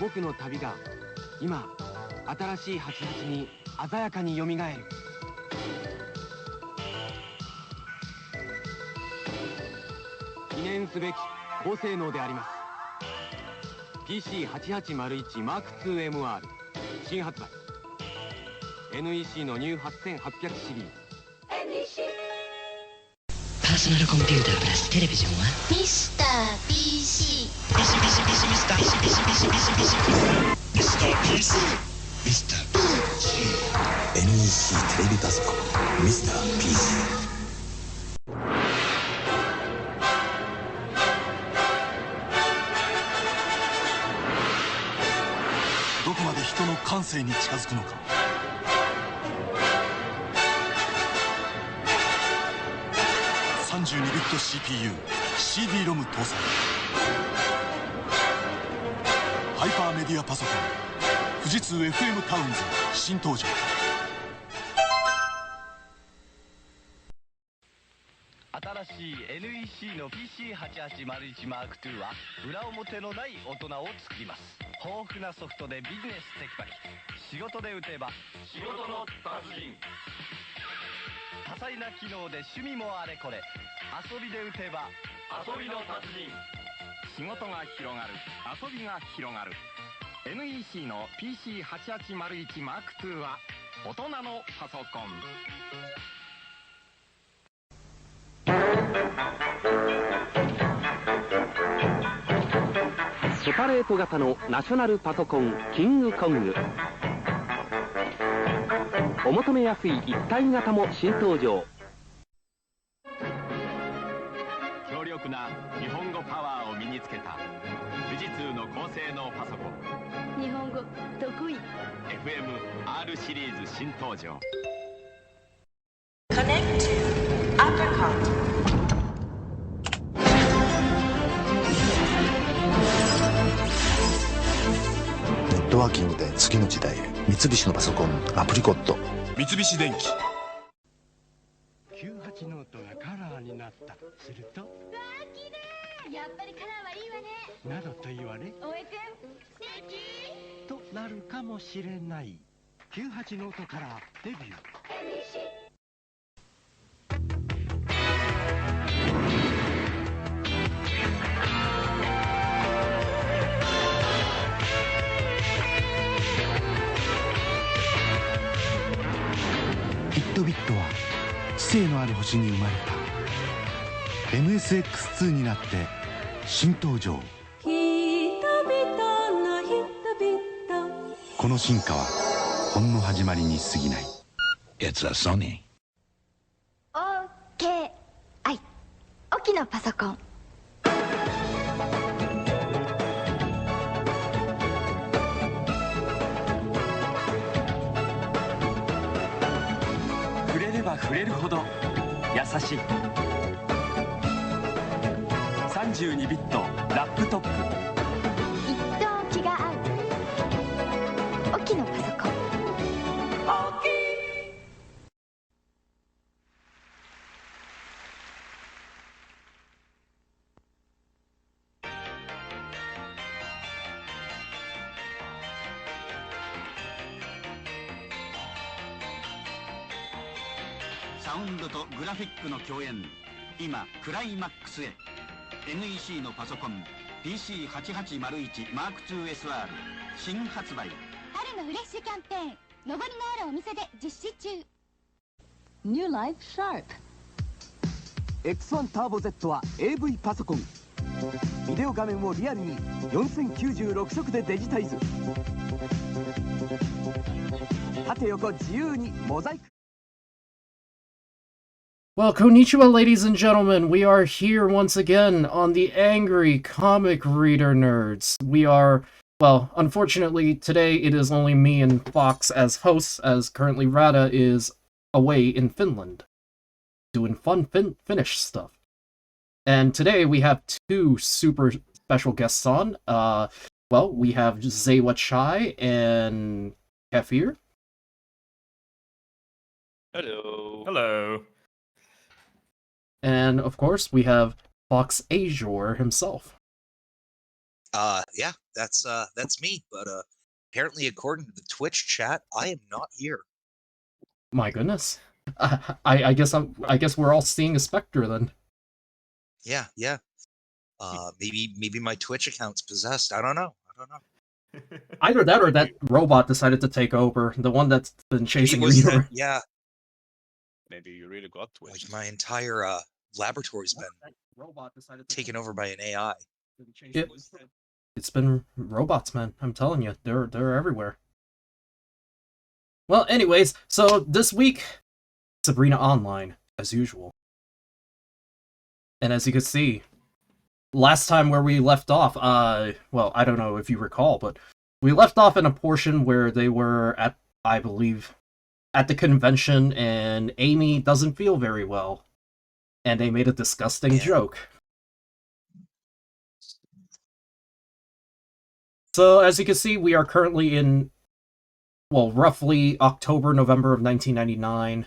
僕の旅が今新しい蜂蜜に鮮やかによみがえる。記念すべき高性能であります。 PC8801 M2MR 新発売。 NEC のニュー8800シリーズ。パーソナルコンピュータープラステレビジョンはミスター PC。 ミスター NEC テレビパソコンミスター PC。どこまで人の感性に近づくのか。32ビット CPU、CD ロム搭載。ハイパーメディアパソコン、富士通 FM タウンズ新登場。新しい NEC の PC8801 M2 は裏表のない大人を作ります。豊富なソフトでビジネステキパキ、仕事で打てば仕事の達人、多彩な機能で趣味もあれこれ、遊びで打てば遊びの達人。仕事が広がる、遊びが広がる。 NEC の PC8801 M2 は大人のパソコン。セパレート型のナショナルパソコンキングコング。お求めやすい一体型も新登場。強力な日本語パワーを身につけた富士通の高性能パソコン。日本語得意。 FMR シリーズ新登場。 Connect to Uppercut。ネットワーキングで次の時代へ。三菱のパソコンアプリコット。三菱電機。98ノートがカラーになった。すると、わあ綺麗。やっぱりカラーはいいわね。などと言われ、大江くん素敵となるかもしれない。98ノートカラーデビュー。ヒットビットは知性のある星に生まれた。 MSX2 になって新登場。この進化はほんの始まりに過ぎない。 It's a Sony。 OK。沖のパソコン。触れれば触れるほど優しい。32ビットラップトップ。一等気が合う沖のパソコン。サウンドとグラフィックの共演、今クライマックスへ。 NEC のパソコン PC8801 M2SR 新発売。春のフレッシュキャンペーン、上りのあるお店で実施中。 New Life Sharp。 X1 ターボ Z は AV パソコン。ビデオ画面をリアルに4096色でデジタイズ。縦横自由にモザイク。 Well, konnichiwa, ladies and gentlemen. We are here once again on the Angry Comic Reader Nerds. We are, well, unfortunately, today it is only me and Fox as hosts, as currently Rada is away in Finland, doing fun Finnish stuff. And today we have two super special guests on. Well, we have Zeiwa and Kefir. Hello. Hello. And, of course, we have Fox Azure himself. Yeah, that's me. But apparently, according to the Twitch chat, I am not here. My goodness. I guess we're all seeing a specter then. Yeah. Maybe my Twitch account's possessed. I don't know. Either that or that robot decided to take over. The one that's been chasing was you. that, yeah. Maybe you really got Twitch. Like my entire laboratory's been taken over by an AI. It's been robots, man. I'm telling you, they're everywhere. Well, anyways, so this week, Sabrina Online, as usual. And as you can see, last time where we left off, well, I don't know if you recall, but we left off in a portion where they were at, I believe, at the convention, and Amy doesn't feel very well. And they made a disgusting joke. So, as you can see, we are currently in, well, roughly October, November of 1999.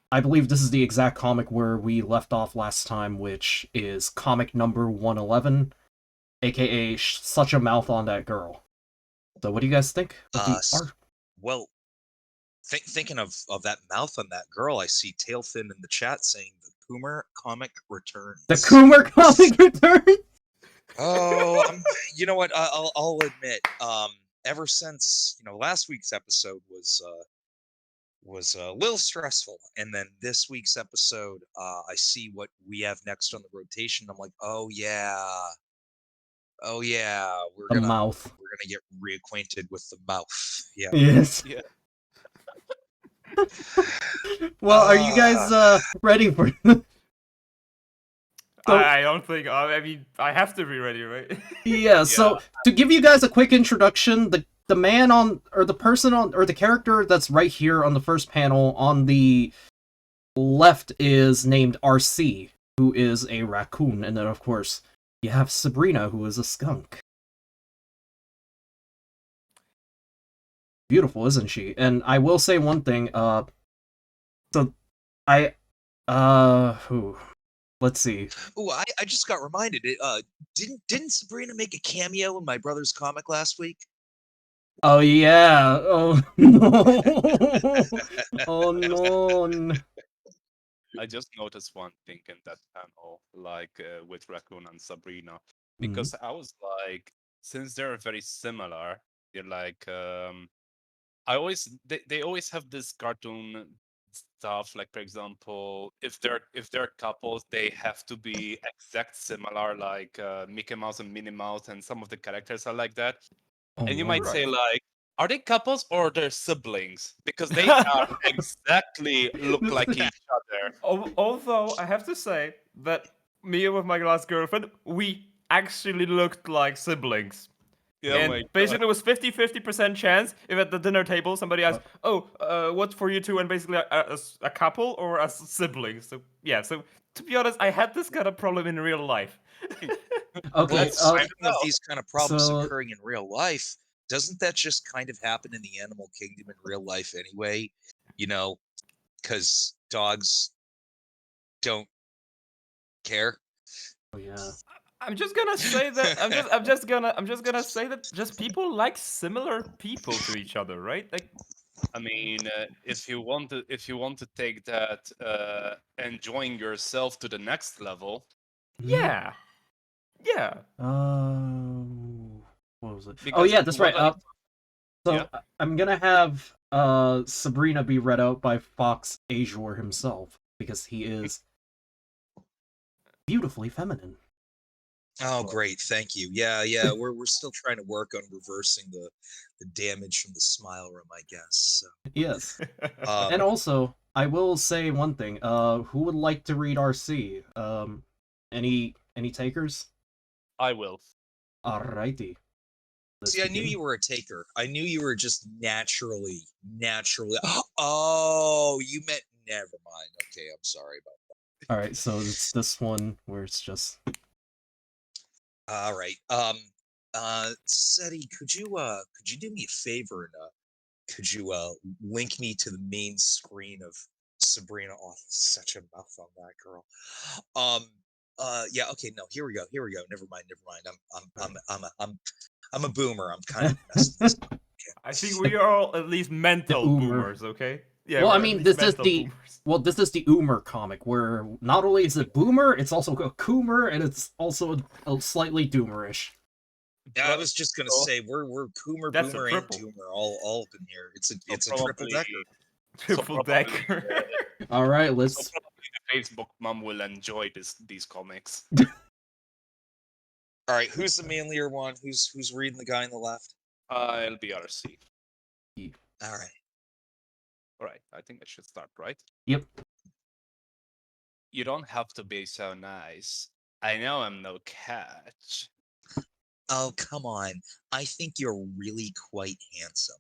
I believe this is the exact comic where we left off last time, which is comic number 111, aka Such a Mouth on That Girl. So what do you guys think of the art? Well, thinking of that mouth on that girl, I see Tailfin in the chat saying the Coomer comic returns. The Coomer comic returns? Oh, you know what? I'll admit, ever since last week's episode was a little stressful, and then this week's episode, I see what we have next on the rotation. I'm like, oh yeah, we're gonna get reacquainted with the mouth. Yeah. Yes. Yeah. Well, are you guys ready for? I don't think. I mean, I have to be ready, right? Yeah. So to give you guys a quick introduction, the man on, or the person on, or the character that's right here on the first panel on the left is named RC, who is a raccoon, and then of course you have Sabrina, who is a skunk. Beautiful, isn't she? And I will say one thing. Let's see. Oh, I just got reminded. Didn't Sabrina make a cameo in my brother's comic last week? Oh yeah. Oh no. Oh no. I just noticed one thing in that panel, like with Raccoon and Sabrina, because I was like, since they're very similar, they're like, they always have this cartoon stuff. Like, for example, if they're couples, they have to be exact similar, like Mickey Mouse and Minnie Mouse, and some of the characters are like that. And you might say, like, are they couples or they're siblings? Because they are exactly look like each other. Although I have to say that me with my last girlfriend, we actually looked like siblings. Yeah, and basically it was 50-50% chance if at the dinner table somebody asked, what's for you two, and basically a couple or a sibling. So yeah, so to be honest, I had this kind of problem in real life. Okay, Speaking of these kind of problems occurring in real life, doesn't that just kind of happen in the animal kingdom in real life anyway? Because dogs don't care. Oh yeah. I'm just gonna say that I'm just gonna say that just people like similar people to each other, right? Like, I mean, if you want to take that enjoying yourself to the next level, yeah. What was it? Oh yeah, that's right. I'm gonna have Sabrina be read out by Fox Azure himself, because he is beautifully feminine. Oh, great! Thank you. Yeah. We're still trying to work on reversing the damage from the smile room, I guess. So. Yes. And also, I will say one thing. Who would like to read RC? Any takers? I will. Alrighty. See, I knew you were a taker. I knew you were just naturally. Oh, you meant never mind. Okay, I'm sorry about that. All right, so it's this one where it's just. All right. Ceddy, could you do me a favor and could you link me to the main screen of Sabrina? Oh, such a mouth on that girl. Yeah. Okay. No. Here we go. Never mind. I'm a boomer. I'm kind of messing this up. Okay. I think we are all at least mental boomers, okay? Yeah. Well, I we're at mean, least this is mental the boomers. this is the Oomer comic, where not only is it boomer, it's also a coomer, and it's also a slightly doomerish. Yeah, I was just gonna say we're Coomer, That's a Boomer, and triple. Doomer all up in here. It's a triple probably- decker. Triple decker. All right, So let's. probably the Facebook mom will enjoy these comics. All right, who's the manlier one? Who's reading the guy on the left? It'll be RC. All right. All right, I think I should start, right? Yep. You don't have to be so nice. I know I'm no catch. Oh, come on. I think you're really quite handsome.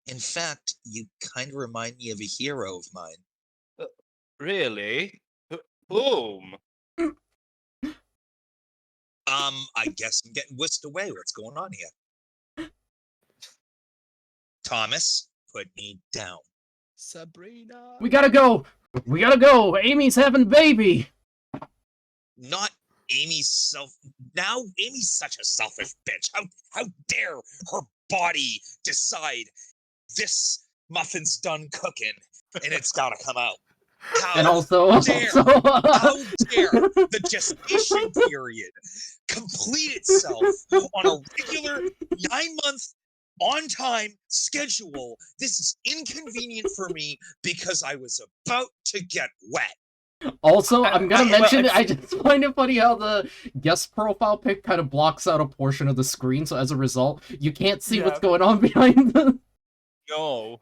In fact, you kind of remind me of a hero of mine. Really? Whom? I guess I'm getting whisked away. What's going on here? Thomas, put me down. Sabrina. We gotta go. We gotta go. Amy's having a baby. Not Amy's now Amy's such a selfish bitch. How dare her body decide this muffin's done cooking and it's gotta come out. And also, how dare the gestation period complete itself on a regular 9-month on-time schedule? This is inconvenient for me because I was about to get wet. Also, I'm gonna mention, I just find it funny how the guest profile pic kind of blocks out a portion of the screen, so as a result, you can't see what's going on behind them. No.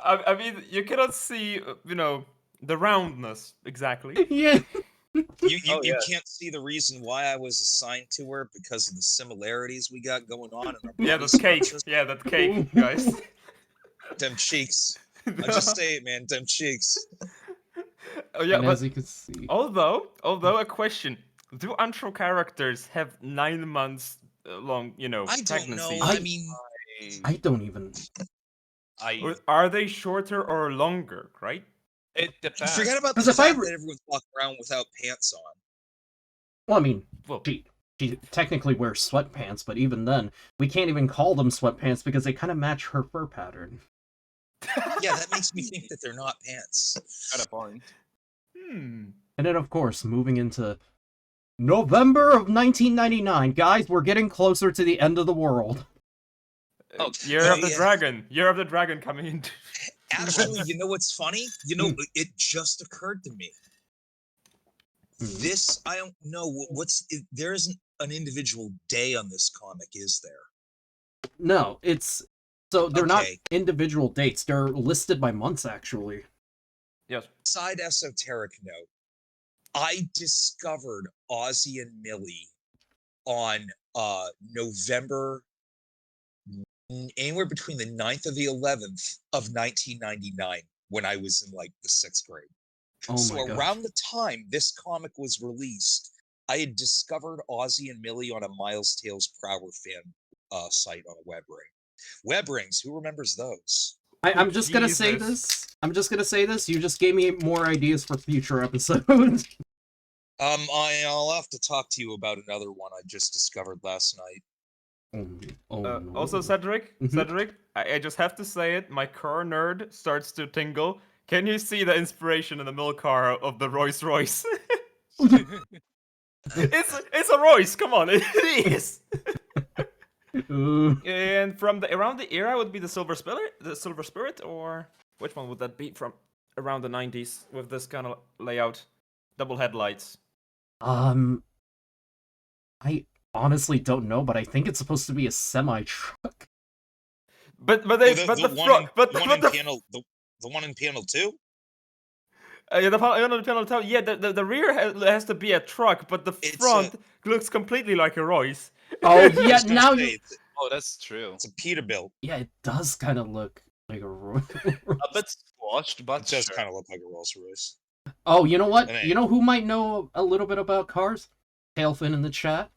I mean, you cannot see, the roundness exactly. Yeah. You can't see the reason why I was assigned to her because of the similarities we got going on in our Yeah, body that cake. structures. Yeah, that cake, guys. Them cheeks. I just say it, man. Them cheeks. Oh yeah, And but as you can see, although a question: do antro characters have 9 months long, I don't pregnancy? know. I mean, I don't even. Or are they shorter or longer? Right? It depends. Forget about the Because if fact that everyone's walking around without pants on. Well, I mean, she technically wears sweatpants, but even then, we can't even call them sweatpants because they kind of match her fur pattern. Yeah, that makes me think that they're not pants. Got a point. And then, of course, moving into November of 1999. Guys, we're getting closer to the end of the world. Oh, Year of the Dragon. Year of the Dragon coming in. Actually, you know what's funny? It just occurred to me. This, I don't know. There isn't an individual day on this comic, is there? No, so they're not individual dates. They're listed by months, actually. Yes. Side esoteric note. I discovered Ozzy and Millie on November, anywhere between the 9th and the 11th of 1999, when I was in like the 6th grade. So around the time this comic was released, I had discovered Ozzy and Millie on a Miles Tales Prower fan site on a web ring. Web rings, who remembers those? I'm just gonna say this. You just gave me more ideas for future episodes. I'll have to talk to you about another one I just discovered last night. No. Also, Cedric, I just have to say it. My car nerd starts to tingle. Can you see the inspiration in the milk car of the Rolls Royce? It's a Royce. Come on, it is. And from around the era would be the Silver Spirit, or which one would that be from around the 90s with this kind of layout, double headlights? I honestly don't know, but I think it's supposed to be a semi truck. The one in panel 2. Yeah, the panel 2. Yeah, the rear has to be a truck, but the front looks completely like a Royce. Oh yeah, now Oh, that's true. It's a Peterbilt. Yeah, it does kind of look like a Rolls. A bit squashed, but it does kind of look like a Rolls Royce. Oh, you know what? You know who might know a little bit about cars? Tailfin in the chat.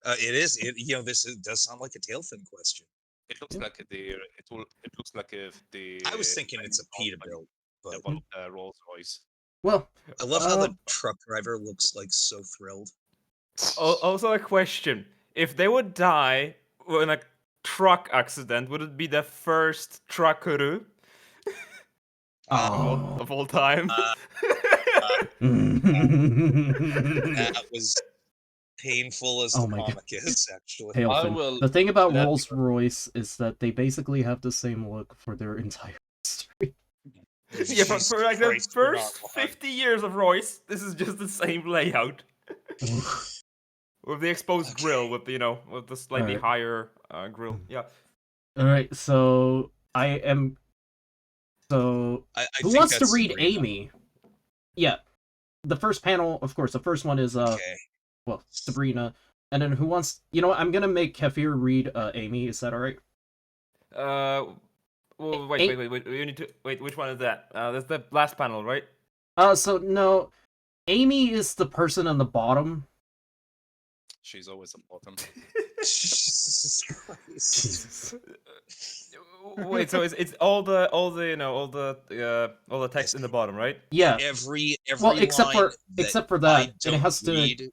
It is. This does sound like a Tailfin question. It looks like it looks like if the. I was thinking it's a Peterbilt, but Rolls Royce. Well, I love how the truck driver looks like so thrilled. Also a question. If they would die in a truck accident, would it be the first truckeru of all time? That was painful as the comic is, actually. Tailfin. The thing about Rolls-Royce is that they basically have the same look for their entire history. Yeah, for like the first 50 years of Royce, this is just the same layout. With the exposed grill, with with the slightly higher grill. Yeah. All right, so who wants to read Sabrina. Amy? Yeah, the first panel, of course. The first one is well, Sabrina, and then who wants? You know what? I'm gonna make Kefir read Amy. Is that all right? Well, wait. You need to wait. Which one is that? That's the last panel, right? So no, Amy is the person on the bottom. She's always on bottom. Jesus Christ. Wait, so it's all the text in the bottom, right? Yeah. Every well, except line for that, I it has to. read,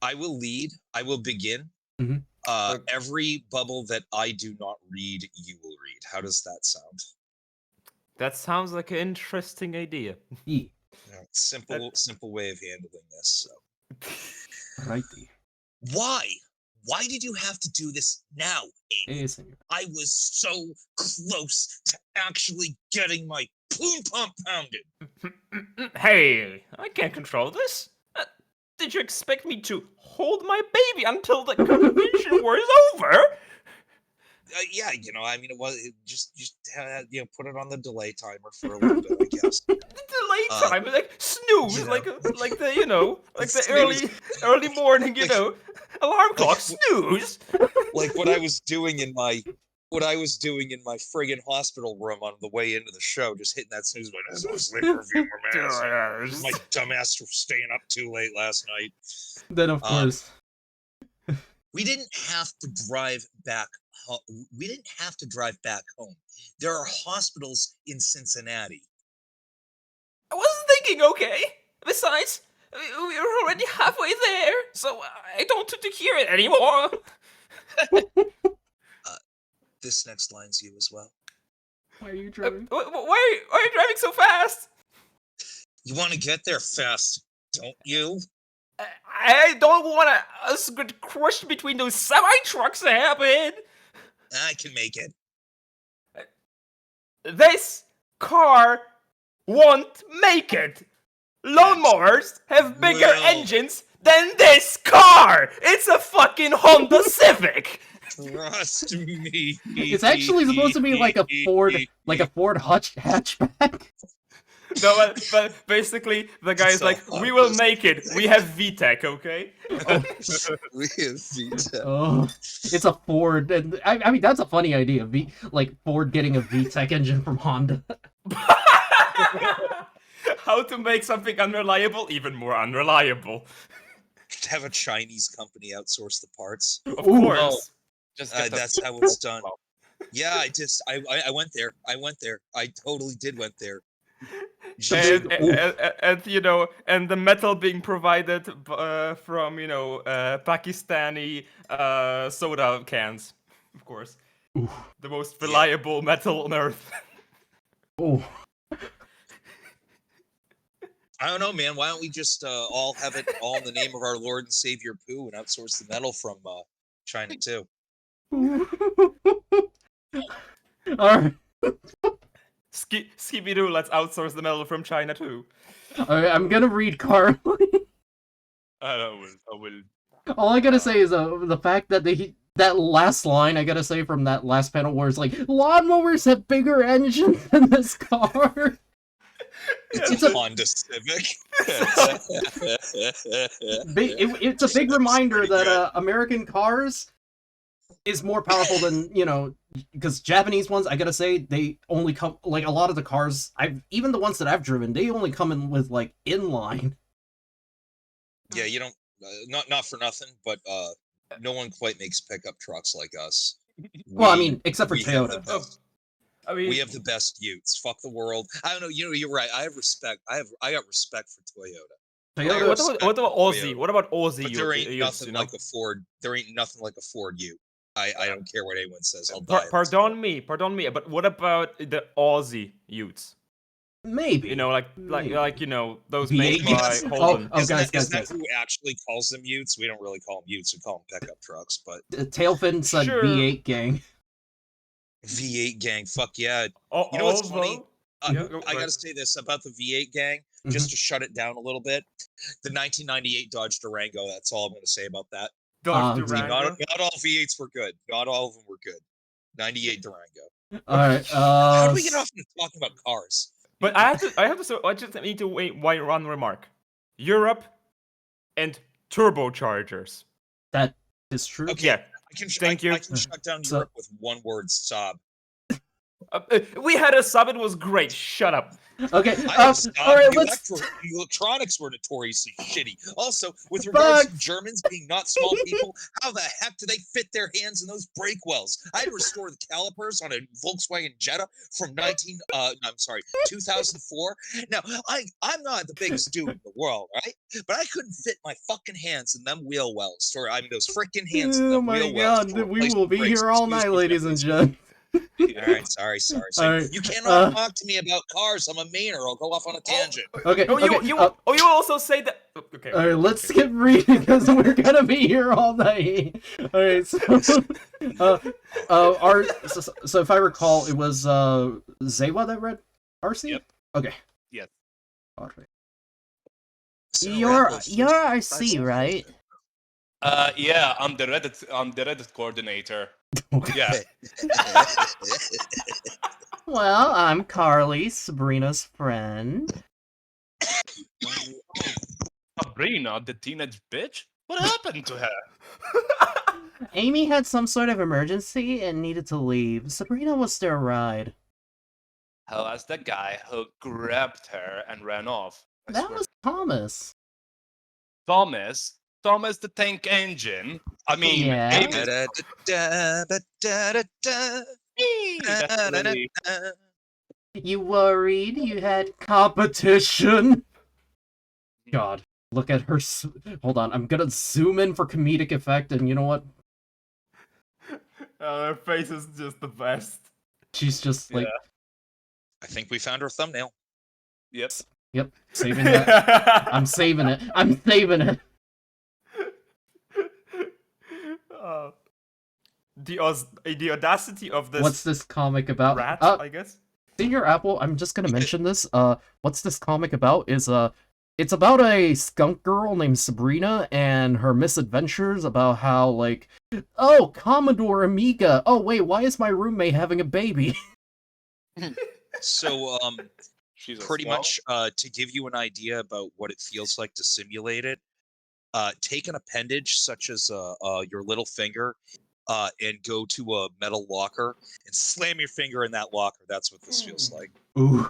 I will lead. I will begin. Every bubble that I do not read, you will read. How does that sound? That sounds like an interesting idea. Yeah. Simple way of handling this. So. Righty. Why? Why did you have to do this now, Amy? I was so close to actually getting my poon pump pounded. Hey, I can't control this. Did you expect me to hold my baby until the convention was over? Yeah, I mean, it just put it on the delay timer for a little bit, I guess. Delay time, like snooze, like the early morning, alarm clock, snooze. Like what I was doing in my friggin' hospital room on the way into the show, just hitting that snooze button. There's no sleep for a few more minutes. My dumbass for staying up too late last night. Then of course, we didn't have to drive back. We didn't have to drive back home. There are hospitals in Cincinnati. I wasn't thinking, okay. Besides, we were already halfway there, so I don't want to hear it anymore. This next line's you as well. Why are you driving? Why are you driving so fast? You want to get there fast, don't you? I don't want us to get crushed between those semi-trucks to happen. I can make it. This car won't make it. Lawnmowers have bigger engines than this car. It's a fucking Honda Civic. Trust me. It's actually supposed to be like a Ford hatchback. No, but basically the guy's like, we will make it. We have VTEC, okay? We have VTEC. Oh, it's a Ford, and I mean that's a funny idea. Ford getting a VTEC engine from Honda. How to make something unreliable even more unreliable. Have a Chinese company outsource the parts. Of course. That's how it's done. Yeah, I went there. I totally did went there. And the metal being provided from Pakistani soda cans, of course. Ooh. The most reliable metal on earth. Oh. I don't know, man. Why don't we just all have it all in the name of our Lord and Savior Pooh and outsource the metal from China too? Alright. Skibidoo, let's outsource the metal from China too. Alright, I'm gonna read Carly. I will. All I gotta say is the fact that that last line I gotta say from that last panel where it's like, lawnmowers have bigger engines than this car. It's a Honda Civic. It's a big remander that American cars is more powerful than, because Japanese ones, I gotta say, they only come, like, a lot of the cars, even the ones that I've driven, they only come in with, like, inline. Yeah, you don't, not for nothing, but no one quite makes pickup trucks like us. Well, I mean, except for Toyota. I mean, we have the best Utes. Fuck the world. I don't know. You're right. I have respect. I got respect for Toyota. What about Aussie? What about Aussie? But there ain't Utes, nothing like a Ford. There ain't nothing like a Ford Ute. I don't care what anyone says. I'll die. Pardon me. But what about the Aussie Utes? Maybe. You know, like those V8 made by Holden. guys. Isn't that who actually calls them Utes? We don't really call them Utes. We call them pickup trucks. But Tailfin said V8 gang. V8 gang. Fuck yeah. You know what's funny? I gotta say this about the V8 gang, just to shut it down a little bit. The 1998 Dodge Durango. That's all I'm gonna say about that. Dodge Durango. Not all V8s were good. Not all of them were good. 98 Durango. All right. How do we get off into talking about cars? But I just need to wait one remark. Europe and turbochargers. That is true. Okay. Yeah. I can shut down Europe with one word: Saab. We had a sub. It was great. Shut up. Okay. All right. Electronics were notoriously shitty. Also, with regards to Germans being not small people, how the heck do they fit their hands in those brake wells? I had to restore the calipers on a Volkswagen Jetta from 2004. Now, I'm not the biggest dude in the world, right? But I couldn't fit my fucking hands in them wheel wells, or those freaking hands in them wheel wells. Oh my god, we will be here all night, ladies and gentlemen. All right, sorry. Right. You cannot talk to me about cars. I'm a Mainer. I'll go off on a tangent. Okay. You also say that. Okay. All right, let's skip reading because we're gonna be here all night. All right, so so if I recall, it was Zeiwa that read RC. Yep. Okay. Yes. All right. So You're RC, right? Yeah, I'm the Reddit coordinator. Yeah. Well, I'm Carly, Sabrina's friend. Sabrina, the teenage bitch? What happened to her? Amy had some sort of emergency and needed to leave. Sabrina was their ride. How was the guy who grabbed her and ran off? That was Thomas. Thomas the tank engine. I mean, yeah. You worried you had competition? God, look at her. Hold on, I'm gonna zoom in for comedic effect, and you know what? Her face is just the best. She's just like... I think we found her thumbnail. Yep. Saving that. I'm saving it. The audacity of this. What's this comic about? Rat, I guess. Senior Apple, I'm just gonna mention this. What's this comic about? It's about a skunk girl named Sabrina and her misadventures about how, like, oh, Commodore Amiga. Oh wait, why is my roommate having a baby? So, pretty much, to give you an idea about what it feels like to simulate it, take an appendage such as your little finger, and go to a metal locker and slam your finger in that locker. That's what this feels like. Ooh.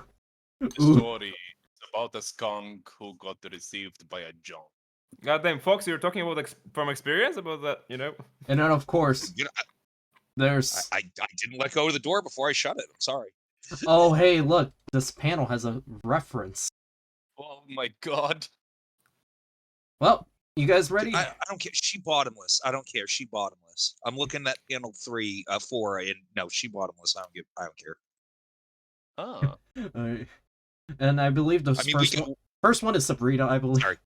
The story is about a skunk who got received by a John. Goddamn, Fox, you're talking about from experience about that, you know? And then, of course, there's... I didn't let go of the door before I shut it. I'm sorry. Oh, hey, look. This panel has a reference. Oh my god. Well, you guys ready? I don't care. She bottomless. I don't care. She bottomless. I'm looking at panel 4, and no, she bottomless. I don't care. Oh. Alright. And I believe the first one is Sabrina, I believe. Sorry.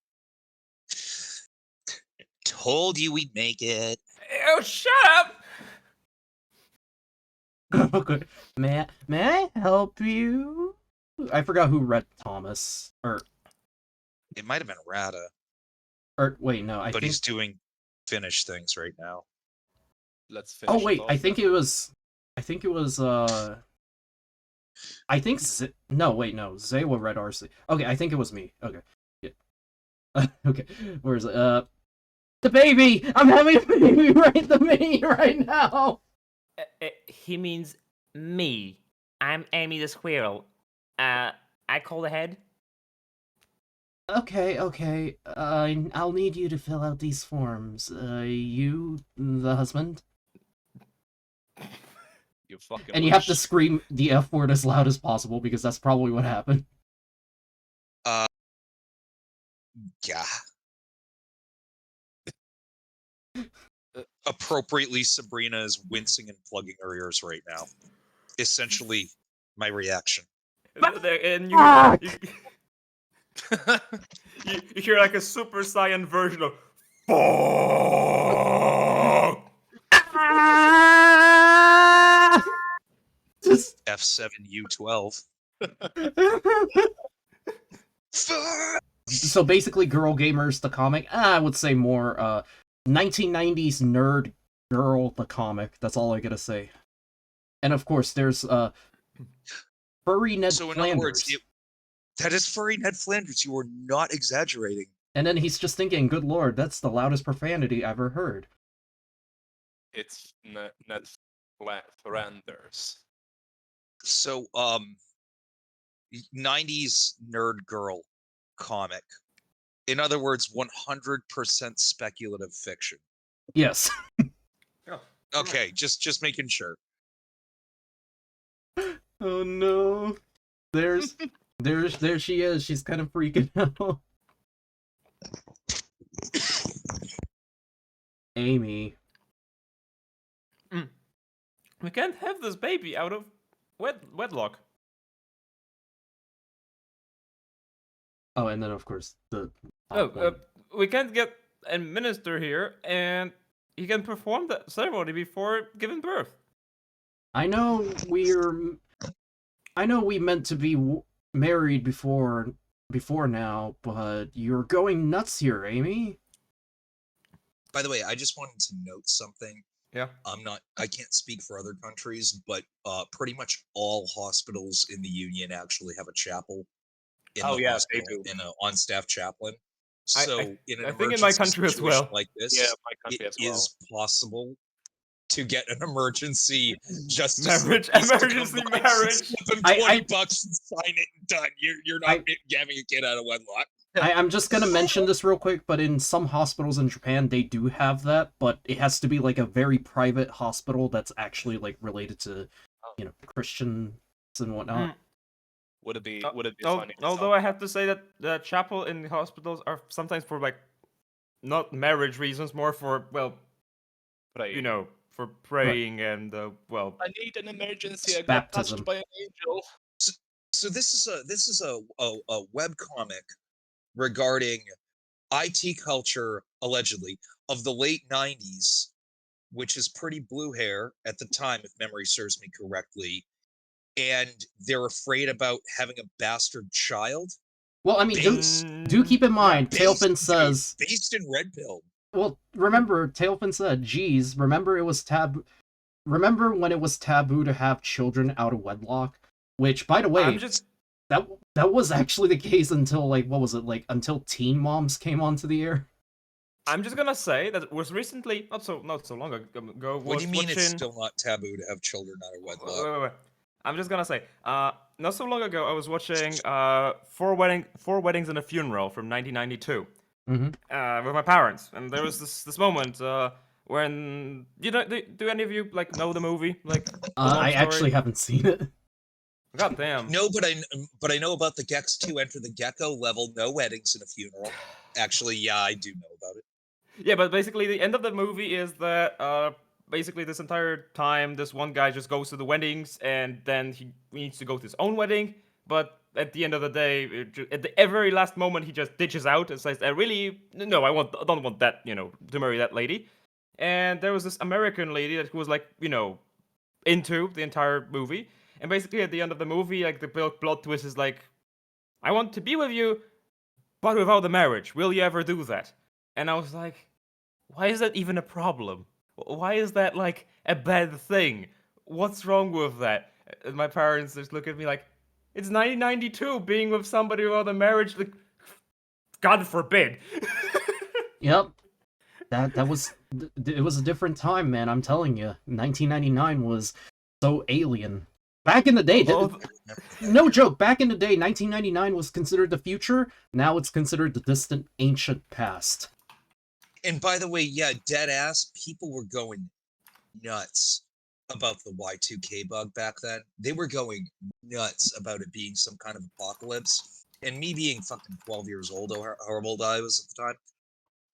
Told you we'd make it. Oh, shut up! Okay. May I help you? I forgot who read Thomas. Or it might have been Rada. Or wait, no, but he's doing Finnish things right now. Let's finish. Oh wait, I think it was no, wait, no. Zeiwa read RC. Okay, I think it was me. Okay. Yeah. Okay. Where is it? The baby! I'm having a baby right now! He means me. I'm Amy the squirrel. I call ahead. Okay. I'll need you to fill out these forms. You, the husband? You fucking And you have to wish. scream the F word as loud as possible, because that's probably what happened. Yeah. Appropriately, Sabrina is wincing and plugging her ears right now. Essentially, my reaction. And you hear like a Super Saiyan version of Just F7U12. So basically, Girl Gamers the comic. I would say more 1990s nerd girl the comic. That's all I gotta say. And of course, there's furry Ned So in Flanders. other words, that is furry Ned Flanders. You are not exaggerating. And then he's just thinking, "Good lord, that's the loudest profanity I've ever heard." It's Ned Flanders. So 90s nerd girl comic. In other words, 100% speculative fiction. Yes. Okay, just making sure. Oh no. There she is. She's kind of freaking out. Amy. We can't have this baby out of wedlock. Oh, and then of course the we can't get a minister here, and he can perform the ceremony before giving birth. I know we meant to be married before now, but you're going nuts here, Amy. By the way, I just wanted to note something. Yeah. I can't speak for other countries, but pretty much all hospitals in the Union actually have a chapel in the hospital, and an on-staff chaplain. So I in an think in my emergency country as situation well. like this, Yeah, my country it as well. is possible to get an emergency justice Marriage, of the peace to emergency come by, marriage. Give them $20 and sign it and done. You're not having a kid out of wedlock. I'm just gonna mention this real quick, but in some hospitals in Japan, they do have that, but it has to be like a very private hospital that's actually like related to, Christians and whatnot. Would it be funny? Although I have to say that the chapel in the hospitals are sometimes for like not marriage reasons, more for praying. Uh, for praying and I need an emergency. I got Baptism. touched by an angel. So this is a webcomic regarding IT culture, allegedly, of the late 90s, which is pretty blue hair at the time, if memory serves me correctly, and they're afraid about having a bastard child. Well, I mean, do keep in mind, Tailfin says... Based in Red Pill. Well, remember, Tailfin said, geez, remember when it was taboo to have children out of wedlock? Which, by the way, that was actually the case until, until Teen Moms came onto the air. I'm just gonna say that it was recently, not so long ago. What do you mean it's still not taboo to have children out of wedlock? Wait. I'm just gonna say, not so long ago, I was watching Four Weddings and a Funeral from 1992 with my parents, and there was this moment when do any of you know the movie? I actually haven't seen it. God damn. No, but I know about the Gex 2 Enter the Gecko level, no weddings and a funeral. Actually, yeah, I do know about it. Yeah, but basically the end of the movie is that basically this entire time this one guy just goes to the weddings and then he needs to go to his own wedding, but at the end of the day, at the very last moment, he just ditches out and says, I don't want that, to marry that lady. And there was this American lady that was into the entire movie. And basically at the end of the movie, the plot twist is I want to be with you, but without the marriage. Will you ever do that? And I was like, why is that even a problem? Why is that a bad thing? What's wrong with that? And my parents just look at me like, it's 1992, being with somebody without a marriage, God forbid. Yep. It was a different time, man, I'm telling you. 1999 was so alien. Back in the day, no joke, back in the day, 1999 was considered the future. Now it's considered the distant, ancient past. And by the way, yeah, dead ass, people were going nuts about the Y2K bug back then. They were going nuts about it being some kind of apocalypse. And me being fucking 12 years old, or however old I was at the time,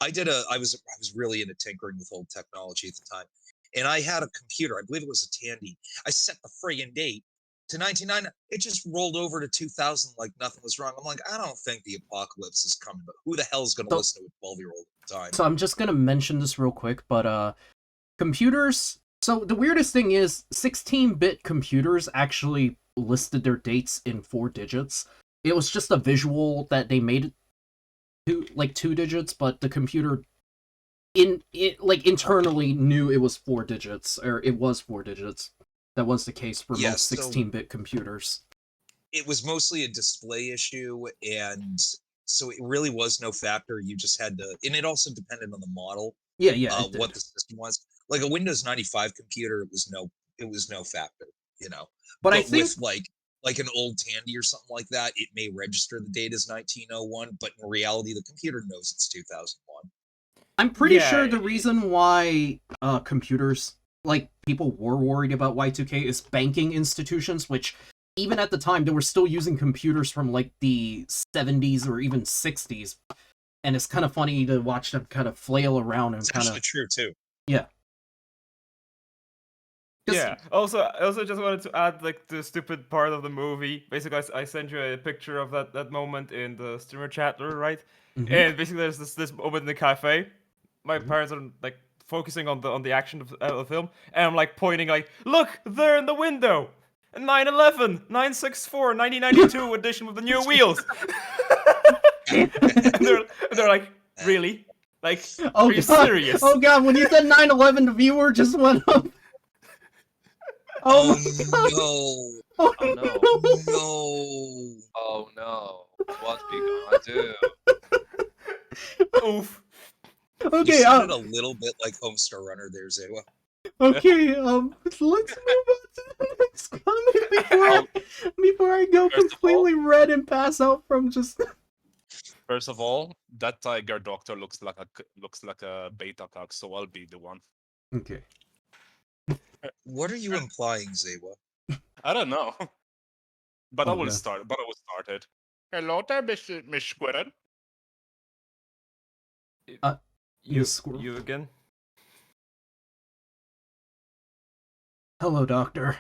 I was really into tinkering with old technology at the time. And I had a computer, I believe it was a Tandy. I set the friggin' date to 1999. It just rolled over to 2000 like nothing was wrong. I'm like, I don't think the apocalypse is coming, but who the hell is going to listen to a 12-year-old at the time? So I'm just gonna mention this real quick, but computers. So the weirdest thing is 16-bit computers actually listed their dates in 4 digits. It was just a visual that they made it 2 digits, but the computer internally knew it was 4 digits, or it was 4 digits. That was the case for most 16-bit computers. It was mostly a display issue, and so it really was no factor. You just had to, and it also depended on the model. What the system was. Like a Windows 95 computer, it was no factor, you know. But I think with like an old Tandy or something like that, it may register the date as 1901, but in reality, the computer knows it's 2001. I'm pretty sure the reason why computers, like, people were worried about Y2K is banking institutions, which even at the time, they were still using computers from, like, the 70s or even 60s. And it's kind of funny to watch them kind of flail around and It's kind actually of... true, too. Yeah. Yeah. Also, I also just wanted to add, like, the stupid part of the movie. Basically, I sent you a picture of that moment in the streamer chat, right? Mhm. And basically, there's this moment in the cafe. My parents are, like, focusing on the action of the film, and I'm, like, pointing, like, look, there in the window! 911, 964, 1992 edition with the new wheels! and they're like, really? Like, are you serious? Oh god, when you said 9/11, the viewer just went up. Oh, no. Oh no. No. Oh no. What we gonna do? Oof. Okay, you sounded a little bit like Homestar Runner there, Zeiwa. Okay, let's move on to the next comment before I go completely red and pass out from just... First of all, that tiger doctor looks like a beta cock, so I'll be the one. Okay. What are you implying, Zeiwa? I don't know. But I will God. start. But I will start it. Hello there, Miss Squirrel. You again? Hello, doctor.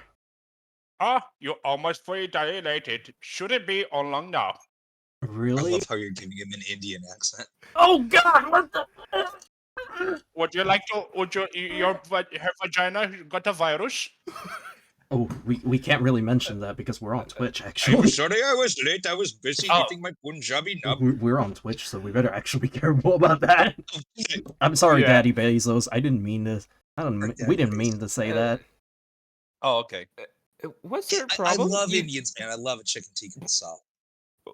Ah, you're almost fully dilated. Should it be all along now? Really? I love how you're giving him an Indian accent. Oh god, what the... Would you like to? Would your vagina got a virus? Oh, we can't really mention that because we're on Twitch, actually. I'm sorry I was late. I was busy eating my Punjabi nub. We're on Twitch, so we better actually be careful about that. I'm sorry, Daddy Bezos. I didn't mean to... we didn't mean to say that. Oh, okay. What's your problem? I love Indians, man. I love a chicken tikka masala.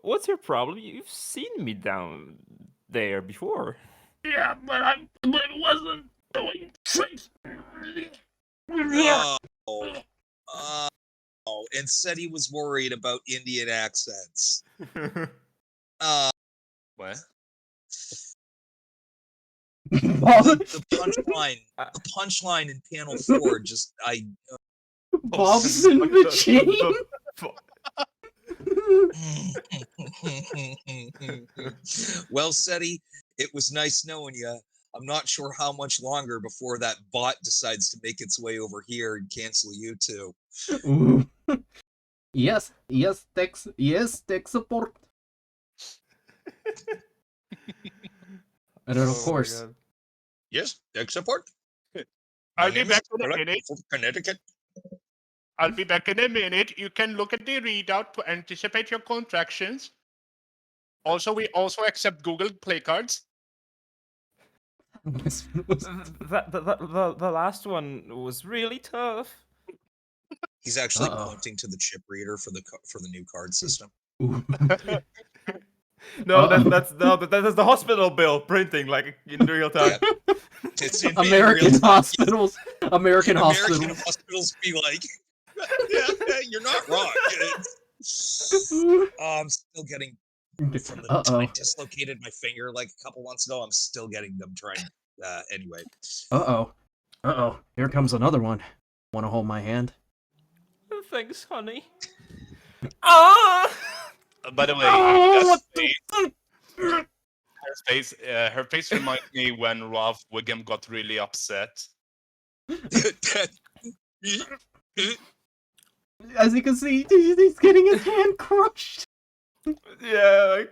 What's your problem? You've seen me down there before. Yeah, but it wasn't doing tricks. Oh, and said he was worried about Indian accents. What? The punchline in panel 4 just Bob's in the chain. Well, Ceddy, it was nice knowing you. I'm not sure how much longer before that bot decides to make its way over here and cancel you too. Ooh. Yes, tech support. And then, of course. Yes, tech support. I'll be back in a minute. Connecticut. I'll be back in a minute. You can look at the readout to anticipate your contractions. Also, we also accept Google Play cards. The last one was really tough. He's actually pointing to the chip reader for the new card system. No, that's the hospital bill printing like in real time. Yeah. It's in American real time. hospitals. American hospitals be like, yeah, you're not wrong. I'm still getting from the time I dislocated my finger like a couple months ago. I'm still getting them trying. Anyway. Here comes another one. Want to hold my hand? Thanks, honey. Ah! By the way, Oh, her face reminds me when Ralph Wiggum got really upset. As you can see, he's getting his hand crushed. Yeah,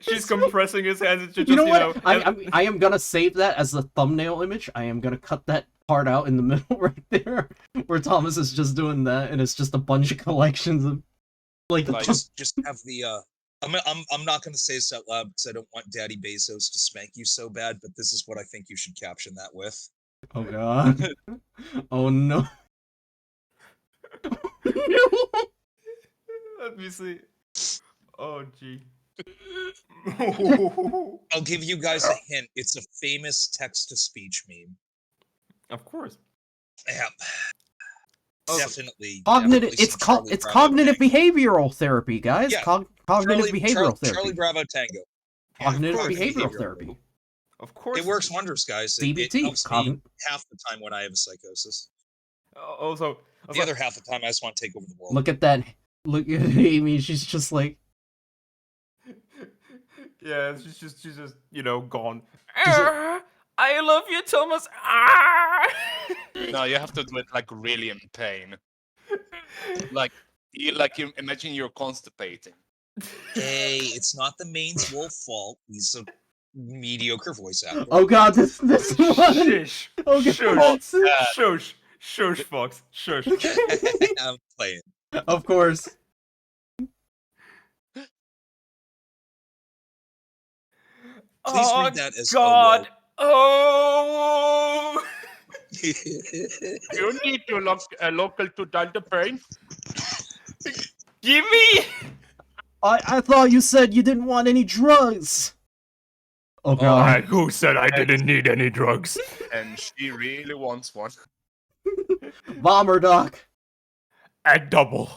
she's compressing his hands. And just, You know what? I am gonna save that as the thumbnail image. I am gonna cut that part out in the middle right there, where Thomas is just doing that, and it's just a bunch of collections of like just have the. I'm not gonna say this out loud because I don't want Daddy Bezos to spank you so bad, but this is what I think you should caption that with. Oh god. Oh no. No. Let me see. Oh gee. I'll give you guys a hint. It's a famous text-to-speech meme. Of course. Yeah. Definitely. Cognitive. Definitely It's cognitive behavioral therapy, guys. Yeah. Cognitive behavioral therapy. Charlie Bravo Tango. Cognitive behavioral therapy. Of course. It works wonders, guys. It CBT. helps me half the time when I have a psychosis. Also, the other half of the time, I just want to take over the world. Look at that. Look at Amy. She's just like. Yeah, she's just gone. I love you, Thomas. Ah! No, you have to do it like really in pain. Like you imagine you're constipating. Hey, it's not the main's wolf's fault. He's a mediocre voice actor. Oh god, this one. Shush. Oh god. Shush, Fox. Shush. I'm playing. Of course. Please read that as God. Oh. You need to local to dull the pain. Gimme. I thought you said you didn't want any drugs. Oh god. Who said I didn't need any drugs? And she really wants one. Bomber Doc. At double.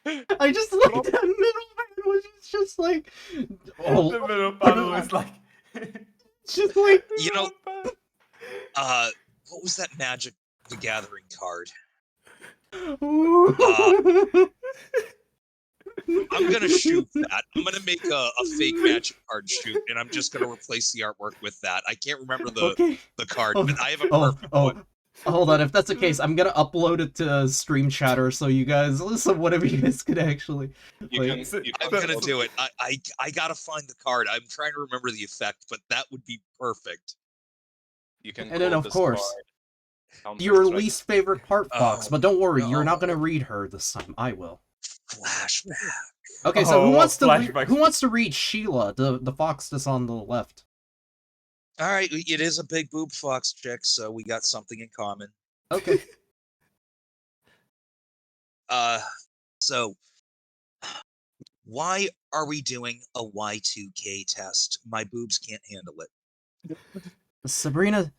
I just looked at that middle man, which is just like. Oh, the middle panel is like. Just like. What was that Magic the Gathering card? I'm gonna shoot that. I'm gonna make a fake Magic card shoot, and I'm just gonna replace the artwork with that. I can't remember the card, but I have a perfect one. Hold on, if that's the case, I'm gonna upload it to Stream Chatter so you guys listen. Whatever you guys could actually. I'm gonna do it. I gotta find the card. I'm trying to remember the effect, but that would be perfect. You can. And then of course, your least favorite part, Fox. But don't worry, you're not gonna read her this time. I will. Flashback. Okay, so who wants to read Sheila, the fox that's on the left? All right, it is a big boob fox chick, so we got something in common. Okay. So why are we doing a Y2K test? My boobs can't handle it. Sabrina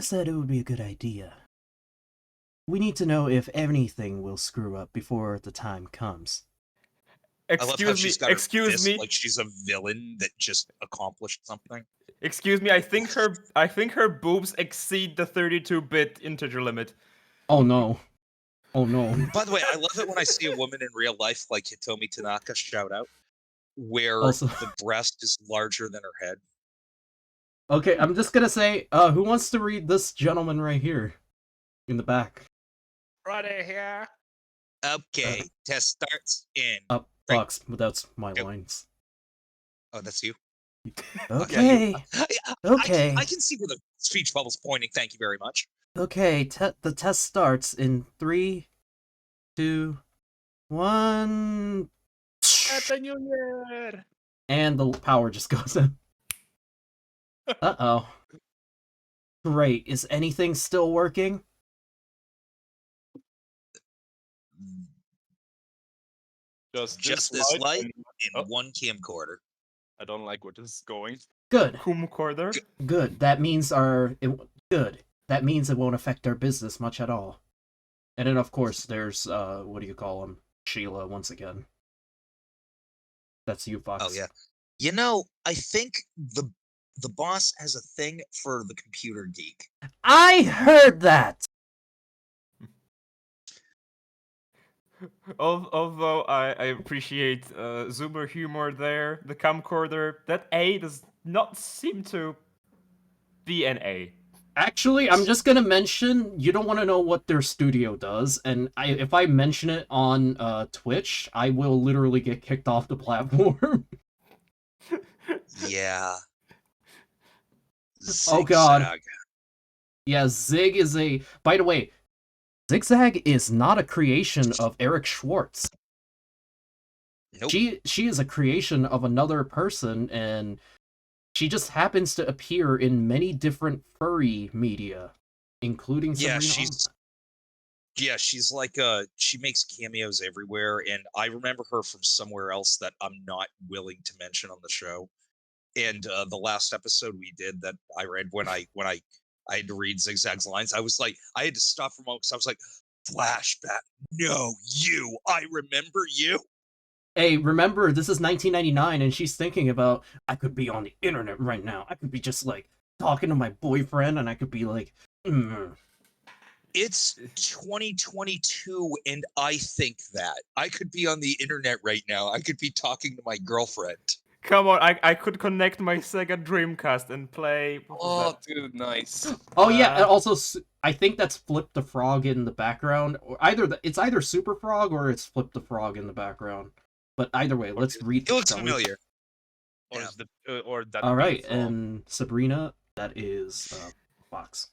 said it would be a good idea. We need to know if anything will screw up before the time comes. Excuse me. Like she's a villain that just accomplished something. Excuse me. I think her boobs exceed the 32-bit integer limit. Oh no. Oh no. By the way, I love it when I see a woman in real life like Hitomi Tanaka, shout out, where the breast is larger than her head. Okay, I'm just gonna say, who wants to read this gentleman right here in the back? Right here. Okay, test starts in. Fox, but that's my lines. Oh, that's you? Okay. Okay. I can see where the speech bubble's pointing. Thank you very much. Okay, the test starts in 3, 2, 1. Happy New Year! And the power just goes in. Uh-oh. Great. Is anything still working? Just this light in one camcorder. I don't like where this is going. Good. Camcorder? Good. That means good. That means it won't affect our business much at all. And then of course there's what do you call him? Sheila once again. That's you, Fox. Oh yeah. You know, I think the the boss has a thing for the computer geek. I heard that. Although I appreciate Zoomer humor there, the camcorder, that A does not seem to be an A. Actually, I'm just gonna mention, you don't want to know what their studio does, and if I mention it on Twitch, I will literally get kicked off the platform. Yeah. Oh god. Zigzag. Yeah, Zig is a... By the way, Zigzag is not a creation of Eric Schwartz. Nope. She is a creation of another person, and she just happens to appear in many different furry media, including Sabrina. She's like she makes cameos everywhere, and I remember her from somewhere else that I'm not willing to mention on the show. And the last episode we did that I read when I had to read Zigzag's lines, I was like, I had to stop for a moment because I was like, flashback. No, you. I remember you. Hey, remember, this is 1999, and she's thinking about, I could be on the internet right now. I could be just, like, talking to my boyfriend, and I could be like, It's 2022, and I think that. I could be on the internet right now. I could be talking to my girlfriend. Come on, I could connect my Sega Dreamcast and play... Oh, dude, nice. Oh, yeah, and also, I think that's Flip the Frog in the background. Or it's either Super Frog or it's Flip the Frog in the background. But either way, let's read. It looks familiar. Or that. All right, and Sabrina, that is Fox.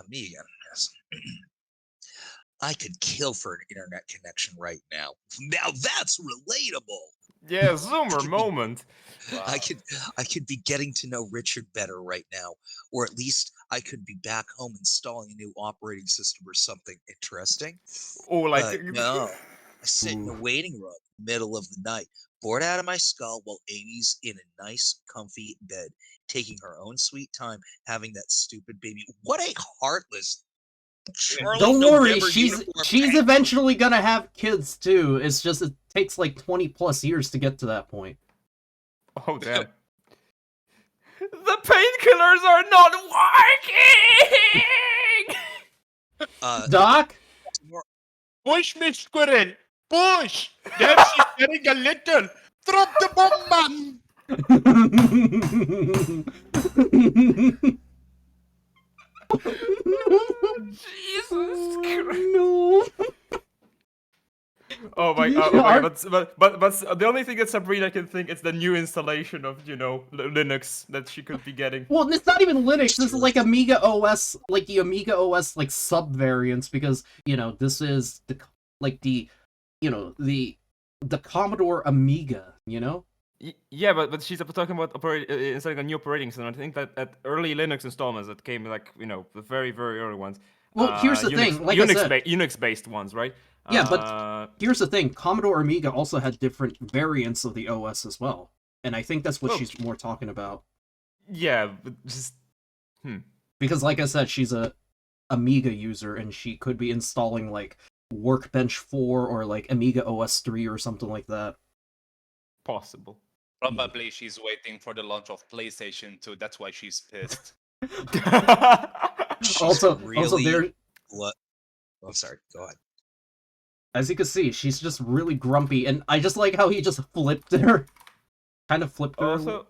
Me again. Yes. I could kill for an internet connection right now. Now that's relatable. Yeah, Zoomer moment. Wow. I could be getting to know Richard better right now, or at least I could be back home installing a new operating system or something interesting. Oh, like no. I sit in the waiting room, middle of the night, bored out of my skull while Amy's in a nice, comfy bed, taking her own sweet time, having that stupid baby. What a heartless Charlie Don't worry, November she's eventually gonna have kids too. It's just it takes like 20 plus years to get to that point. Oh damn. The painkillers are not working! Doc? Push me, squirrel! Push! There she's getting a little! Drop the bomb, man! Jesus Christ! No! Oh my god! But the only thing that Sabrina can think is the new installation of Linux that she could be getting. Well, it's not even Linux. This is like Amiga OS, like the Amiga OS like sub variants, because this is the the Commodore Amiga. Yeah, but she's talking about installing a new operating system. I think that early Linux installments that came the very very early ones. Well, here's the thing, like I said, Unix-based ones, right? Yeah, but here's the thing. Commodore Amiga also had different variants of the OS as well. And I think that's what she's more talking about. Yeah, but just... Because like I said, she's a Amiga user, and she could be installing, like, Workbench 4 or, like, Amiga OS 3 or something like that. Possible. Probably she's waiting for the launch of PlayStation 2. That's why she's pissed. Also, there... I'm sorry, go ahead. As you can see, she's just really grumpy, and I just like how he just flipped her. Kind of flipped her.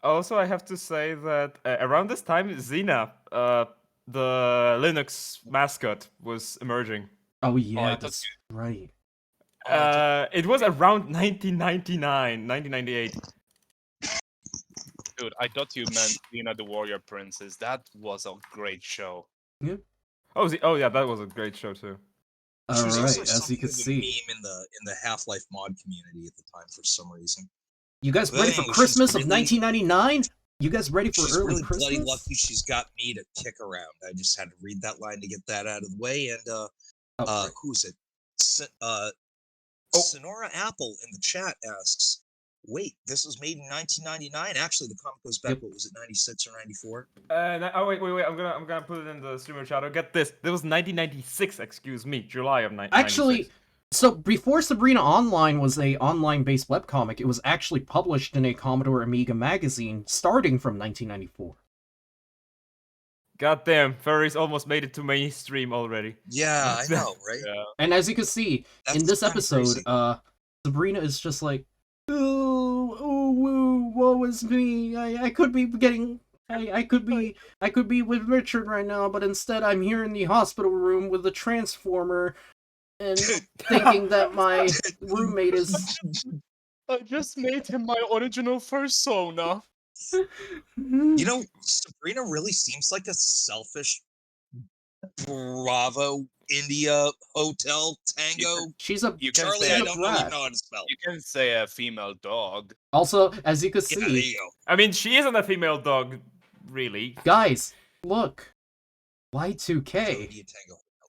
Also, I have to say that around this time, Xena, the Linux mascot, was emerging. Oh yeah, that's right. It was around 1998. Dude, I thought you meant Xena the Warrior Princess. That was a great show. Yeah. Oh yeah, that was a great show too. All right, as you can see, meme in the Half-Life mod community at the time for some reason. You guys ready for Christmas of 1999? You guys ready for early really Christmas? Bloody lucky she's got me to kick around. I just had to read that line to get that out of the way. And who's it? Sonora Apple in the chat asks, "Wait, this was made in 1999? Actually, the comic goes back. What was it, 96 or 94?" Wait. I'm gonna put it in the streamer chat. Get this. It was 1996. Excuse me, July of 1996. Actually, So before Sabrina Online was a online-based webcomic, it was actually published in a Commodore Amiga magazine starting from 1994. Goddamn, furries almost made it to mainstream already. Yeah, I know, right? Yeah. And as you can see, in this episode, Sabrina is just like, woe is me. I could be getting I could be with Richard right now, but instead I'm here in the hospital room with the transformer and thinking that my roommate is I just made him my original persona. You know, Sabrina really seems like a selfish Bravo India Hotel Tango. She's a Charlie. I don't even know how to spell. You can say a female dog. Also, as you can Yeah, there you see, go. I mean, she isn't a female dog, really. guys, look, Y2K.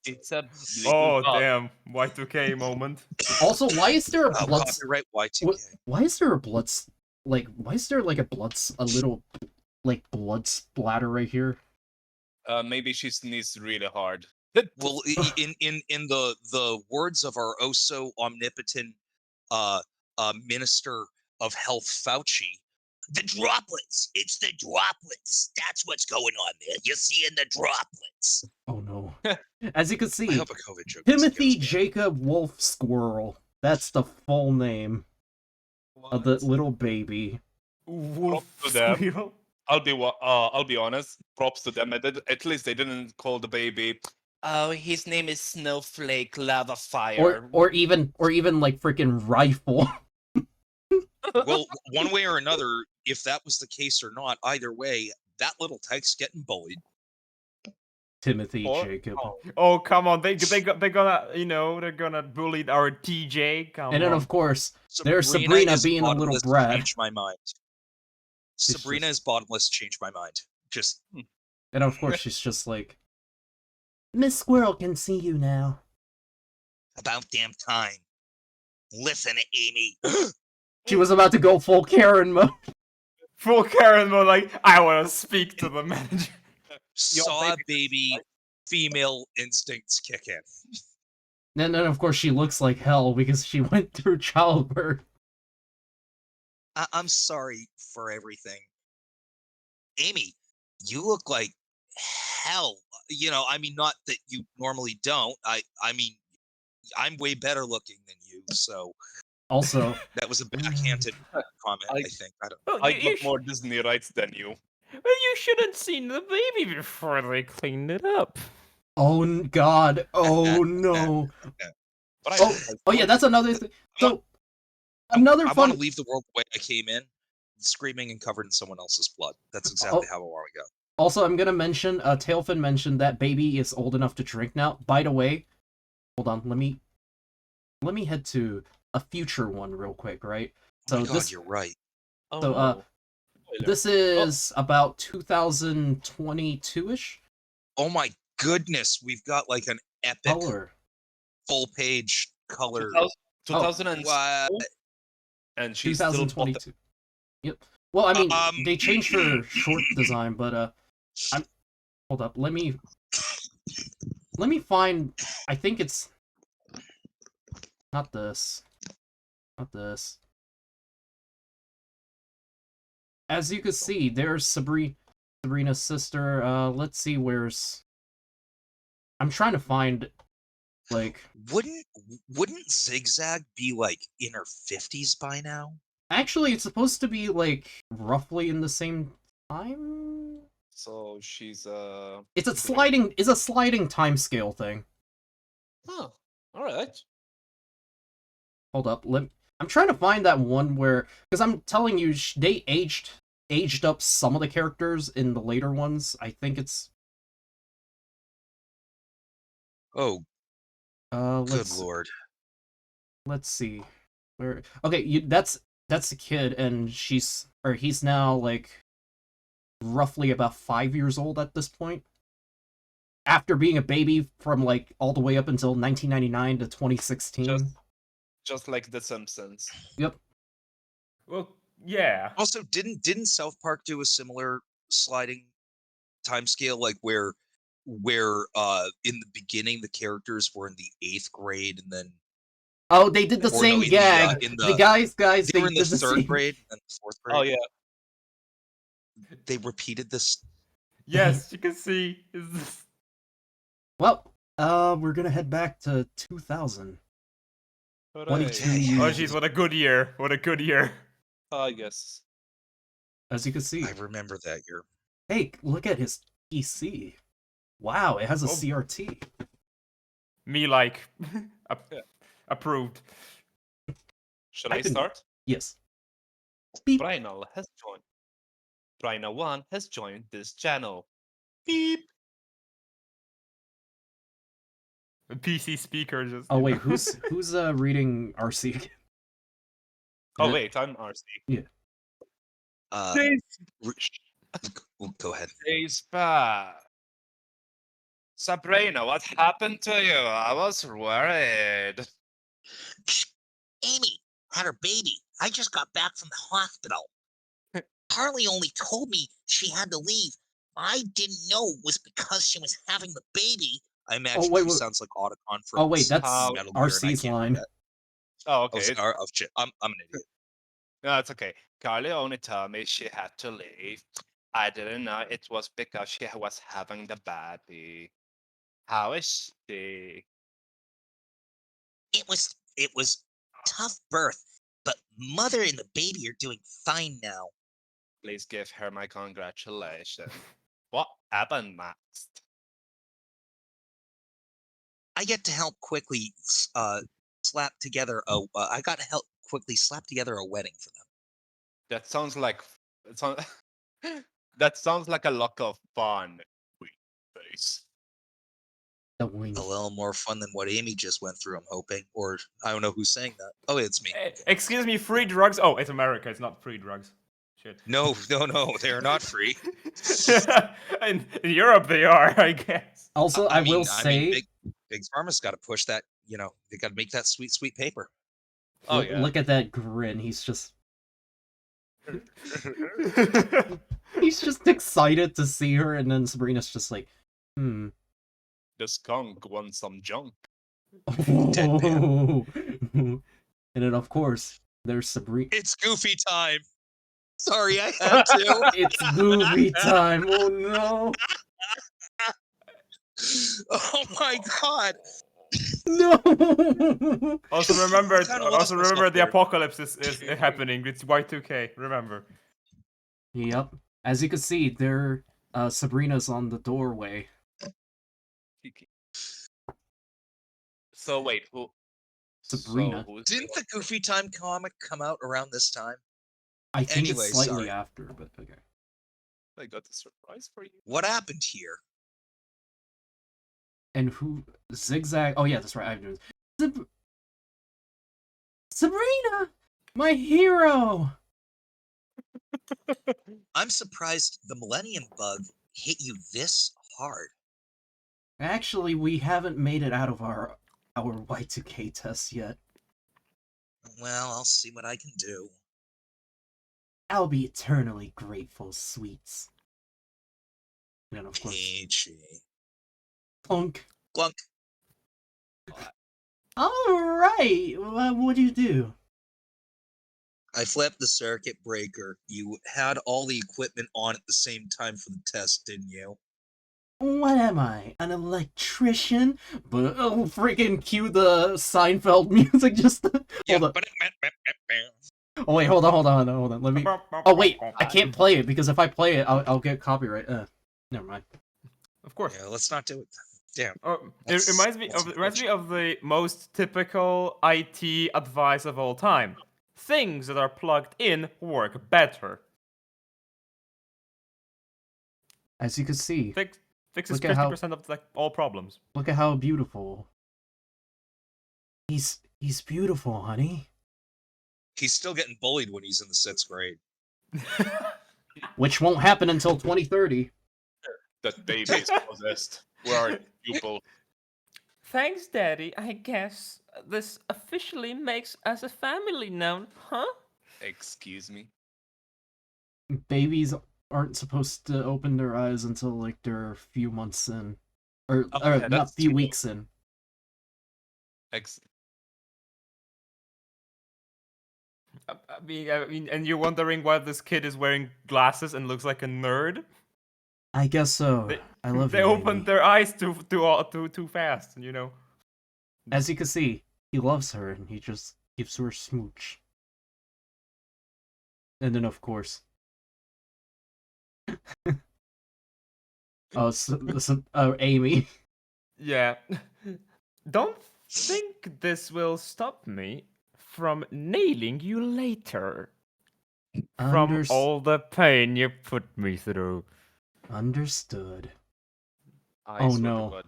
It's a Oh dog. damn, Y2K moment. Also, why is there a blood? Copyright Y2K. Why is there a blood? Why is there like a little like blood splatter right here? Maybe she sneezed really hard. Well, in the words of our oh so omnipotent minister of health, Fauci, the droplets. It's the droplets. That's what's going on there. You're seeing the droplets. Oh no! As you can see, I hope a COVID joke Timothy Jacob Wolf Squirrel. That's the full name of the little baby. Wolf to them. squirrel. I'll be honest. Props to them. At least they didn't call the baby. Oh, his name is Snowflake Lava Fire. Or even like freaking rifle. Well, one way or another, if that was the case or not, either way, that little tyke's getting bullied. Timothy Jacob. Oh come on, they're gonna they're gonna bully our TJ. Come And then on. of course there's Sabrina is being a little bottomless, brat. Changed my mind. Sabrina is bottomless. Changed my mind. Just. And of course she's just like, Miss Squirrel can see you now. About damn time. Listen, Amy. She was about to go full Karen mode. Full Karen mode, like, I want to speak to the manager. Saw baby female instincts kick in. And then of course she looks like hell because she went through childbirth. I'm sorry for everything. Amy, you look like hell. You know, I mean, not that you normally don't. I mean, I'm way better looking than you, so. Also, that was a backhanded comment. I think. I don't. Well, I got more Disney rights than you. Well, you should have seen the baby before they cleaned it up. Oh God! Oh no! But oh yeah, that's another thing. So another I fun. want to leave the world the way I came in, screaming and covered in someone else's blood. That's exactly how I want to go. Also, I'm gonna mention. Tailfin mentioned that baby is old enough to drink now. By the way, hold on. Let me head to a future one real quick, right? So Oh my God, this, you're right. So this is about 2022-ish. Oh my goodness, we've got like an epic color, full page color. 2000 and she's still 2022. Yep. Well, I mean, they changed her short design, but I'm hold up. Let me find. I think it's not this. Not this. As you can see, there's Sabrina's sister. Let's see where's. I'm trying to find, like. Wouldn't Zigzag be like in her 50s by now? Actually, it's supposed to be like roughly in the same time. So she's It's a sliding time scale thing. Huh. All right. Hold up. I'm trying to find that one where, because I'm telling you, they aged up some of the characters in the later ones. I think it's. Oh. Good Good lord. Let's see. Where? Okay, that's the kid, and he's now like roughly about 5 years old at this point. After being a baby from like all the way up until 1999 to 2016. Just like The Simpsons. Yep. Well, yeah. Also, didn't South Park do a similar sliding timescale, like where in the beginning the characters were in the 8th grade, and then Oh, they did the Or no, same in gag. in The guys, they they were in the did the third same. grade and the fourth grade. Oh yeah. They repeated this. Yes, you can see. Is this... Well, we're gonna head back to 2000. 22 Hooray. years. Oh, jeez, what a good year. What a good year. I guess. As you can see. I remember that year. Hey, look at his PC. Wow, it has a Oh. CRT. Me like. Approved. Should I I can- start? Yes. Brynal has joined. Bryna1 has joined this channel. Beep. The PC speaker just. Oh you wait, know. who's reading RC again? Oh wait, I'm RC. Yeah. Go ahead. Days back. Sabrina, what happened to you? I was worried. Amy had her baby. I just got back from the hospital. Harley only told me she had to leave. I didn't know it was because she was having the baby. I imagine wait, she wait. sounds like Otacon from Oh wait, that's Metal Gear, and I RC's can't do line. that. Oh, Oh, okay. oh shit. I'm an idiot. No, it's okay. Carly only told me she had to leave. I didn't know it was because she was having the baby. How is she? It was tough birth, but mother and the baby are doing fine now. Please give her my congratulations. What happened next? I get to help quickly slap together a. I got to help quickly slap together a wedding for them. That sounds like that sounds like a lot of fun. Wait, face. A little more fun than what Amy just went through, I'm hoping. Or I don't know who's saying that. Oh, it's me. Excuse me, free drugs? Oh, it's America. It's not free drugs. Shit. No, they're not free. in Europe, they are, I guess. Also, I will say, Big Pharma's got to push that. You know, they got to make that sweet, sweet paper. Oh yeah. Look at that grin. He's just he's just excited to see her, and then Sabrina's just like, The skunk wants some junk. And then of course there's Sabrina. It's Goofy time. Sorry, I had to. It's Goofy time. Oh no. Oh my god. No. Also remember, Kinda lost myself the there. apocalypse is happening. It's Y2K. Remember. Yep. As you can see, there Sabrina's on the doorway. So wait, who? Sabrina. Didn't the Goofy Time comic come out around this time? I think Anyway, it's slightly sorry. after, but okay. I got a surprise for you. What happened here? And who Zigzag? Oh yeah, that's right. I'm doing Sabrina, my hero. I'm surprised the Millennium Bug hit you this hard. Actually, we haven't made it out of our Y2K test yet. Well, I'll see what I can do. I'll be eternally grateful, sweets. And then of course, Peachy. Clunk. Glunk. Alright, what'd you do? I flipped the circuit breaker. You had all the equipment on at the same time for the test, didn't you? What am I, an electrician? But oh, freaking cue the Seinfeld music just hold on. Oh wait, hold on. Let me. Oh wait, I can't play it because if I play it, I'll get copyright. Never mind. Of course. Yeah, let's not do it. Damn. It reminds me of the most typical IT advice of all time. Things that are plugged in work better. As you can see, Fixes look at how- 50% of all problems. look at how beautiful. He's beautiful, honey. He's still getting bullied when he's in the 6th grade. Which won't happen until 2030. That baby is possessed. Where are you both? Thanks, Daddy. I guess this officially makes us a family now, huh? Excuse me? Babies aren't supposed to open their eyes until like they're a few months in, or yeah, not that's few true. weeks in. I mean, and you're wondering why this kid is wearing glasses and looks like a nerd? I guess so. I love They you, opened Amy. their eyes too fast, you know. As you can see, he loves her and he just gives her a smooch. And then, of course... Amy. Yeah. Don't think this will stop me from nailing you later. From all the pain you put me through. Understood. I Oh swear to no. God,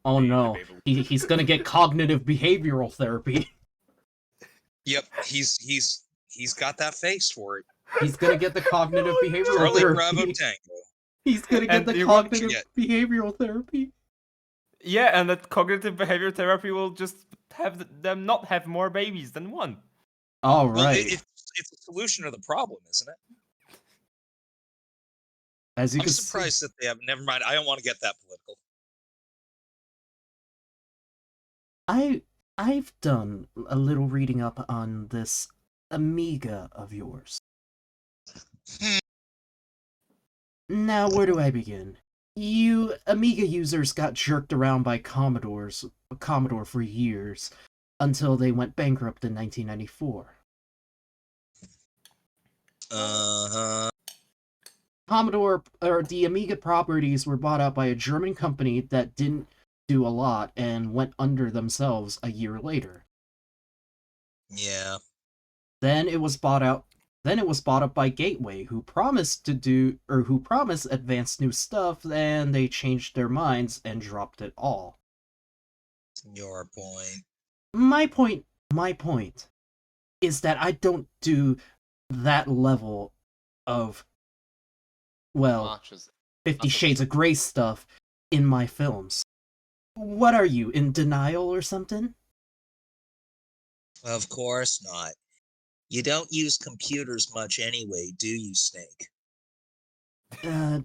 Oh no. He's gonna get cognitive behavioral therapy. Yep, he's got that face for it. He's gonna get the cognitive behavioral Charlie therapy. Bravo Tango. He's gonna get And the you won't cognitive behavioral therapy. Yeah, and that cognitive behavior therapy will just have them not have more babies than one. All Well, right. it's a solution to the problem, isn't it? As you I'm can surprised that they have. Never mind. I don't want to get that political. I've done a little reading up on this Amiga of yours. Now, where do I begin? You Amiga users got jerked around by Commodore for years until they went bankrupt in 1994. Commodore, or the Amiga properties were bought out by a German company that didn't do a lot and went under themselves a year later. Yeah. Then it was bought out by Gateway, who promised advanced new stuff, and they changed their minds and dropped it all. Your point. My point is that I don't do that level of, well, 50 Shades of Grey stuff in my films. What are you, in denial or something? Of course not. You don't use computers much anyway, do you, Snake?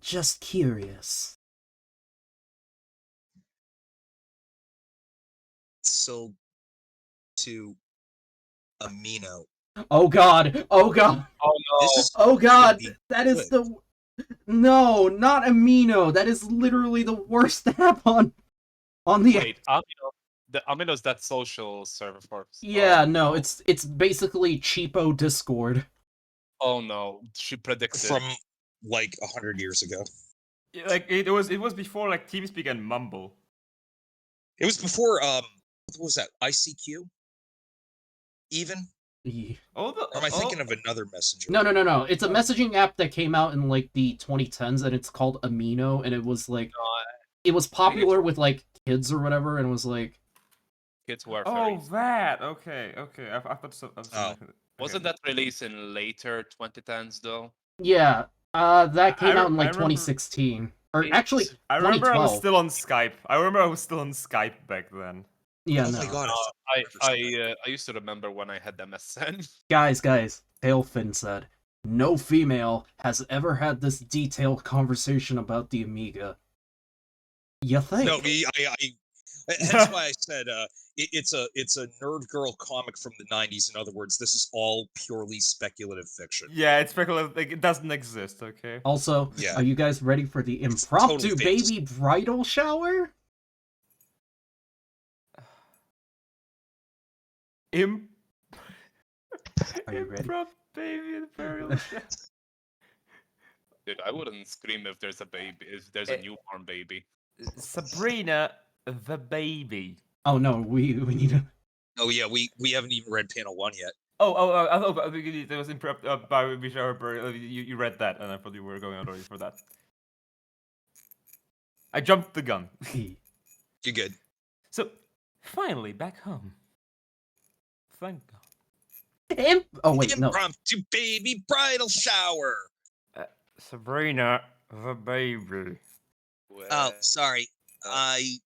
Just curious. So, to Amino. Oh god! Oh god! Oh no! Oh god! That is the... No, not Amino! That is literally the worst app on the... Wait, Amino. The Amino's that social server for... Yeah, no, it's basically cheapo Discord. Oh no, she predicted. From, like, 100 years ago. Like, it was before, like, TeamSpeak and Mumble. It was before, what was that, ICQ? Even? Or am I thinking of another messenger? No. It's a messaging app that came out in, like, the 2010s, and it's called Amino, and it was, like... It was popular with, like, kids or whatever, and was, like... Kids were that! Okay. I thought so. Wasn't that released in later 2010s, though? Yeah, that came out in, like, 2016. Or, actually, I remember 2012. I was still on Skype. Back then. Yeah, oh no. my god. I used to remember when I had MSN. Guys, Tailfin said, no female has ever had this detailed conversation about the Amiga. You think? No, that's why I said it's a nerd girl comic from the 90s. In other words, this is all purely speculative fiction. Yeah, it's speculative. Like, it doesn't exist. Okay. Also, Yeah. Are you guys ready for the impromptu baby bridal shower? Are you ready? Baby burial shower. Dude, I wouldn't scream if there's a newborn baby. Sabrina the baby. Oh no, we need to... Oh yeah, we haven't even read panel 1 yet. There was improv by baby shower. You read that, and I thought you were going out already for that. I jumped the gun. You're good. So, finally back home. Thank God. Oh wait, no. Impromptu baby bridal shower. Sabrina the baby. Oh, sorry. I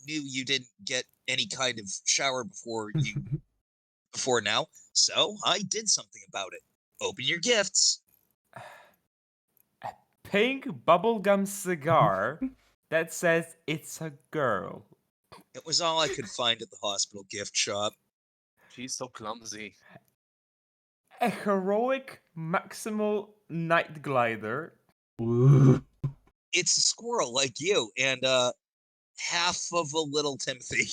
knew you didn't get any kind of shower before now, so I did something about it. Open your gifts. A pink bubblegum cigar that says it's a girl. It was all I could find at the hospital gift shop. She's so clumsy. a heroic maximal night glider. It's a squirrel like you, and half of a little Timothy.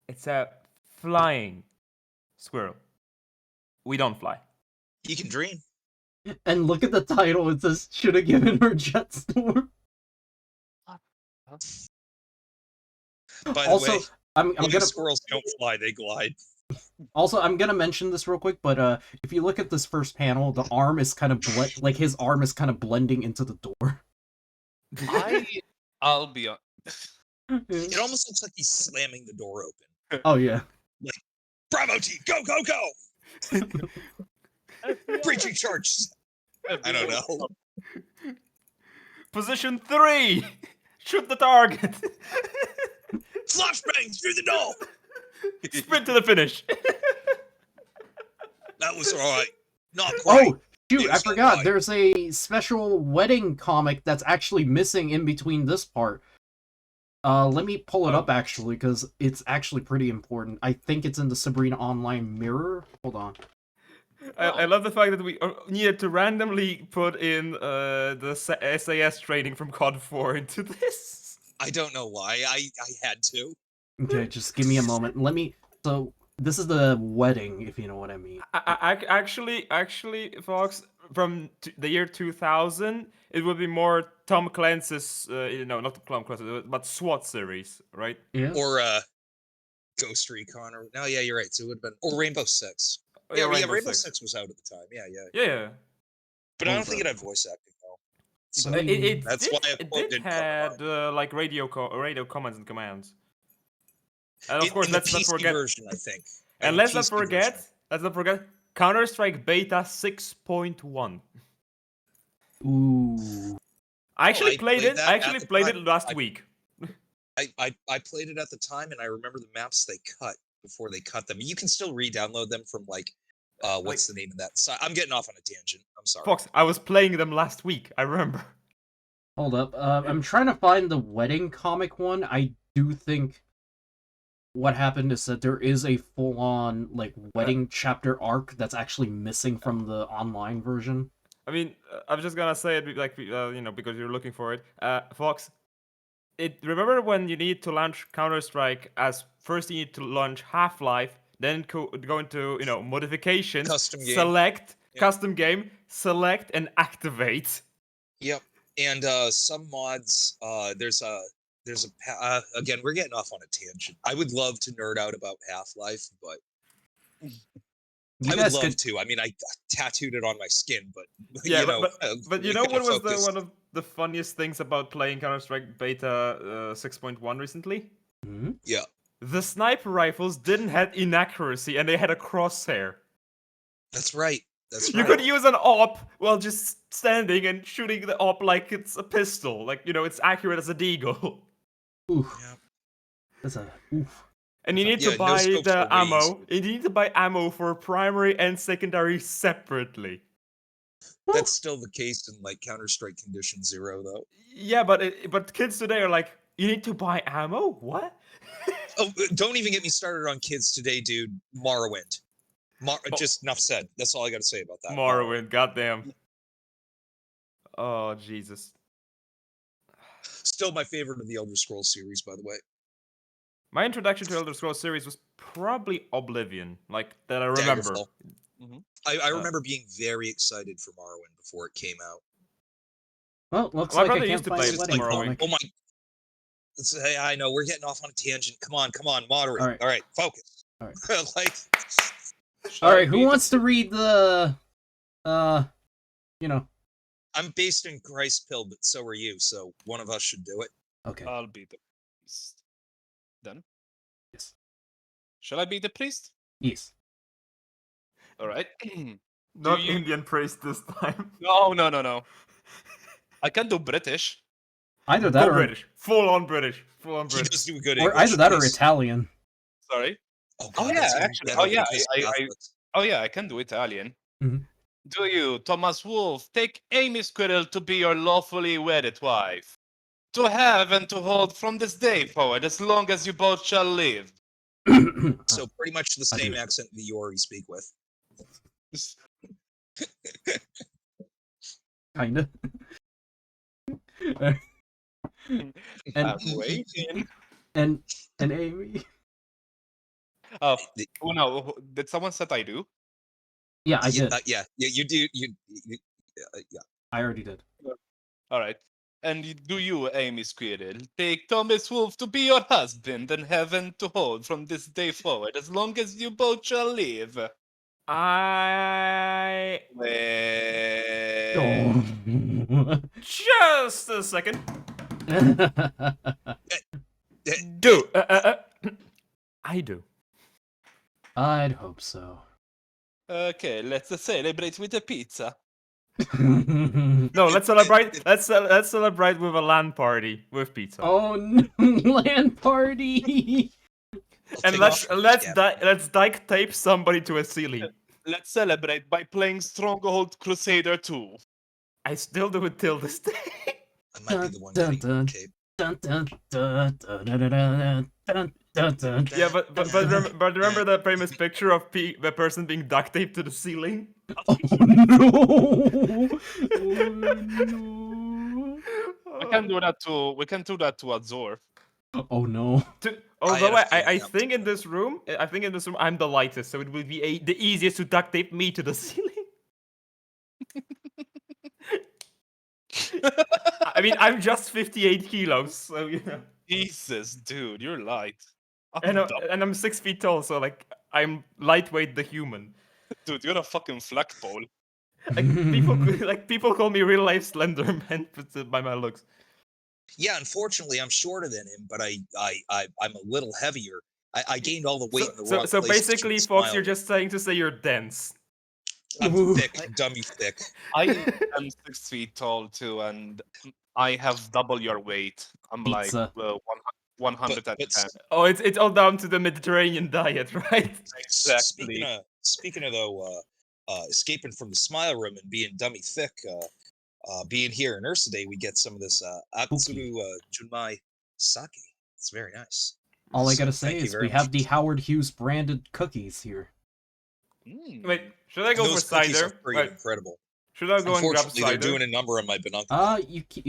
It's a flying squirrel. We don't fly. You can dream. And look at the title. It says, "Should have given her Jetstorm." By Also, the way, I'm gonna squirrels don't fly; they glide. Also, I'm gonna mention this real quick, but if you look at this first panel, the arm is kind of like his arm is kind of blending into the door. I'll be on. It almost looks like he's slamming the door open. Oh yeah. Like, Bravo team, go, go, go! Breaching charge. I don't know. Position 3. Shoot the target. Flashbang through the door. Sprint to the finish. That was alright. Not quite. Oh shoot! I forgot. There's a special wedding comic that's actually missing in between this part. Let me pull it up actually, because it's actually pretty important. I think it's in the Sabrina Online Mirror. Hold on. I love the fact that we needed to randomly put in the SAS training from COD 4 into this. I don't know why. I had to. Okay, just give me a moment. Let me. So this is the wedding, if you know what I mean. Actually, Fox, from the year 2000, it would be more Tom Clancy's, not Tom Clancy, but SWAT series, right? Yeah. Or Ghost Recon, or no, yeah, you're right. So it would have been, or Rainbow Six. Oh, Yeah, Rainbow Rainbow Six. Six was out at the time. Yeah. Yeah. But I don't think it had voice acting though. So that's why I it did had like radio comments and commands. And of course, in the let's not PC forget. version, I think. And let's not forget Counter-Strike Beta 6.1. Ooh. I actually played it. I actually played it last week. I played it at the time, and I remember the maps they cut before they cut them. You can still re-download them from like, what's the name of that site? I'm getting off on a tangent. I'm sorry. Fox, I was playing them last week. I remember. Hold up. I'm trying to find the wedding comic one. I do think what happened is that there is a full-on like wedding chapter arc that's actually missing from the online version. I mean, I'm just gonna say it like because you're looking for it, Fox. Remember when you need to launch Counter-Strike as first you need to launch Half-Life, then go into modifications, Custom game. select custom game, select and activate. Yep. And some mods, there's a again, we're getting off on a tangent. I would love to nerd out about Half-Life, but I would love to. I mean, I tattooed it on my skin, but but you know what was one of the funniest things about playing Counter-Strike Beta 6.1 recently? Mm-hmm. Yeah. The sniper rifles didn't have inaccuracy, and they had a crosshair. That's right. You could use an op while just standing and shooting the op like it's a pistol. Like, it's accurate as a deagle. Oof. Yeah. That's a oof. And you need to buy the ammo. You need to buy ammo for primary and secondary separately. That's still the case in like Counter-Strike Condition Zero, though. Yeah, but kids today are like, you need to buy ammo? What? Oh, don't even get me started on kids today, dude. Morrowind. Just enough said. That's all I got to say about that. Morrowind, goddamn. Oh, Jesus. Still my favorite of the Elder Scrolls series, by the way. My introduction to Elder Scrolls series was probably Oblivion, like that I remember. Mm-hmm. I remember being very excited for Morrowind before it came out. Well, looks like I can't to find play a wedding comic. Oh my! Hey, I know we're getting off on a tangent. Come on, moderate. All right, focus. All right. Like. All right, who wants to read the, I'm based in Christ Pill, but so are you, so one of us should do it. Okay. I'll be the priest. Then? Yes. Shall I be the priest? Yes. All right. Not Indian priest this time. No. I can do British. Either that or British. Full on British. He does do good or English, either that or Italian. Sorry. Oh yeah, actually. I can do Italian. Mm-hmm. Do you, Thomas Wolfe, take Amy Squirrel to be your lawfully wedded wife, to have and to hold from this day forward, as long as you both shall live? So pretty much the same accent that you already speak with. Kinda. I'm waiting. And Amy. Oh no! Did someone said I do? Yeah, I did. Yeah, you do. Yeah. I already did. All right. And do you, Amy Squirrel, take Thomas Wolf to be your husband and heaven to hold from this day forward, as long as you both shall live? I. Just a second. Do. I do. I'd hope so. Okay, let's celebrate with a pizza. No, let's celebrate. Let's celebrate with a LAN party with pizza. Oh no, LAN party! And let's duct tape somebody to a ceiling. Let's celebrate by playing Stronghold Crusader 2. I still do it till this day. I might be the one getting tape. Yeah, but remember that famous picture of the person being duct taped to the ceiling? Oh no! We can do that to Azor. Oh no! Although I think in this room, I'm the lightest, so it will be the easiest to duct tape me to the ceiling. I mean, I'm just 58 kilos, so you know. Jesus, dude, you're light. And I'm 6 feet tall, so like I'm lightweight, the human. Dude, you're a fucking flagpole. People call me real life Slenderman by my looks. Yeah, unfortunately, I'm shorter than him, but I'm a little heavier. I gained all the weight in the wrong So places basically, through Fox, smiling. you're just trying to say you're dense. I'm thick, dummy thick. I am 6 feet tall too, and I have double your weight. I'm Pizza. like 110. Oh, it's all down to the Mediterranean diet, right? Exactly. Speaking of though, escaping from the smile room and being dummy thick, being here in Ursa Day, we get some of this Atsuru Junmai sake. It's very nice. All I gotta So, thank say you is very we have much. the Howard Hughes branded cookies here. Wait, should I go Those for cookies cider? are pretty incredible. Should I go and grab Unfortunately, cider? they're doing a number on my binoculars. You can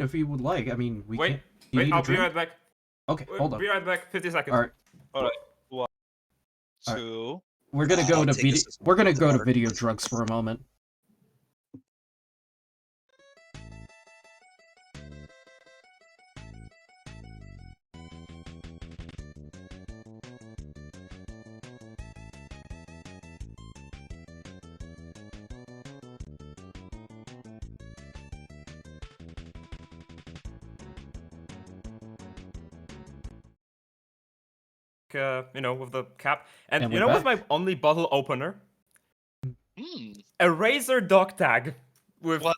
if you would like. I mean, we Wait, can. You wait, need a I'll be drink? right back. Okay, hold on. Be right back. 50 seconds. All right. All right. 1, All right. 2. We're gonna go I'll to take video. this as We're gonna go to water. video drugs for a moment. With the cap. And And you we're know what's back. my only bottle opener? A Razer dog tag with What?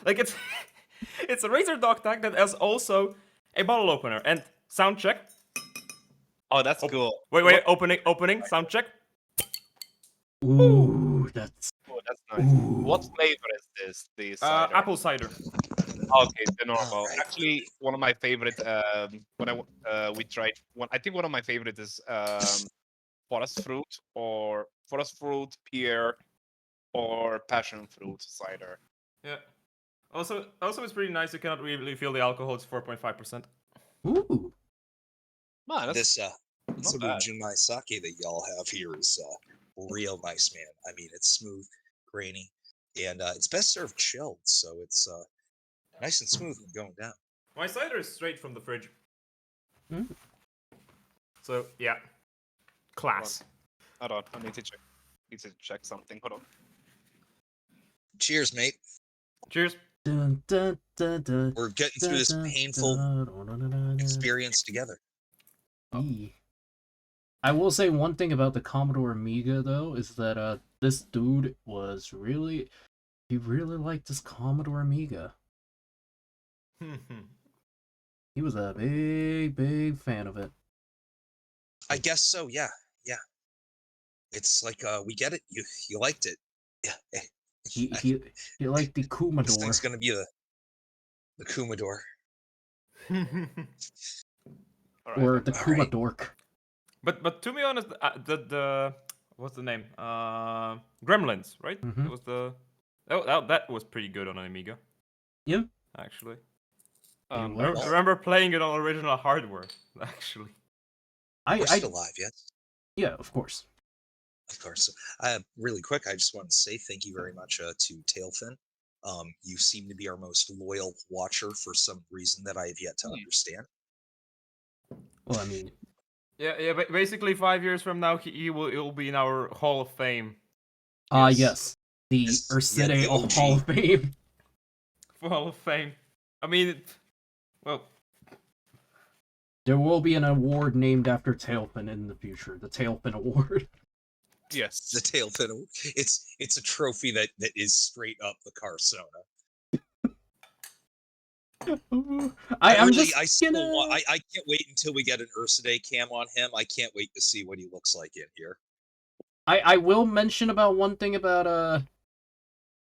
like it's a Razer dog tag that has also a bottle opener. And sound check. Oh, that's cool. Wait, opening, sound check. Ooh, that's. Oh, that's nice. What flavor is this? The cider? Apple cider. Okay, the normal. Actually, one of my favorite. We tried one. I think one of my favorite is forest fruit, pear, or passion fruit cider. Yeah. Also, it's pretty nice. You cannot really feel the alcohol. It's 4.5%. Ooh. Man, that's This not Atsuru bad. Junmai sake that y'all have here is real nice, man. I mean, it's smooth, grainy, and it's best served chilled, so it's nice and smooth and going down. My cider is straight from the fridge. Mm. So yeah, class. Hold on, I need to check something. Hold on. Cheers, mate. Cheers. Dun, dun, dun, dun, We're getting through this dun, painful dun. experience together. I will say one thing about the Commodore Amiga though is that this dude was really liked this Commodore Amiga. He was a big fan of it. I guess so. Yeah. It's like we get it. You liked it. Yeah. He liked the This Commodore. thing's gonna be the Commodore. Or the Commodore. But to be honest, what's the name? Gremlins, right? Mhm. It was the that was pretty good on an Amiga. Yeah. Actually. You I were? remember playing it on original hardware, actually. We're still live, yes? Yeah, of course. Of course. Really quick, I just want to say thank you very much to Tailfin. You seem to be our most loyal watcher for some reason that I have yet to understand. Well, I mean, Yeah. Basically, 5 years from now, he'll be in our Hall of Fame. Yes. The Ceddy Hall of Fame. Hall of Fame. I mean, well, There will be an award named after Tailfin in the future. The Tailfin Award. Yes, the Tailfin. It's a trophy that is straight up the Carsona. I'm really, just I still gonna... want. I can't wait until we get an Ursidae cam on him. I can't wait to see what he looks like in here. I will mention about one thing about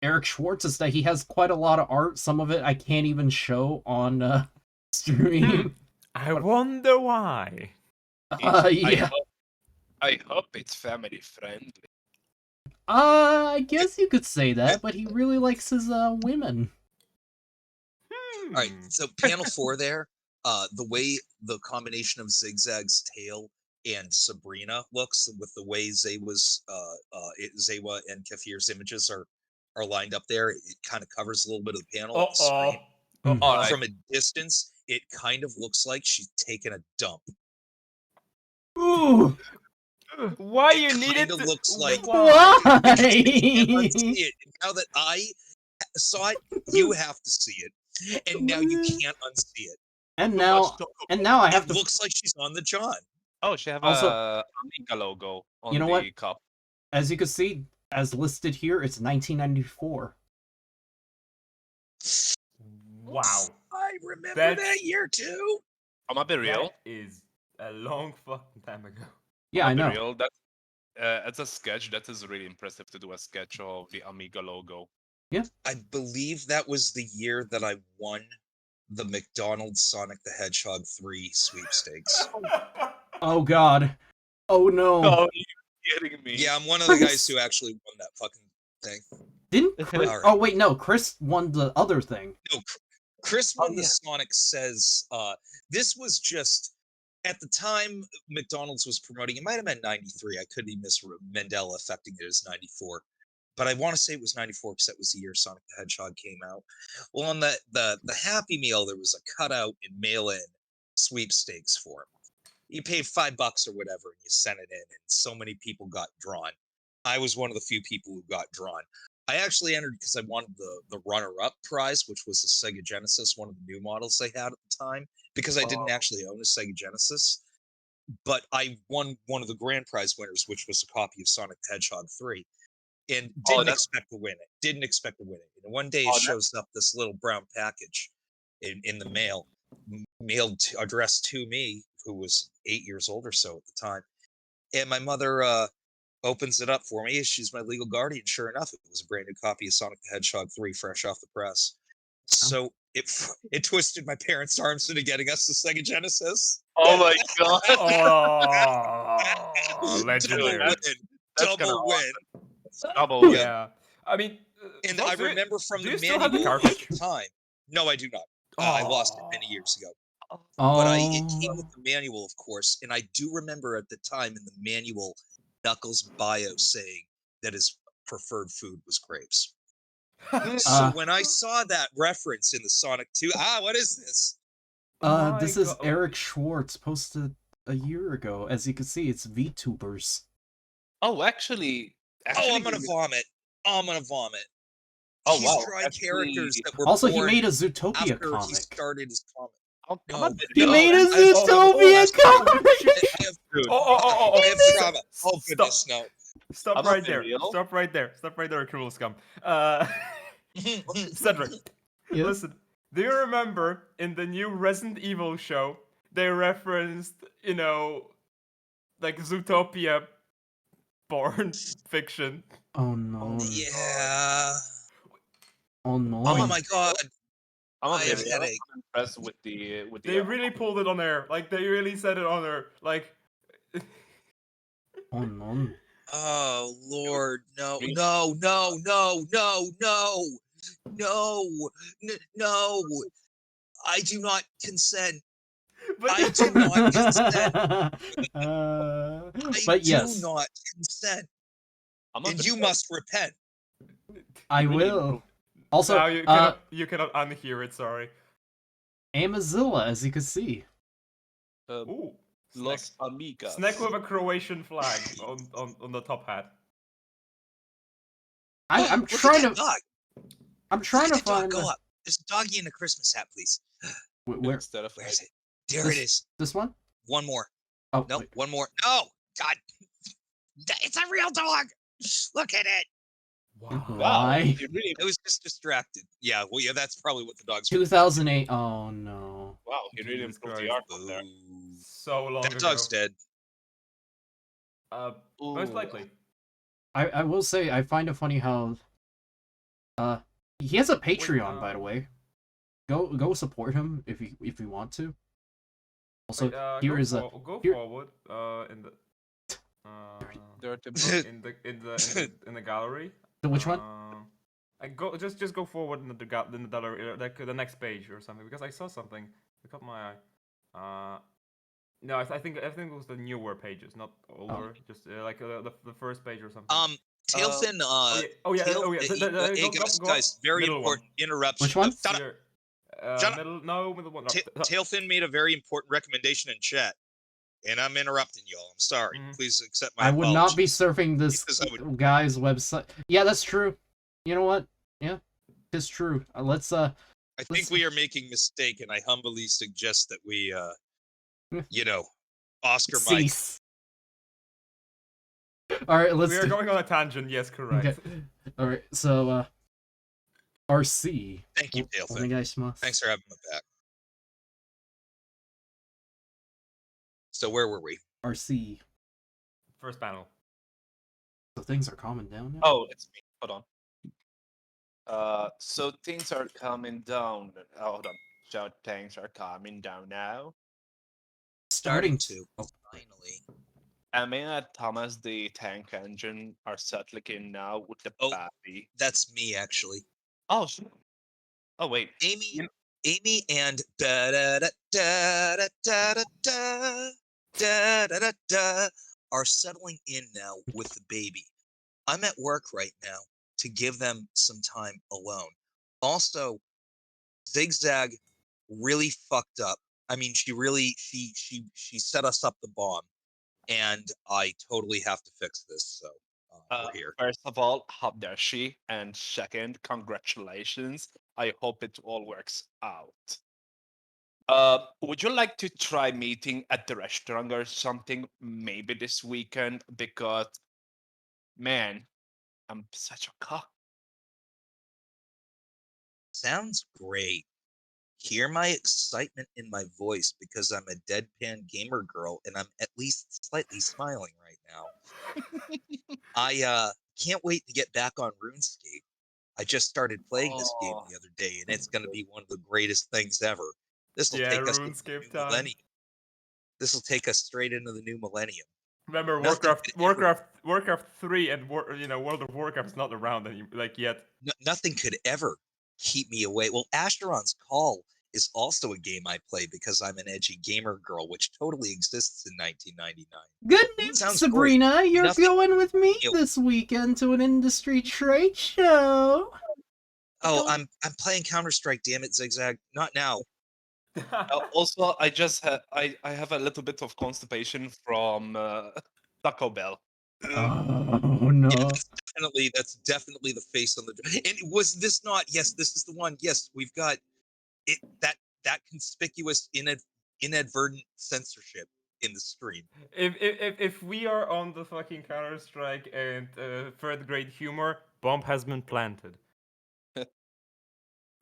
Eric Schwartz is that he has quite a lot of art. Some of it I can't even show on stream. I wonder why. Yeah. I hope it's family friendly. I guess you could say that, but he really likes his women. All right, so panel 4 there, the way the combination of Zigzag's tail and Sabrina looks with the way Zeiwa's Zeiwa and Kefir's images are lined up there, it kind of covers a little bit of the panel on the screen. From a distance, it kind of looks like she's taken a dump. Ooh. Why you needed to to... looks like why? Because you can't unsee it. And now that I saw it, you have to see it, and now you can't unsee it. And now I have it to. looks like she's on the John. Oh, she have Also- a Amiga logo on You know the what? cup. As you can see, as listed here, it's 1994. Wow. I remember that year too. I'm gonna be real. That is a long fucking time ago. Yeah, I know. Real. That as a sketch, that is really impressive to do a sketch of the Amiga logo. Yeah. I believe that was the year that I won the McDonald's Sonic the Hedgehog 3 sweepstakes. Oh god. Oh no. Oh, you're kidding me. Yeah, I'm one of the guys who actually won that fucking thing. Didn't Chris... All right. Oh wait, no, Chris won the other thing. No, Chris won the Sonic Says. This was just at the time McDonald's was promoting. It might have been 93. I could be Mandela affecting it as 94. But I want to say it was 94 because that was the year Sonic the Hedgehog came out. Well, on the Happy Meal, there was a cutout and mail-in sweepstakes for him. You paid $5 or whatever, and you sent it in, and so many people got drawn. I was one of the few people who got drawn. I actually entered because I wanted the runner-up prize, which was the Sega Genesis, one of the new models they had at the time, because I didn't actually own a Sega Genesis. But I won one of the grand prize winners, which was a copy of Sonic the Hedgehog 3. And didn't expect to win it. And one day it shows up this little brown package in the mail, addressed to me, who was 8 years old or so at the time. And my mother opens it up for me. She's my legal guardian. Sure enough, it was a brand new copy of Sonic the Hedgehog 3, fresh off the press. So it twisted my parents' arms into getting us the Sega Genesis. Oh my god! Oh, legendary. Double win. Double win. Yeah. I mean, and I remember from the still have the manual at cartridge? the time. No, I do not. I lost it many years ago. Oh. But it came with the manual, of course, and I do remember at the time in the manual, Knuckles' bio saying that his preferred food was grapes. So when I saw that reference in the Sonic 2, what is this? This is Eric Schwartz posted a year ago. As you can see, it's VTubers. Oh, actually, I'm gonna vomit. Oh wow! He's tried characters that were also, he born made a Zootopia after comic. he started his comic. He made a Zootopia comic. I have trauma. Oh goodness, no! Stop right there. Stop right there, Cruel Scum. Cedric, listen. Do you remember in the new Resident Evil show they referenced, like Zootopia porn fiction? Oh no. Yeah. Oh no. Oh my god. I'm I have a headache. impressed with the. They really pulled it on air. Like they really said it on air. Like. Oh no. Oh Lord, no, no, no, no, no, no, no, no! I do not consent. I do not consent. I But do yes, not consent. I'm on And the you must repent. I really will. improved. Also, now you cannot unhear it. Sorry. Amazilla, as you can see. Ooh, Los Amigas. snack with a Croatian flag on the top hat. I'm Look trying at that to. dog. I'm trying to Look at that dog. find. Go up. There's a doggy in a Christmas hat, please. Where? Instead of Where is it? There it is. This one? One more. Oh, no, wait. one more. No, God, it's a real dog. Look at it. Why? I was just distracted. Yeah, well, yeah, that's probably what the dog's. 2008. Oh no. Wow, he really improved the art on there. So long That ago. dog's dead. Most likely. I will say I find it funny how he has a Patreon, by the way. Go support him if you want to. Also, here is a go here. forward in the gallery. So which one? And just go forward in the gallery, like the next page or something, because I saw something that caught my eye. No, I think it was the newer pages, not older. Just like the first page or something. Tailfin. Hey guys, very important interruption. Which one? Middle one. Tailfin made a very important recommendation in chat, and I'm interrupting y'all. I'm sorry. Please accept my I would apologies. not be surfing this guy's website. Yeah, that's true. You know what? Yeah, it's true. Let's I think we are making a mistake, and I humbly suggest that we, Oscar Mike. cease. All right, let's. We are going on a tangent. Yes, correct. Okay. All right, so RC. Thank you, Tailfin. Thanks for having me back. So where were we? RC. First panel. So things are calming down now. Oh, it's me. Hold on. So things are calming down. Oh, hold on. So things are calming down now. Starting to. Oh. Finally. Amina, Thomas, the tank engine are settling in now with the baby. That's me, actually. Oh, oh wait. Amy and da da da da da da da da da da da are settling in now with the baby. I'm at work right now to give them some time alone. Also, Zigzag really fucked up. I mean, she set us up the bomb, and I totally have to fix this. So we're here. First of all, how dare she? And second, congratulations. I hope it all works out. Would you like to try meeting at the restaurant or something maybe this weekend? Because, man, I'm such a cock. Sounds great. Hear my excitement in my voice because I'm a deadpan gamer girl and I'm at least slightly smiling right now. I can't wait to get back on RuneScape. I just started playing this game the other day and it's going to be one of the greatest things ever. This will take us into the new millennium. This will take us straight into the new millennium. Remember, Warcraft 3 and World of Warcraft is not around yet. Nothing could ever keep me away. Well, Asheron's Call is also a game I play because I'm an edgy gamer girl, which totally exists in 1999. Good news, Sabrina. Great. You're going with me this weekend to an industry trade show. Oh, I'm playing Counter-Strike. Damn it, Zigzag! Not now. Also, I have a little bit of constipation from Taco Bell. Oh no! Yeah, that's definitely the face on the. And was this not? Yes, this is the one. Yes, we've got it. That conspicuous inadvertent censorship in the stream. If we are on the fucking Counter-Strike and third grade humor, bomb has been planted.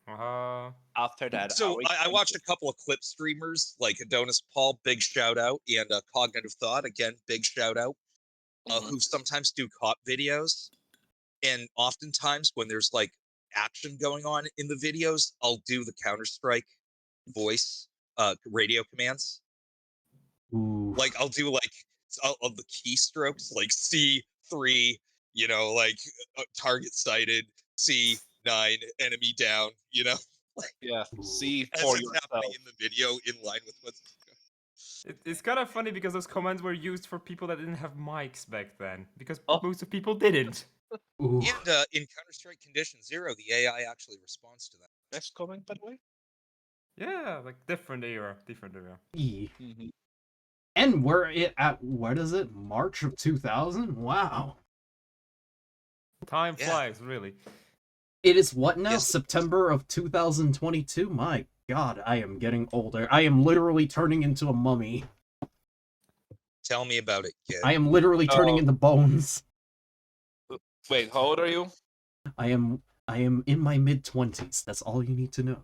After that, so I watched a couple of clip streamers like Adonis Paul, big shout out, and Cognitive Thought, again, big shout out, who sometimes do cop videos, and oftentimes when there's like action going on in the videos, I'll do the Counter-Strike voice radio commands. Ooh. Like I'll do like all of the keystrokes, like C 3, like target sighted, C 9, enemy down, like Yeah, see as for it's yourself. happening in the video in line with what's It's kind of funny because those commands were used for people that didn't have mics back then, because Oh. most of people didn't. And in Counter-Strike Condition 0, the AI actually responds to that. Next comment, by the way. Yeah, like different era. E. Mm-hmm. And we're at, what is it? March of 2000? Wow. Time flies, really. It is what now? Yes. September of 2022? My god, I am getting older. I am literally turning into a mummy. Tell me about it, kid. I am literally turning into bones. Wait, how old are you? I am in my mid-20s. That's all you need to know.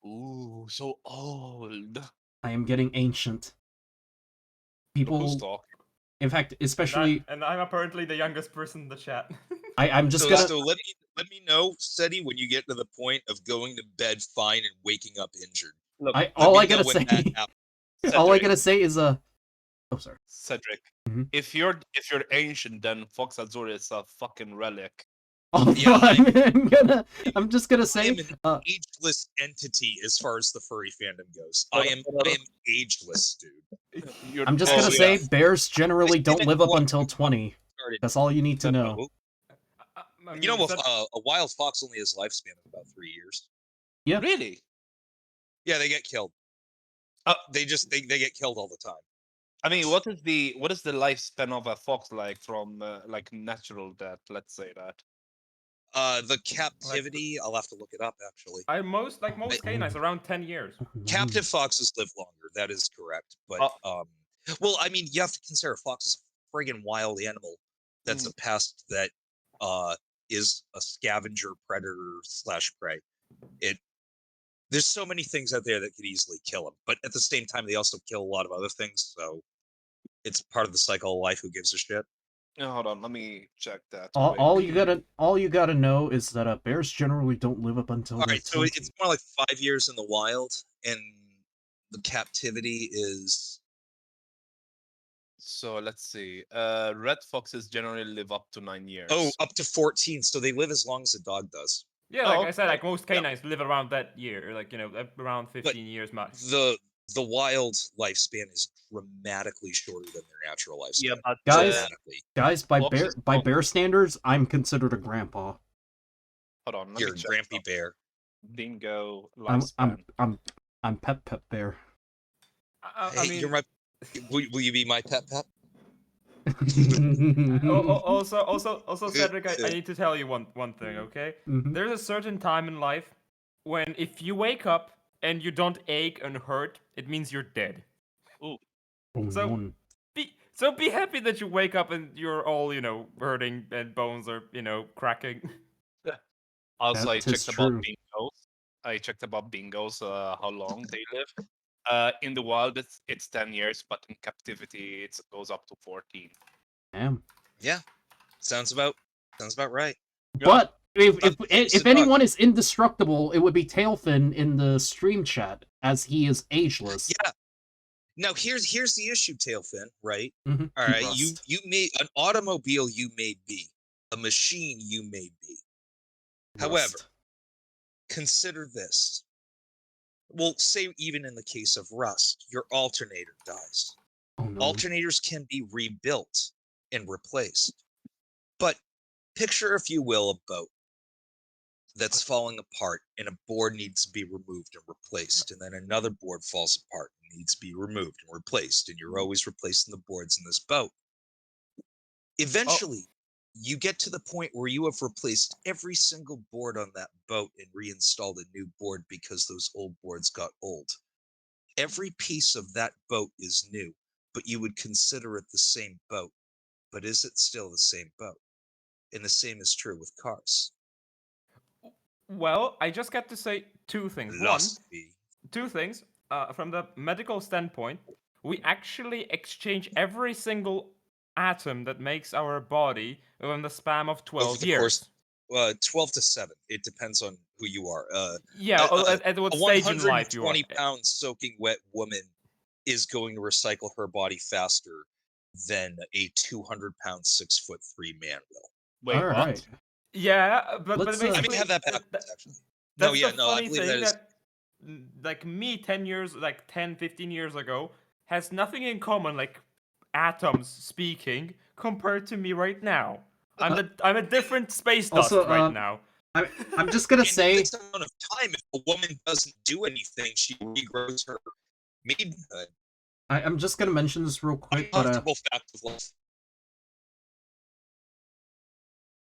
Ooh, so old. I am getting ancient. Who's People, talking? in fact, especially... And I'm apparently the youngest person in the chat. I'm just so, gonna... So let me know, Ceddy, when you get to the point of going to bed fine and waking up injured. Look, all I gotta say is oh, sorry. Cedric, Mm-hmm. if you're ancient, then Fox Azure is a fucking relic. Oh, yeah, I'm just gonna say, I am an ageless entity as far as the furry fandom goes. I am ageless, dude. I'm just gonna say, bears generally don't live up until 20. That's all you need to know. A wild fox only has a lifespan of about 3 years. Yeah. Really? Yeah, they get killed. They get killed all the time. I mean, what is the lifespan of a fox like from like natural death? Let's say that. The captivity, I'll have to look it up actually. Most canines around 10 years. Captive foxes live longer. That is correct. But well, I mean, you have to consider a fox is a friggin' wild animal. That's a pest that is a scavenger predator / prey. There's so many things out there that could easily kill them, but at the same time, they also kill a lot of other things. So it's part of the cycle of life. Who gives a shit? Hold on, let me check that. All you gotta know is that bears generally don't live up until. All right, so it's more like 5 years in the wild, and the captivity is. So let's see. Red foxes generally live up to 9 years. Oh, up to 14. So they live as long as a dog does. Yeah, like I said, like most canines live around that year, like around 15 years max. The wild lifespan is dramatically shorter than their natural lifespan. Yeah, but guys, by bear standards, I'm considered a grandpa. Hold on, you're a grampy bear. Bingo. Lifespan. I'm pep bear. I mean, you're my. Will you be my pep? Also, Cedric, I need to tell you one thing, okay? Mm-hmm. There's a certain time in life when if you wake up and you don't ache and hurt, it means you're dead. Ooh. So be happy that you wake up and you're all, hurting and bones are, cracking. Also, I checked about bingos. How long they live. In the wild, it's 10 years, but in captivity, it goes up to 14. Damn. Yeah, sounds about right. But if anyone is indestructible, it would be Tailfin in the stream chat, as he is ageless. Yeah. Now here's the issue, Tailfin. Right. Mm-hmm. All right. You may an automobile. You may be a machine. You may be. However, consider this. Well, say even in the case of Rust, your alternator dies. Oh, no. Alternators can be rebuilt and replaced. But picture, if you will, a boat that's falling apart and a board needs to be removed and replaced, and then another board falls apart and needs to be removed and replaced, and you're always replacing the boards in this boat. Eventually, you get to the point where you have replaced every single board on that boat and reinstalled a new board because those old boards got old. Every piece of that boat is new, but you would consider it the same boat. But is it still the same boat? And the same is true with cars. Well, I just got to say two things. Two things. From the medical standpoint, we actually exchange every single atom that makes our body within the span of 12 years. 12 to 7. It depends on who you are. At what stage in life you are. 120-pound soaking wet woman is going to recycle her body faster than a 200-pound 6'3" man will. Wait, All right. Yeah, but Let's, basically, I may have that backwards, actually. that's No, yeah, the no, I funny believe thing that is. like me 10 years, like 10, 15 years ago, has nothing in common, like atoms speaking, compared to me right now. I'm a different space dust Also, right now. I'm just gonna In say, this amount of time, if a woman doesn't do anything, she regrows her maidenhood. I'm just gonna mention this real quick, but Uncomfortable fact of life.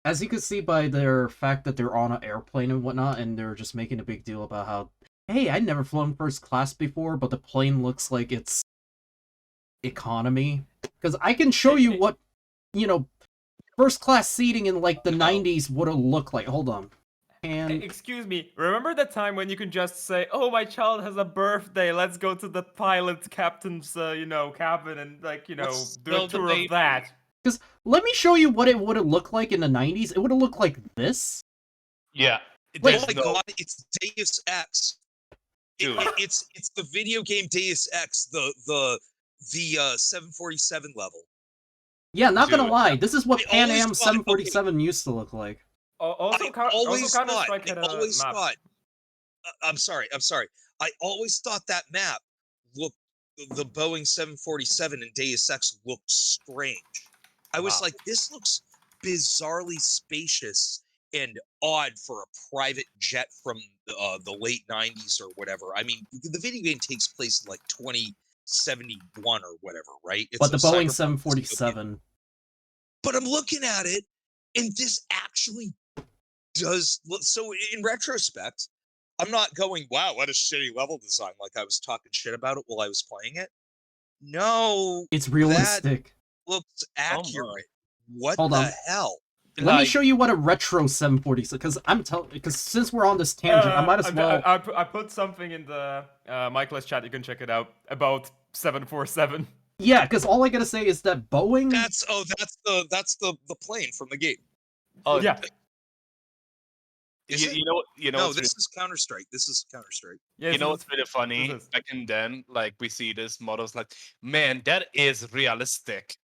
as you can see by their fact that they're on an airplane and whatnot, and they're just making a big deal about how, hey, I'd never flown first class before, but the plane looks like it's economy. Because I can show you what, first class seating in like the 90s would have looked like. Hold on. And Excuse me, remember the time when you can just say, oh, my child has a birthday, let's go to the pilot captain's, cabin and, do a tour of that? Because let me show you what it would have looked like in the 90s. It would have looked like this. Yeah. Oh my god, it's Deus Ex. It's the video game Deus Ex, the 747 level. Yeah, not gonna lie, this is what Pan Am 747 used to look like. Also, Counter-Strike had a map. I'm sorry. I always thought that map looked, the Boeing 747 in Deus Ex looked strange. I was like, this looks bizarrely spacious and odd for a private jet from the late 90s or whatever. I mean, the video game takes place in like 2071 or whatever, right? But the Boeing 747. But I'm looking at it, and this actually does look. So in retrospect, I'm not going, wow, what a shitty level design, like I was talking shit about it while I was playing it. No, It's realistic. That looks accurate. What Hold the on. hell? Let me show you what a retro 747, because since we're on this tangent, I might as well. I put something in the Michael's chat. You can check it out about 747. Yeah, because all I gotta say is that Boeing. That's the plane from the game. Oh yeah. No, this is Counter-Strike. Yeah, you know what's really funny? Back in then, like we see this models like, man, that is realistic.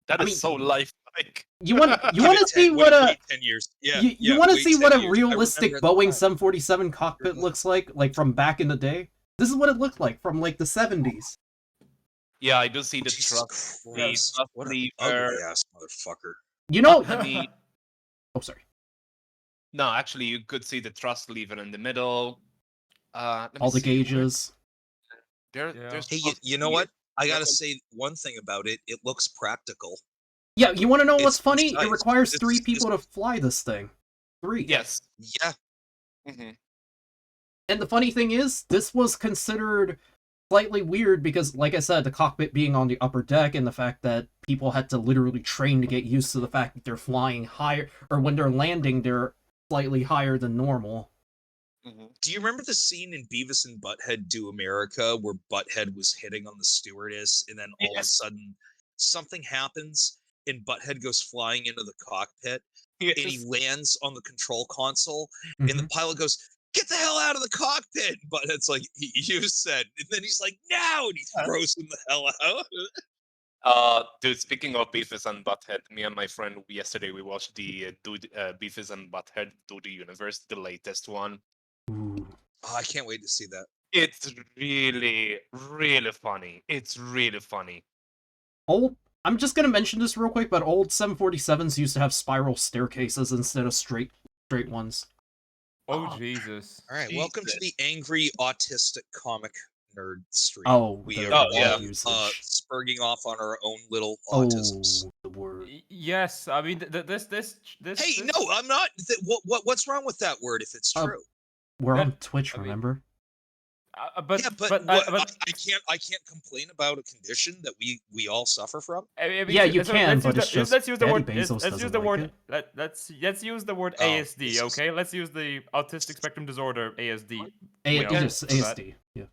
That is so lifelike. You want to see what a 10 years. Yeah, you want to see what a realistic Boeing 747 cockpit looks like from back in the day? This is what it looked like from like the 70s. Yeah, I do see the truss. What an ugly ass motherfucker. You know, I mean, oh sorry. No, actually, you could see the truss lever in the middle. All the gauges. There's hey, you know what? I gotta say one thing about it. It looks practical. Yeah, you want to know what's funny? Precise. It requires 3 people to fly this thing. 3. Yes. Yeah. Mm-hmm. And the funny thing is, this was considered slightly weird because, like I said, the cockpit being on the upper deck and the fact that people had to literally train to get used to the fact that they're flying higher, or when they're landing, they're slightly higher than normal. Mm-hmm. Do you remember the scene in Beavis and Butthead Do America where Butthead was hitting on the stewardess and then all of a sudden something happens and Butthead goes flying into the cockpit and he lands on the control console and the pilot goes, get the hell out of the cockpit! But it's like, you said, and then he's like, no! And he throws him the hell out. Dude, speaking of Beavis and Butthead, me and my friend yesterday we watched the Beavis and Butthead Do the Universe, the latest one. Ooh. Oh, I can't wait to see that. It's really, really funny. It's really funny. I'm just gonna mention this real quick, but old 747s used to have spiral staircases instead of straight ones. Oh, Jesus. All right, welcome to the Angry Autistic Comic Nerd stream. Oh, we are all spurging off on our own little autisms. The word. Yes, I mean this. Hey, no, I'm not. What's wrong with that word if it's true? We're on Twitch, remember? But I can't complain about a condition that we all suffer from. Yeah, you can, but it's just let's use the word. Let's use the word. Let's use the word ASD. Okay, let's use the autistic spectrum disorder ASD. ASD. Yeah.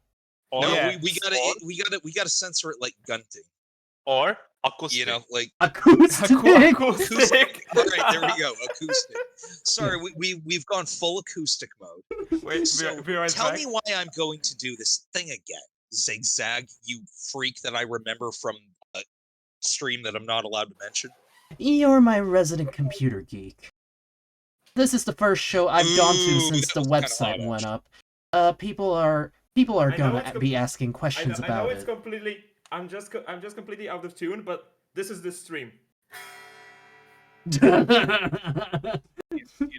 Or no, we gotta censor it like gunting. Or acoustic. You know, like acoustic. Acoustic. All right, there we go. Acoustic. Sorry, we've gone full acoustic mode. Wait, tell me why I'm going to do this thing again, Zigzag. You freak that I remember from stream that I'm not allowed to mention? You're my resident computer geek. This is the first show I've gone to since the website went up. People are gonna be asking questions I know about it's it. completely. I'm just completely out of tune, but this is the stream. You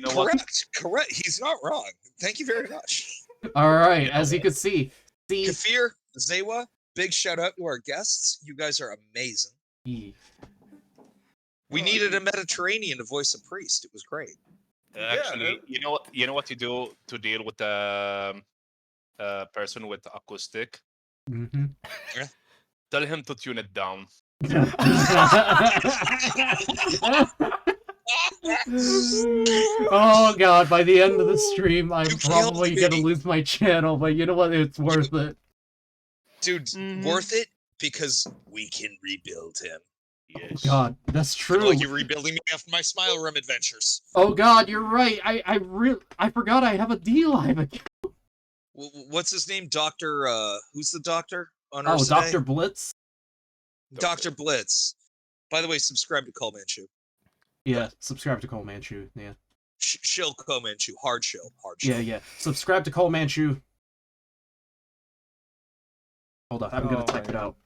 know what? Correct. He's not wrong. Thank you very much. All right, as you can see, Kefir, Zeiwa, big shout out to our guests. You guys are amazing. Yeah. We needed a Mediterranean to voice a priest. It was great. Actually, you know what you do to deal with the person with the acoustic? Mm-hmm. Tell him to tune it down. Oh god, by the end of the stream, I'm probably gonna lose my channel, but you know what? It's worth it. Dude, worth it because we can rebuild him. Yes. God, that's true. Like you're rebuilding me after my Smile Room adventures. Oh god, you're right. I forgot I have a D-Live account. What's his name? Doctor, who's the doctor on Oh, Earth Dr. today? Blitz? Dr. Blitz. By the way, subscribe to Cole Manchu. Yeah, subscribe to Cole Manchu, yeah. Shill Cole Manchu. Hard shill. Hard shill. Yeah. Subscribe to Cole Manchu. Hold on, I'm gonna type it out.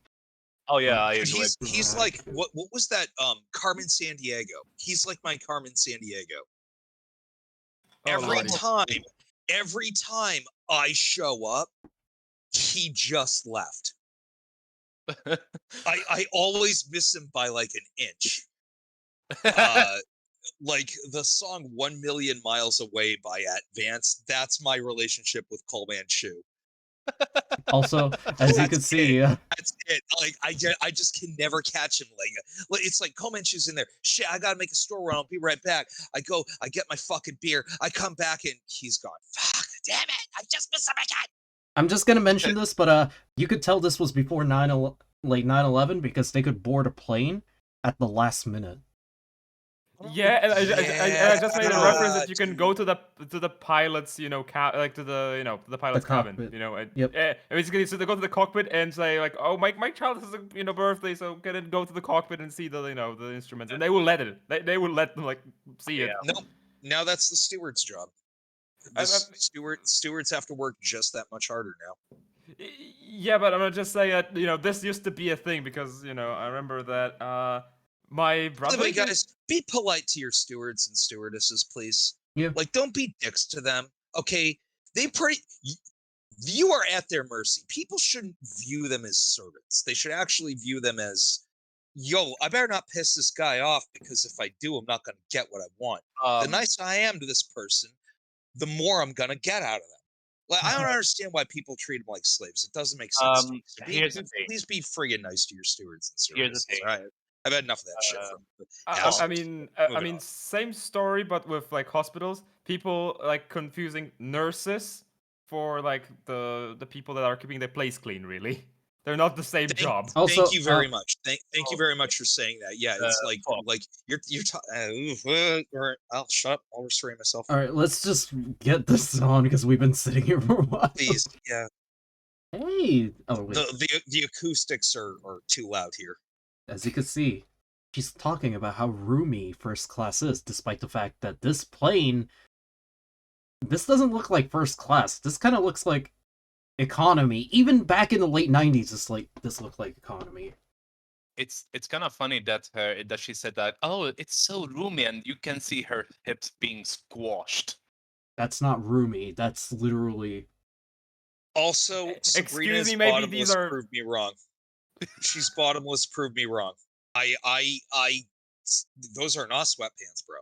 Oh yeah, I Dude, do it. he's like what was that? Carmen Sandiego. He's like my Carmen Sandiego. Every time I show up, he just left. I always miss him by like an inch. Like the song 1 Million Miles Away by Advance, that's my relationship with Cole Manchu. Also, as you can see, that's it. Like I just can never catch him. Like it's like Cole Manchu's in there. Shit, I gotta make a store run. I'll be right back. I go, I get my fucking beer. I come back and he's gone. Fuck, damn it! I just missed him again. I'm just gonna mention this, but you could tell this was before late 9/11 because they could board a plane at the last minute. Yeah, and I just made a reference that you can go to the pilot's, to the pilot's cabin, cockpit. Yep. Basically, so they go to the cockpit and say like, oh, my child has a birthday, so can it go to the cockpit and see the the instruments, and they will let it. They will let them like see it. No, now that's the steward's job. Stewards have to work just that much harder now. Yeah, but I'm gonna just say that this used to be a thing because I remember that my brother. By the way, guys, be polite to your stewards and stewardesses, please. Yeah. Like, don't be dicks to them. Okay, you are at their mercy. People shouldn't view them as servants. They should actually view them as, yo, I better not piss this guy off because if I do, I'm not gonna get what I want. The nicer I am to this person, the more I'm gonna get out of them. Like, I don't understand why people treat them like slaves. It doesn't make sense. Here's the thing. Please be friggin' nice to your stewards and stewardesses. Here's the thing. All right. I've had enough of that shit. I mean, same story, but with like hospitals. People like confusing nurses for like the people that are keeping their place clean. Really, they're not the same job. Also, thank you very much. Thank you very much for saying that. Yeah, it's like you're I'll shut up. I'll restrain myself. All right, let's just get this on because we've been sitting here for a while. Please, yeah. Hey, oh wait. The acoustics are too loud here. As you can see, she's talking about how roomy first class is, despite the fact that this plane, this doesn't look like first class. This kind of looks like economy. Even back in the late 90s, this looked like economy. It's kind of funny that she said that, oh, it's so roomy, and you can see her hips being squashed. That's not roomy. That's literally. Also, Sabrina's bottomless proved me wrong. She's bottomless proved me wrong. Those are not sweatpants, bro.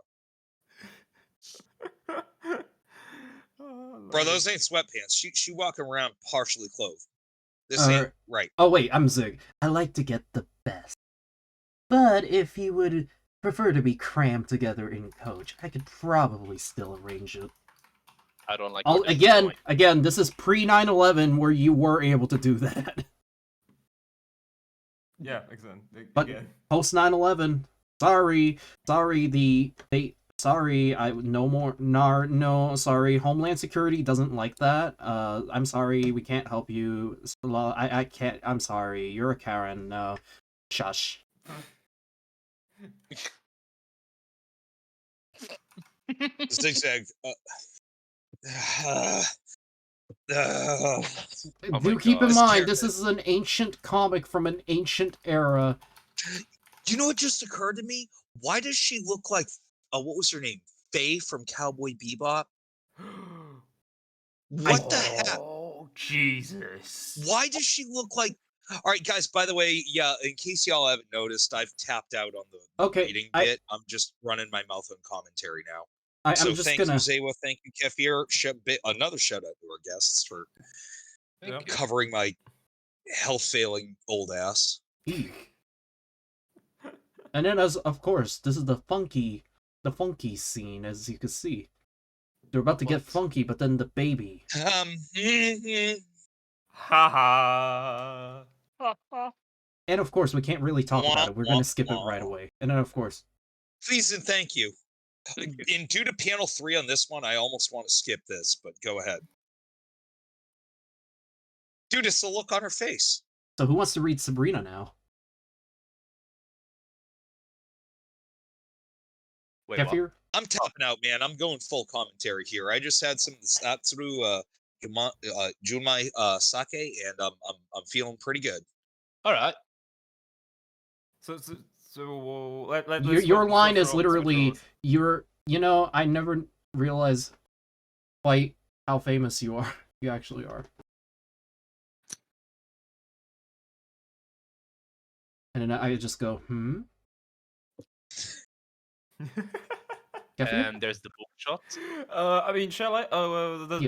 Bro, those ain't sweatpants. She walking around partially clothed. This ain't right. Oh wait, I'm Zig. I like to get the best. But if you would prefer to be crammed together in coach, I could probably still arrange it. I don't like. Again, this is pre 9/11 where you were able to do that. Yeah, exactly. But post 9/11, sorry, Homeland Security doesn't like that. I'm sorry, we can't help you. I can't. I'm sorry, you're a Karen. No, shush. Zigzag. Do keep in mind, this is an ancient comic from an ancient era. You know what just occurred to me? Why does she look like, what was her name? Faye from Cowboy Bebop? What the heck? Oh, Jesus. Why does she look like... All right, guys, by the way, yeah, in case y'all haven't noticed, I've tapped out on the reading bit. I'm just running my mouth on commentary now. I'm so just thank gonna... you, Zeiwa. Thank you, Kefir. Another shout out to our guests for covering my health-failing old ass. And then, of course, this is the funky scene, as you can see. They're about to get funky, but then the baby. Haha. And of course, we can't really talk about it. We're gonna skip it right away. And then, of course... Please and thank you. In due to panel 3 on this one, I almost want to skip this, but go ahead. Dude, it's the look on her face. So who wants to read Sabrina now? Wait, Kefir? I'm tapping out, man. I'm going full commentary here. I just had some Satsuru Junmai sake, and I'm feeling pretty good. All right. Your line is literally I never realized quite how famous you are. You actually are. And then I just go, And there's the book shot. I mean, shall I?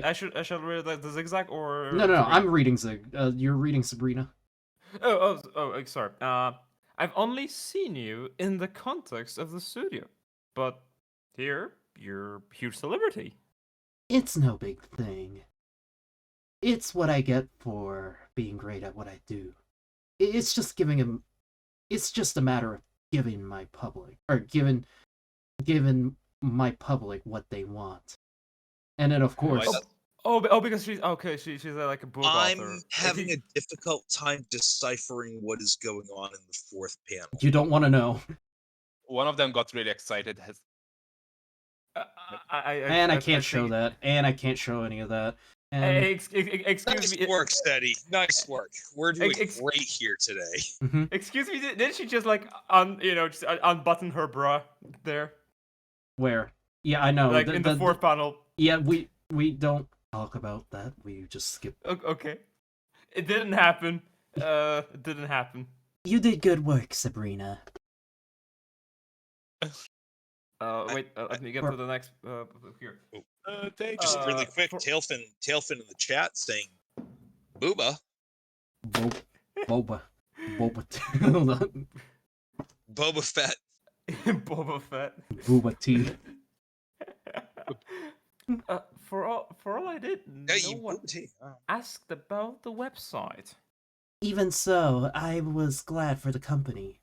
I shall read the zigzag or No, I'm reading Zig. You're reading Sabrina. Sorry. I've only seen you in the context of the studio, but here you're a huge celebrity. It's no big thing. It's what I get for being great at what I do. It's just giving him. It's just a matter of giving my public, or giving my public what they want. And then, of course... because she's like a book I'm author. having a difficult time deciphering what is going on in the 4th panel. You don't want to know. One of them got really excited. I can't show that. And I can't show any of that. And... excuse me. Nice work, Ceddy. Nice work. We're doing great here today. Excuse me. Didn't she just like unbutton her bra there? Where? Yeah, I know. Like in the 4th panel. Yeah, we don't talk about that. We just skip. Okay. It didn't happen. It didn't happen. You did good work, Sabrina. Wait. Let me get to the next. Here. Thank Just really quick, Tailfin in the chat saying, "Booba." Boba. Hold on. Boba Fett. Boba Fett. Booba T. For all I did, no one asked about the website. Even so, I was glad for the company.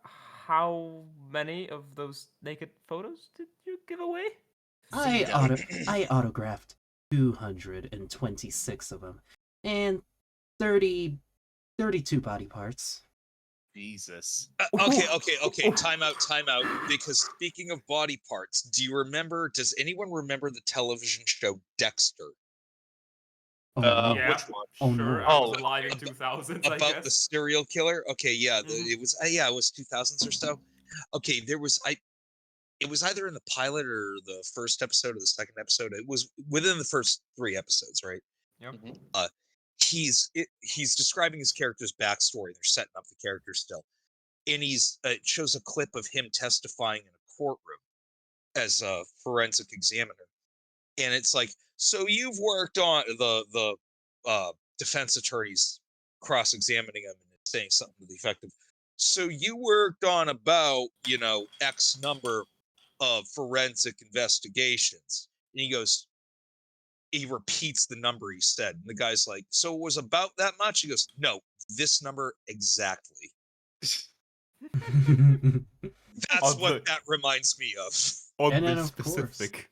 How many of those naked photos did you give away? I autographed 226 of them, and 32 body parts. Jesus. Okay. Time out. Because speaking of body parts, does anyone remember the television show Dexter? Yeah, which one? Sure. I was alive in 2000s, I guess. About the serial killer? Okay, yeah, it was 2000s or so. Okay, it was either in the pilot or the first episode or the second episode. It was within the first 3 episodes, right? Yep. He's describing his character's backstory. They're setting up the character still, and it shows a clip of him testifying in a courtroom as a forensic examiner, and it's like, so you've worked on the defense attorneys cross-examining him and saying something to the effect of, so you worked on about X number of forensic investigations, and he repeats the number he said. And the guy's like, so it was about that much? He goes, no, this number exactly. That's what that reminds me of. Oddly specific.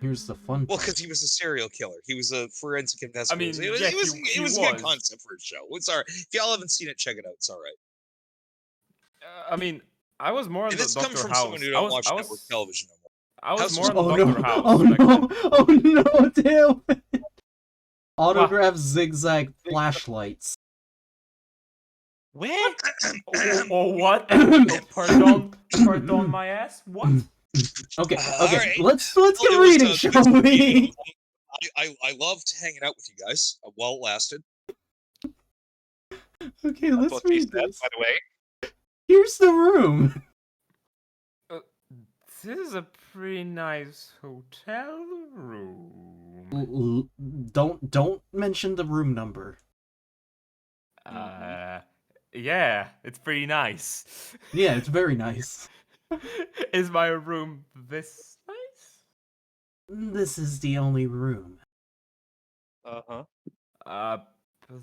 Here's the fun Well, part. because he was a serial killer. He was a forensic investigator. mean, it yeah, was he it was a good was. concept for a show. It's alright. If y'all haven't seen it, check it out. It's alright. I mean, I was more on And the this comes Doctor from House. someone who don't watch network television no more. I was House more was on Oh Doctor no! House. Oh back then. no! Oh no! Damn! Autograph zigzag flashlights. Where? Oh, what? Oh, pardon my ass. What? Okay, All okay. right. Let's Well, get it was, reading, good shall to meet you. we? I loved hanging out with you guys while it lasted. Okay, That's let's what she read said, this. by the way. Here's the room. This is a pretty nice hotel room. Don't mention the room number. Yeah, it's pretty nice. Yeah, it's very nice. Is my room this nice? This is the only room. Uh-huh. But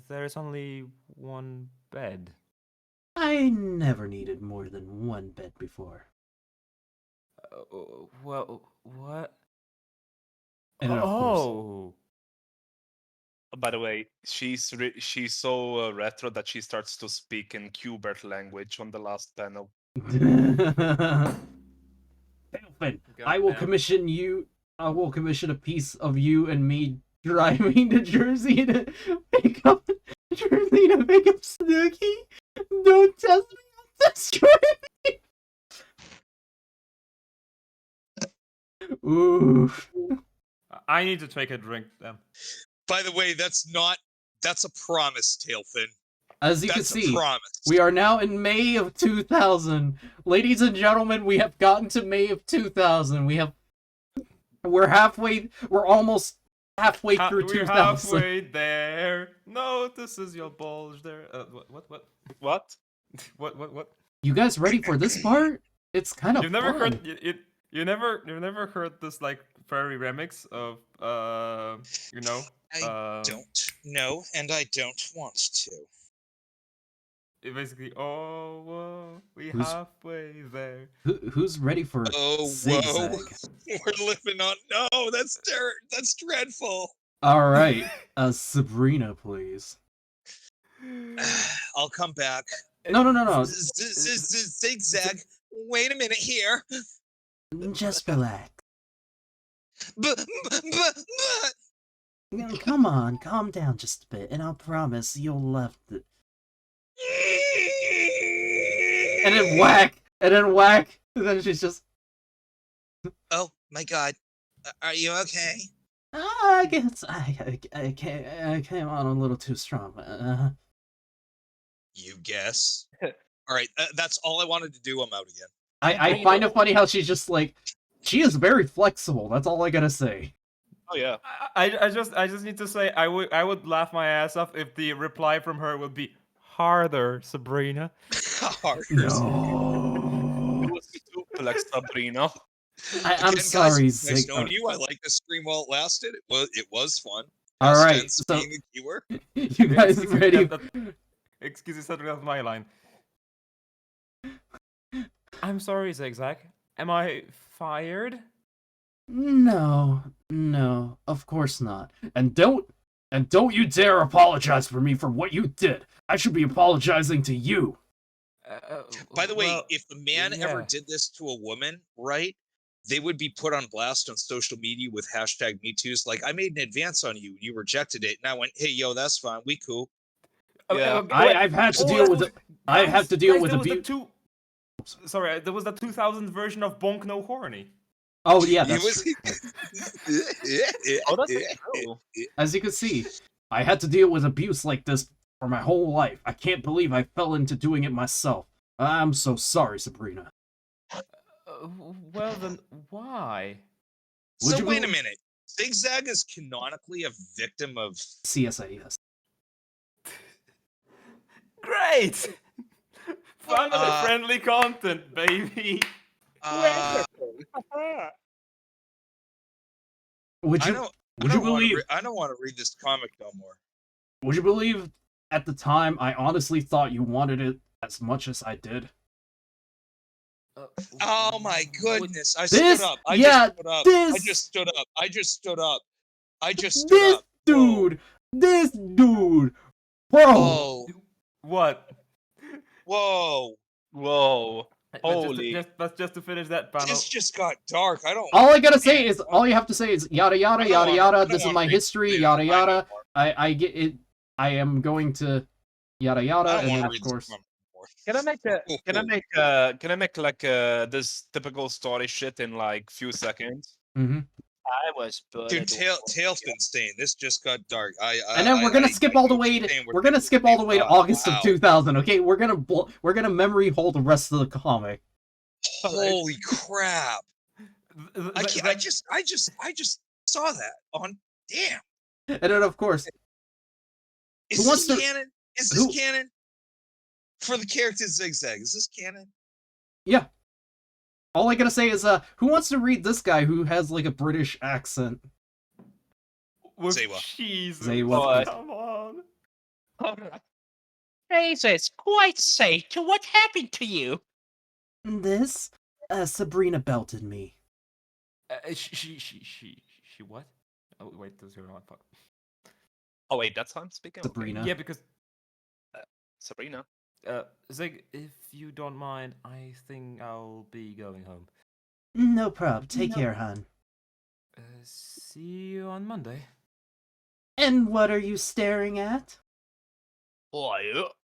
there's only one bed. I never needed more than one bed before. Well, what? And then, of course, Oh. By the way, she's so retro that she starts to speak in Qbert language on the last panel. Delphin, I will commission you. I will commission a piece of you and me driving to Jersey to pick up Snooki. Don't test me on this driving. Oof. I need to take a drink then. By the way, that's a promise, Tailfin. As you That's can a see, promise. we are now in May of 2000. Ladies and gentlemen, we have gotten to May of 2000. We're almost halfway through We're 2000. halfway there. No, this is your bulge there. What? What? You guys ready for this part? It's kind of You've never fun. heard you never heard this like furry remix of I don't know, and I don't want to. It basically we Who's- halfway there. Who's ready for Oh, zigzag? whoa. We're living on. No, that's dreadful. All right, Sabrina, please. I'll come back. No. Zigzag. Wait a minute here. Just relax. But. Come on, calm down just a bit, and I'll promise you'll love it. And then whack, and then she's just. Oh my God, are you okay? I guess I came on a little too strong. You guess. All right, that's all I wanted to do. I'm out again. I find it funny how she's just like, she is very flexible. That's all I gotta say. Oh yeah. I just need to say I would laugh my ass off if the reply from her would be harder, Sabrina. Harder. No. It was too like Sabrina. I'm Again, sorry, guys, nice Zig. knowing you. I like the stream while it lasted. It was fun. All Past right, tense so being a keyword. you guys ready? Excuse me, that's my line. I'm sorry, Zigzag. Am I fired? No, of course not. And don't you dare apologize for me for what you did. I should be apologizing to you. By the way, well, if the man ever yeah. did this to a woman, right, they would be put on blast on social media with hashtag #MeToo's. Like, I made an advance on you, you rejected it, and I went, hey, yo, that's fine, we cool. Yeah. I've had to deal with it. I have to deal with abuse. Sorry, there was the 2000 version of Bonk No Horny. Oh yeah, He that's was- true. Oh, that's true. As you can see, I had to deal with abuse like this for my whole life. I can't believe I fell into doing it myself. I'm so sorry, Sabrina. Well then, why? Would So you wait a believe- minute. Zigzag is canonically a victim of CSA, yes. Great! Family-friendly content, baby. Would you believe? I don't want to read this comic no more. Would you believe? At the time, I honestly thought you wanted it as much as I did. Oh my goodness! I This- stood up. I yeah, just stood up. this- I just stood up. I just stood up. I just stood This up. dude! This dude! Bro! Whoa! What? Whoa! Whoa! But Holy! just to finish that panel. This just got dark. I don't. All I gotta say is, all you have to say is yada yada don't yada wanna- I yada. don't This is wanna my read history. the Yada line yada. I get it. I am going to yada yada, I don't and want then to of read course. Can I make like this typical story shit in like few seconds? Mm-hmm. I was Dude, Tailspin stain. This just got dark. And then we're gonna skip all the way to we're gonna skip all the way to August of 2000. Okay, we're gonna memory hold the rest of the comic. Holy crap! I just saw that on. Damn. And then of course, Is who this wants to- canon? Is this canon? For the character Zigzag, is this canon? yeah. All I gotta say is, who wants to read this guy who has like a British accent? Zeiwa. Zeiwa. Come on. Alright. Jesus, quite say, to what happened to you? This, Sabrina belted me. She what? Oh wait, there's your fuck. Oh wait, that's how I'm speaking. Okay. Sabrina. Yeah, because Sabrina. Zig, if you don't mind, I think I'll be going home. No problem. Take care, hon. See you on Monday. And what are you staring at? Oh,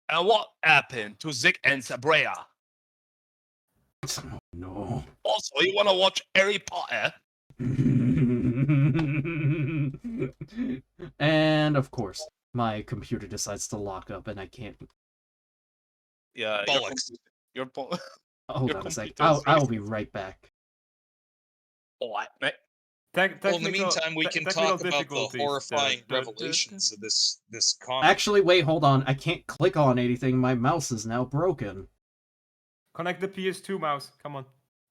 and what happened to Zig and Sabrina? Oh, no. Also, you wanna watch Harry Potter? And of course, my computer decides to lock up, and I can't. Yeah, Bollocks. Hold on a sec. I'll be right back. Alright, mate. Well, in the meantime, we can talk about the horrifying revelations of this comic. Actually, wait, hold on. I can't click on anything. My mouse is now broken. Connect the PS2 mouse. Come on.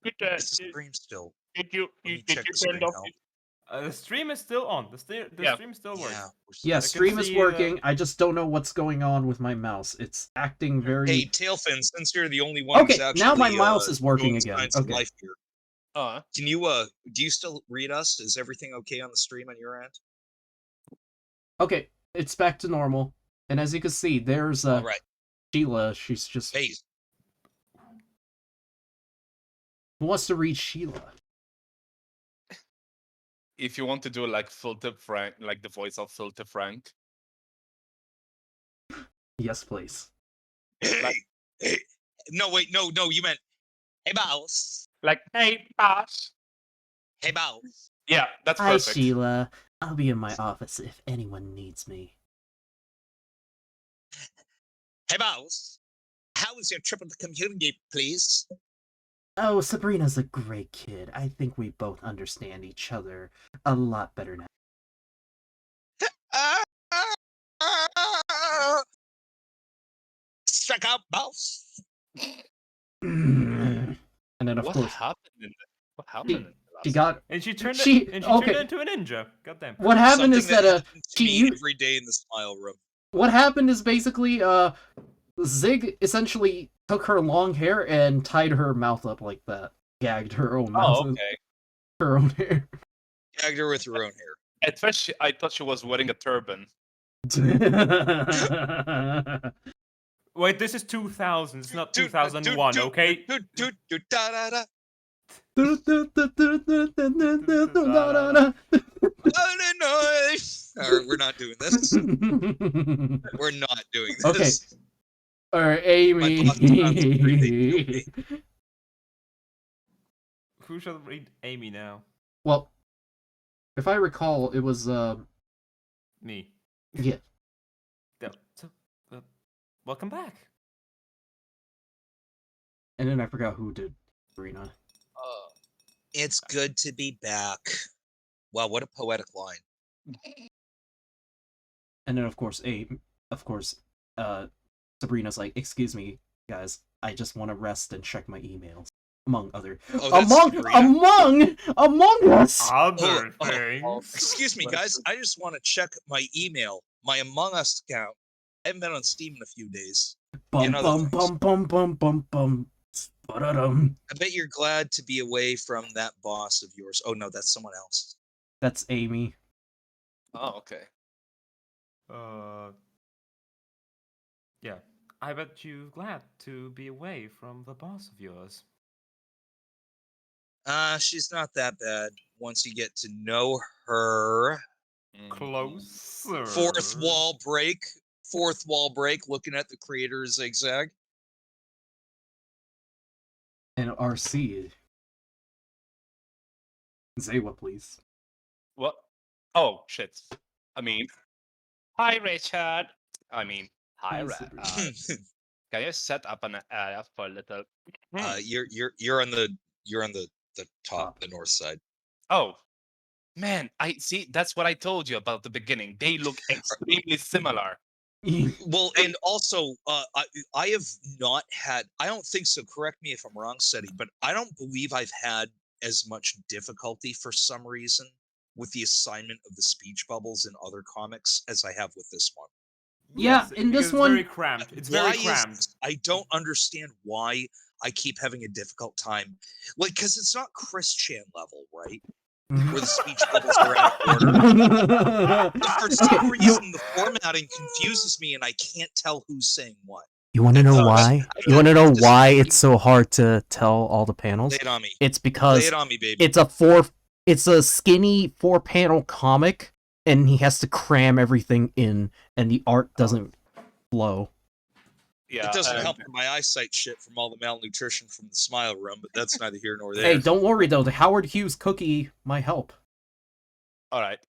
It's a stream still. Did you check the turn stream off? The stream is still on. The stream still works. Yeah, I can stream is see, working. I just don't know what's going on with my mouse. It's acting very. Hey, Tailfin, since you're the only one who's Okay, actually now my mouse is working showing again. signs of Okay. life here. Can you do you still read us? Is everything okay on the stream on your end? Okay, it's back to normal. And as you can see, there's Alright. Sheila. She's just. Hey. Who wants to read Sheila? If you want to do like Filter Frank, like the voice of Filter Frank. Yes, please. Hey. No, wait, no, you meant hey boss. Like, hey, boss. Hey boss. Yeah, that's Hi, perfect. Sheila. I'll be in my office if anyone needs me. Hey boss. How was your trip with the computer game, please? Oh, Sabrina's a great kid. I think we both understand each other a lot better now. Strike out, boss. And then of What course happened? What happened? she got And she turned She- it okay. into a ninja. Goddamn. what happened is Something that happens to me every day in the smile room. what happened is basically Zig essentially took her long hair and tied her mouth up like that. Gagged her own mouth. Oh, okay. Her own hair. Gagged her with her own hair. At first, I thought she was wearing a turban. Wait, this is 2000. It's not 2001, okay? Alright, we're not doing this. We're not doing this. Okay. Or Amy. Who shall read Amy now? Well, if I recall, it was Me. yeah. So, welcome back. And then I forgot who did Sabrina. It's good to be back. Wow, what a poetic line. And then of course Sabrina's like, "Excuse me, guys, I just want to rest and check my emails." Among other among us. Other things. Excuse me, guys. I just want to check my email, my Among Us account. I haven't been on Steam in a few days. Bum bum bum bum bum bum bum. Ba-da-dum. I bet you're glad to be away from that boss of yours. Oh no, that's someone else. That's Amy. Oh, okay. Yeah. I bet you glad to be away from the boss of yours. She's not that bad once you get to know her. Closer. Fourth wall break. Looking at the creator of Zigzag. And RC. Zeiwa, please. What? Oh, shit. I mean, hi, Richard. I mean, hi, Sabrina. can you set up an area for a little? You're on the top, the north side. Oh, man, I see. That's what I told you about the beginning. They look extremely similar. Well, and also, I have not had. I don't think so. Correct me if I'm wrong, Ceddy, but I don't believe I've had as much difficulty for some reason with the assignment of the speech bubbles in other comics as I have with this one. Yeah, in this one, very cramped. It's very cramped. I don't understand why I keep having a difficult time. Like, because it's not Chris Chan level, right? Where the speech bubbles are out of order. But for some reason, the formatting confuses me, and I can't tell who's saying what. You want to know why? You want to know why it's so hard to tell all the panels? Lay it on me. It's because Lay it on me, baby. it's a skinny 4-panel comic, and he has to cram everything in, and the art doesn't flow. Yeah, it doesn't help with my eyesight shit from all the malnutrition from the smile room, but that's neither here nor there. Hey, don't worry though. The Howard Hughes cookie might help. All right.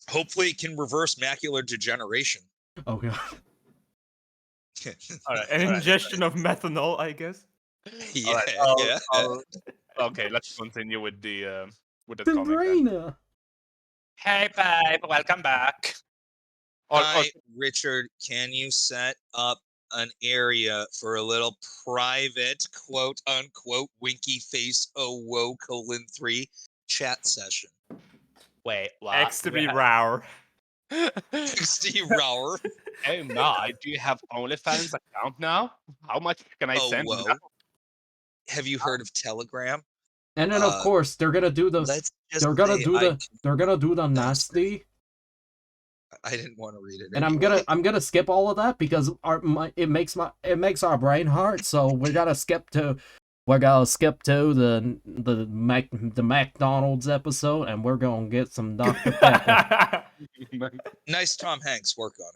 Hopefully, it can reverse macular degeneration. Oh god. All right. An ingestion of methanol, I guess. Yeah. Right, okay, let's continue with the comic. Sabrina. Hey, babe, welcome back. Hi, Richard. Can you set up an area for a little private, quote unquote, winky face 3 chat session? Wait, what? XD Rower. XD Rower. Hey, my, do you have OnlyFans account now? How much can I send you? Have you heard of Telegram? And then of course they're gonna do the they're gonna do the nasty. I didn't want to read it. And anyway. I'm gonna skip all of that because it makes our brain hurt. So we're gonna skip to the McDonald's episode, and we're gonna get some Dr. Pepper. Nice Tom Hanks work on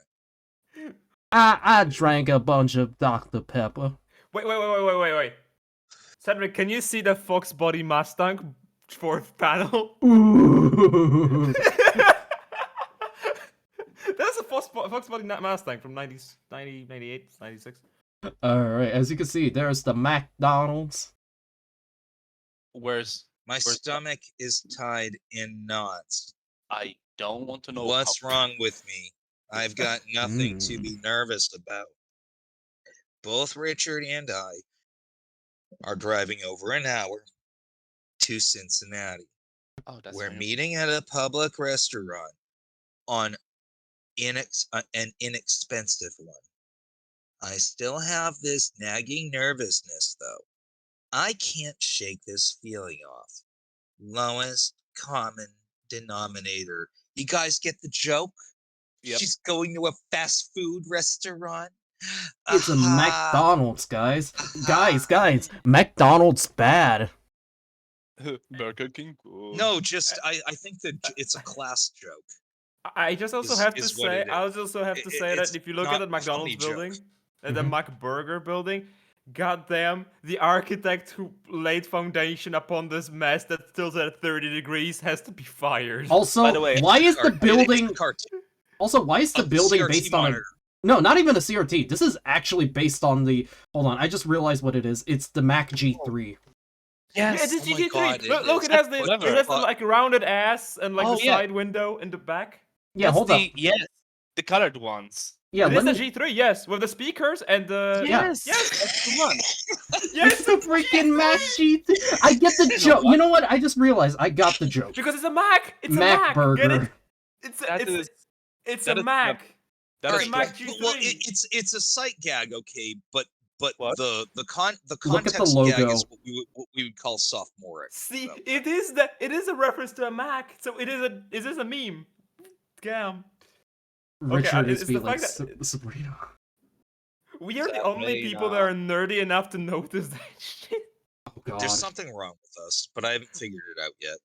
it. I drank a bunch of Dr. Pepper. Wait. Cedric, can you see the Fox Body Mustang 4th panel? Ooh. That's a Fox Body Mustang from 98, 96. Alright, as you can see, there's the McDonald's. Where's my stomach is tied in knots. I don't want to know what's wrong with me. I've got nothing to be nervous about. Both Richard and I are driving over an hour to Cincinnati. Oh, that's We're meeting at a public restaurant on an inexpensive one. I still have this nagging nervousness, though. I can't shake this feeling off. Lowest common denominator. You guys get the joke? Yep. She's going to a fast food restaurant. It's a McDonald's, guys. Guys, McDonald's bad. Burger King. No, just I think that it's a class joke. I just also have to say, that if you look at the McDonald's building, the McBurger building, goddamn, the architect who laid foundation upon this mess that's tilted at 30 degrees has to be fired. Also, by the way, why is the building? Also, why is the building based on? No, not even a CRT. This is actually based on the. Hold on, I just realized what it is. It's the Mac G3. Yes, it's G3. Look, it has the like rounded ass and like the side window in the back. Yeah, hold on. Yes, the colored ones. Yeah, it is the G3. Yes, with the speakers and the. Yes, that's the one. Yes, it's the freaking Mac G3. I get the joke. You know what? I just realized I got the joke. Because it's a Mac. It's Mac a Mac. burger. It's a Mac. All right, well, it's a sight gag, okay, but but What? the Look at the context gag logo. is what we would call sophomoric. See, So, it is a reference to a Mac, so it is a meme. Damn. Richard is it's the being like fact that Sabrina. we are the only people that are nerdy enough to notice that shit. Oh god. there's something wrong with us, but I haven't figured it out yet.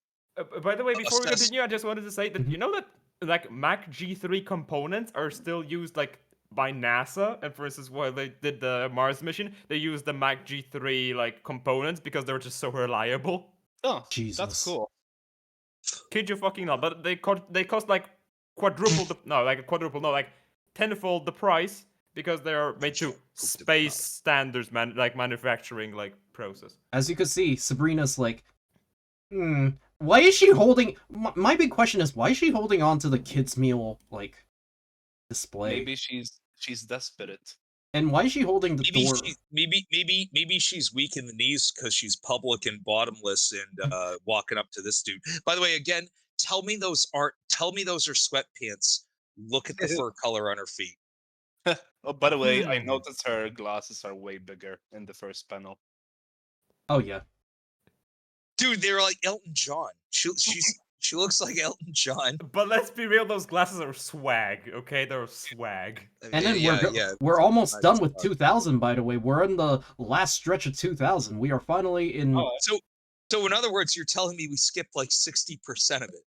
By the way, before we Assess- continue, I just wanted to say that you know that like Mac G3 components are still used like by NASA, and for instance, while they did the Mars mission, they used the Mac G3 like components because they were just so reliable. Oh, Jesus. that's cool. Kid you fucking not, but they cost like quadruple the like tenfold the price because they are made to space standards manufacturing like process. As you can see, Sabrina's like, why is she holding? My big question is, why is she holding on to the kids' meal like display? Maybe she's desperate. And why is she holding the door? Maybe she's weak in the knees because she's public and bottomless and walking up to this dude. By the way, again, tell me those are sweatpants. Look at the fur color on her feet. Oh, by the way, I noticed her glasses are way bigger in the first panel. Oh yeah. Dude, they're like Elton John. She looks like Elton John. But let's be real, those glasses are swag, okay? They're swag. And then we're almost done with 2000, by the way. We're in the last stretch of 2000. We are finally in... So in other words, you're telling me we skipped like 60% of it.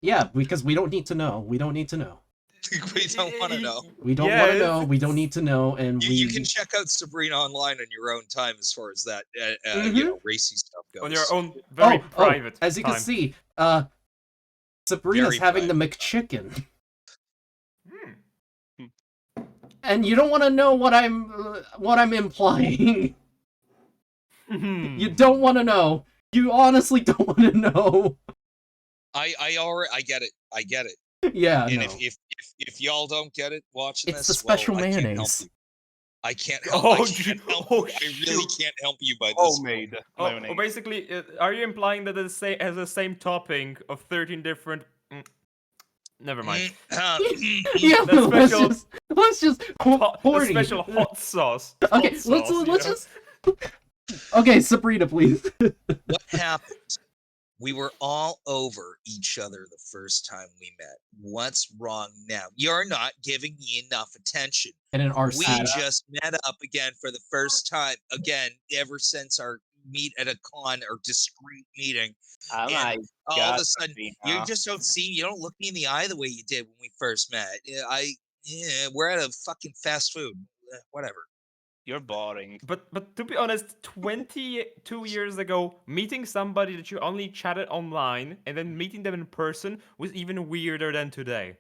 Yeah, because we don't need to know. We don't need to know. We don't want to know. We don't want to know. We don't need to know. And you can check out Sabrina online on your own time as far as that, racy stuff goes. On your own very private as you time. can see, Sabrina's having the McChicken. And you don't want to know what I'm implying. You don't want to know. You honestly don't want to know. I get it. I get it. Yeah. And no. if y'all don't get it watching it's this, the special well, mayonnaise. I can't help you. I really can't help you by this. Homemade mayonnaise. Basically, are you implying that it has the same topping of 13 different? Never mind. Yeah, let's just a special hot sauce. Okay, let's just. Okay, Sabrina, please. What happened? We were all over each other the first time we met. What's wrong now? You're not giving me enough attention. And in our we just met up again for the first time again ever since our meet at a con or discreet meeting. Oh my all God, of a sudden, you just you don't look me in the eye the way you did when we first met. We're at a fucking fast food. Whatever. You're boring. But to be honest, 22 years ago, meeting somebody that you only chatted online and then meeting them in person was even weirder than today.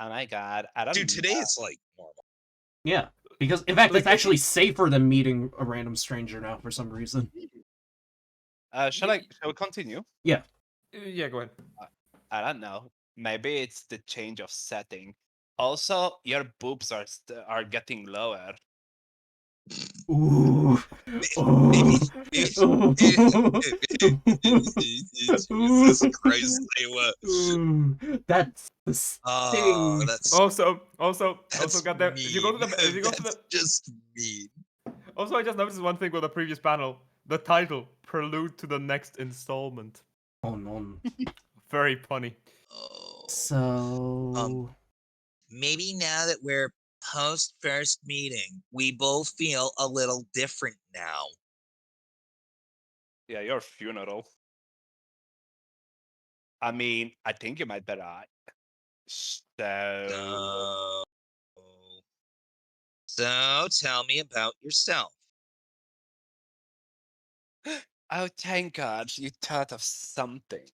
Oh my God. Dude, today it's like normal. Yeah, because in fact, it's actually safer than meeting a random stranger now for some reason. Shall we continue? Yeah. Yeah, go ahead. I don't know. Maybe it's the change of setting. Also, your boobs are getting lower. Ooh. Jesus Christ, that's the sting. That's also got that. If you go to the just mean. Also, I just noticed one thing with the previous panel. The title, Prelude to the Next Installment. Oh no. Very funny. So maybe now that we're post first meeting, we both feel a little different now. Yeah, your funeral. I mean, I think you might better. So tell me about yourself. Oh, thank God, you thought of something.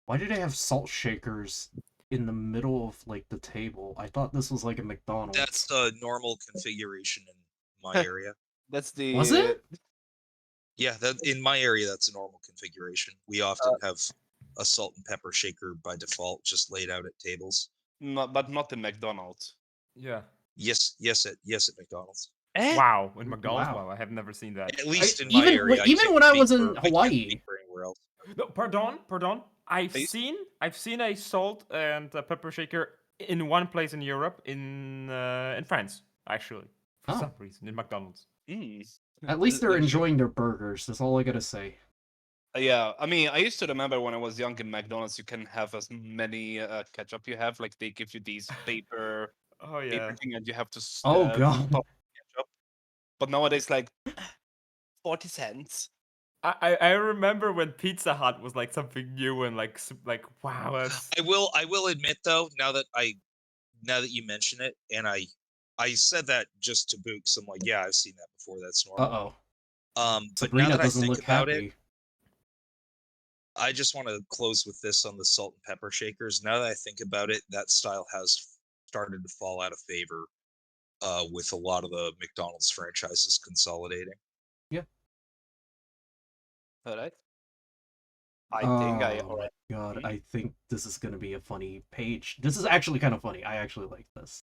Why do they have salt shakers in the middle of like the table? I thought this was like a McDonald's. That's the normal configuration in my area. That's the. Was it? Yeah, in my area, that's a normal configuration. We often have a salt and pepper shaker by default, just laid out at tables. But not in McDonald's. Yeah. Yes, at McDonald's. Wow, in McDonald's, wow, I have never seen that. At least in my area. Even when I was in Hawaii. No, pardon. I've seen a salt and a pepper shaker in one place in Europe, in France, actually. for some reason in McDonald's. At least they're enjoying their burgers. That's all I gotta say. Yeah, I mean, I used to remember when I was young in McDonald's, you can have as many ketchup you have. Like they give you these paper, Oh yeah. paper thing, and you have to God. top ketchup. But nowadays, like 40 cents. I remember when Pizza Hut was like something new and like wow. That's... I will admit though, now that you mention it, and I said that just to boot. So I'm like, yeah, I've seen that before. That's normal. But Sabrina now that I doesn't think look about happy. it, I just want to close with this on the salt and pepper shakers. Now that I think about it, that style has started to fall out of favor with a lot of the McDonald's franchises consolidating. Yeah. All right. I think I Oh my already. god, I think this is gonna be a funny page. This is actually kind of funny. I actually like this.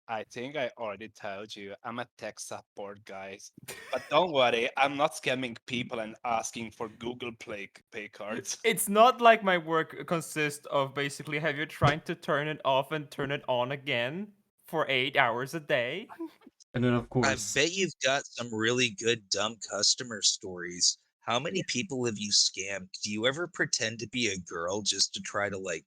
I think I already told you I'm a tech support, guys. But don't worry, I'm not scamming people and asking for Google Play pay cards. It's not like my work consists of basically have you trying to turn it off and turn it on again for 8 hours a day. And then of I course, bet you've got some really good dumb customer stories. How many people have you scammed? Do you ever pretend to be a girl just to try to like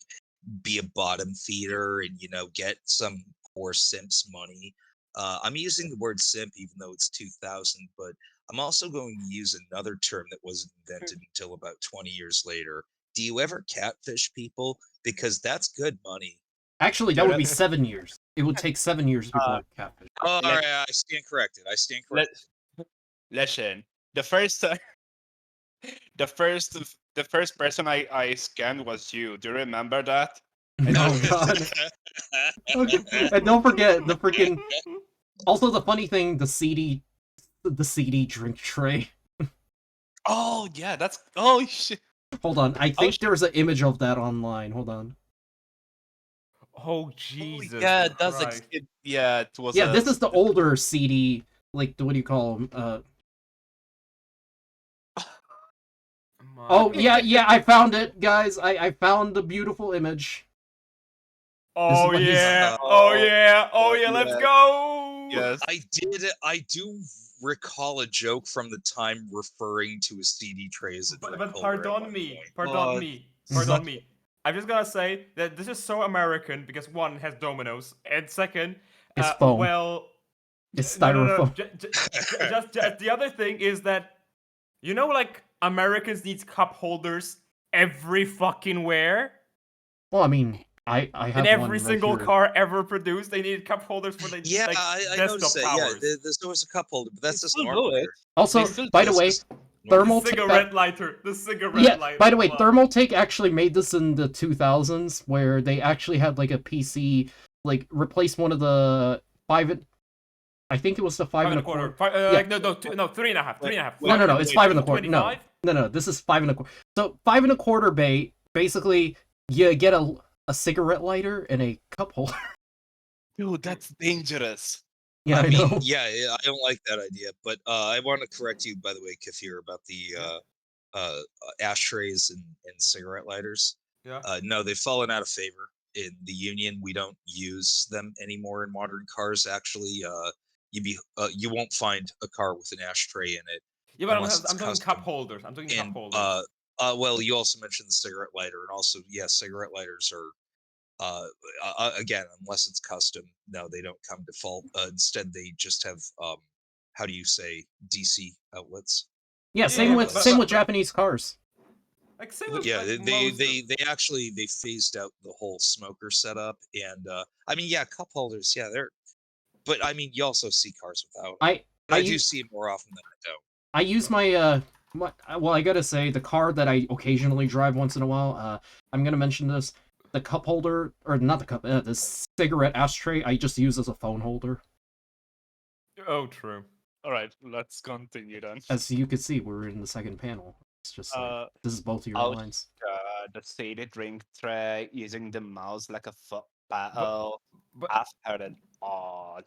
be a bottom feeder and get some poor simp's money? I'm using the word simp even though it's 2000, but I'm also going to use another term that wasn't invented until about 20 years later. Do you ever catfish people? Because that's good money. actually, that would be 7 years. It would take 7 years before catfish. Oh, all right, I stand corrected. Listen, the first the first person I scanned was you. Do you remember that? Oh god. Okay. And don't forget the freaking. Also, the funny thing, the CD drink tray. Oh yeah, that's oh shit. Hold on, I think there's an image of that online. Hold on. Oh Jesus! Yeah, it does. Christ. Yeah, it was. Yeah, this is the older CD. Like, what do you call them? Oh yeah, I found it, guys. I found the beautiful image. Oh yeah! Oh yeah! Let's go! Yes. I do recall a joke from the time referring to a CD tray as a drink But holder. pardon me. I'm just gonna say that this is so American because one, it has dominoes, and second, It's foam. well, It's no. styrofoam. Just the other thing is that, like Americans need cup holders every fucking where. Well, I mean, I have in every one single right here. car ever produced, they need cup holders for the I noticed that. Yeah, there's always a cup holder, but that's just normal. Also, by the way, the cigarette lighter. By the way, Thermaltake actually made this in the 2000s, where they actually had like a PC, like replaced one of the I think it was the 5 1/4. No, 3.5. No, it's 5 1/4. No, this is 5 1/4. So 5 1/4 bay, basically, you get a cigarette lighter and a cup holder. Dude, that's dangerous. Yeah, I know. Yeah, I don't like that idea. But I want to correct you, by the way, Kefir, about the ashtrays and cigarette lighters. Yeah. No, they've fallen out of favor in the union. We don't use them anymore in modern cars. Actually, you won't find a car with an ashtray in it. Yeah, but I'm talking cup holders. I'm talking cup holders. Well, you also mentioned the cigarette lighter, and also, cigarette lighters are. Again, unless it's custom, no, they don't come default. Instead, they just have how do you say, DC outlets. Yeah, same with Japanese cars. Like same with, they actually phased out the whole smoker setup, and I mean, cup holders, but I mean, you also see cars without. I do see it more often than I don't. I use my well, I gotta say, the car that I occasionally drive once in a while. I'm gonna mention this. The cup holder, or not the cup, the cigarette ashtray, I just use as a phone holder. Oh, true. All right, let's continue then. As you can see, we're in the second panel. It's just this is both of your lines. The shaded drink tray using the mouse like a foot pedal. I've heard it odd.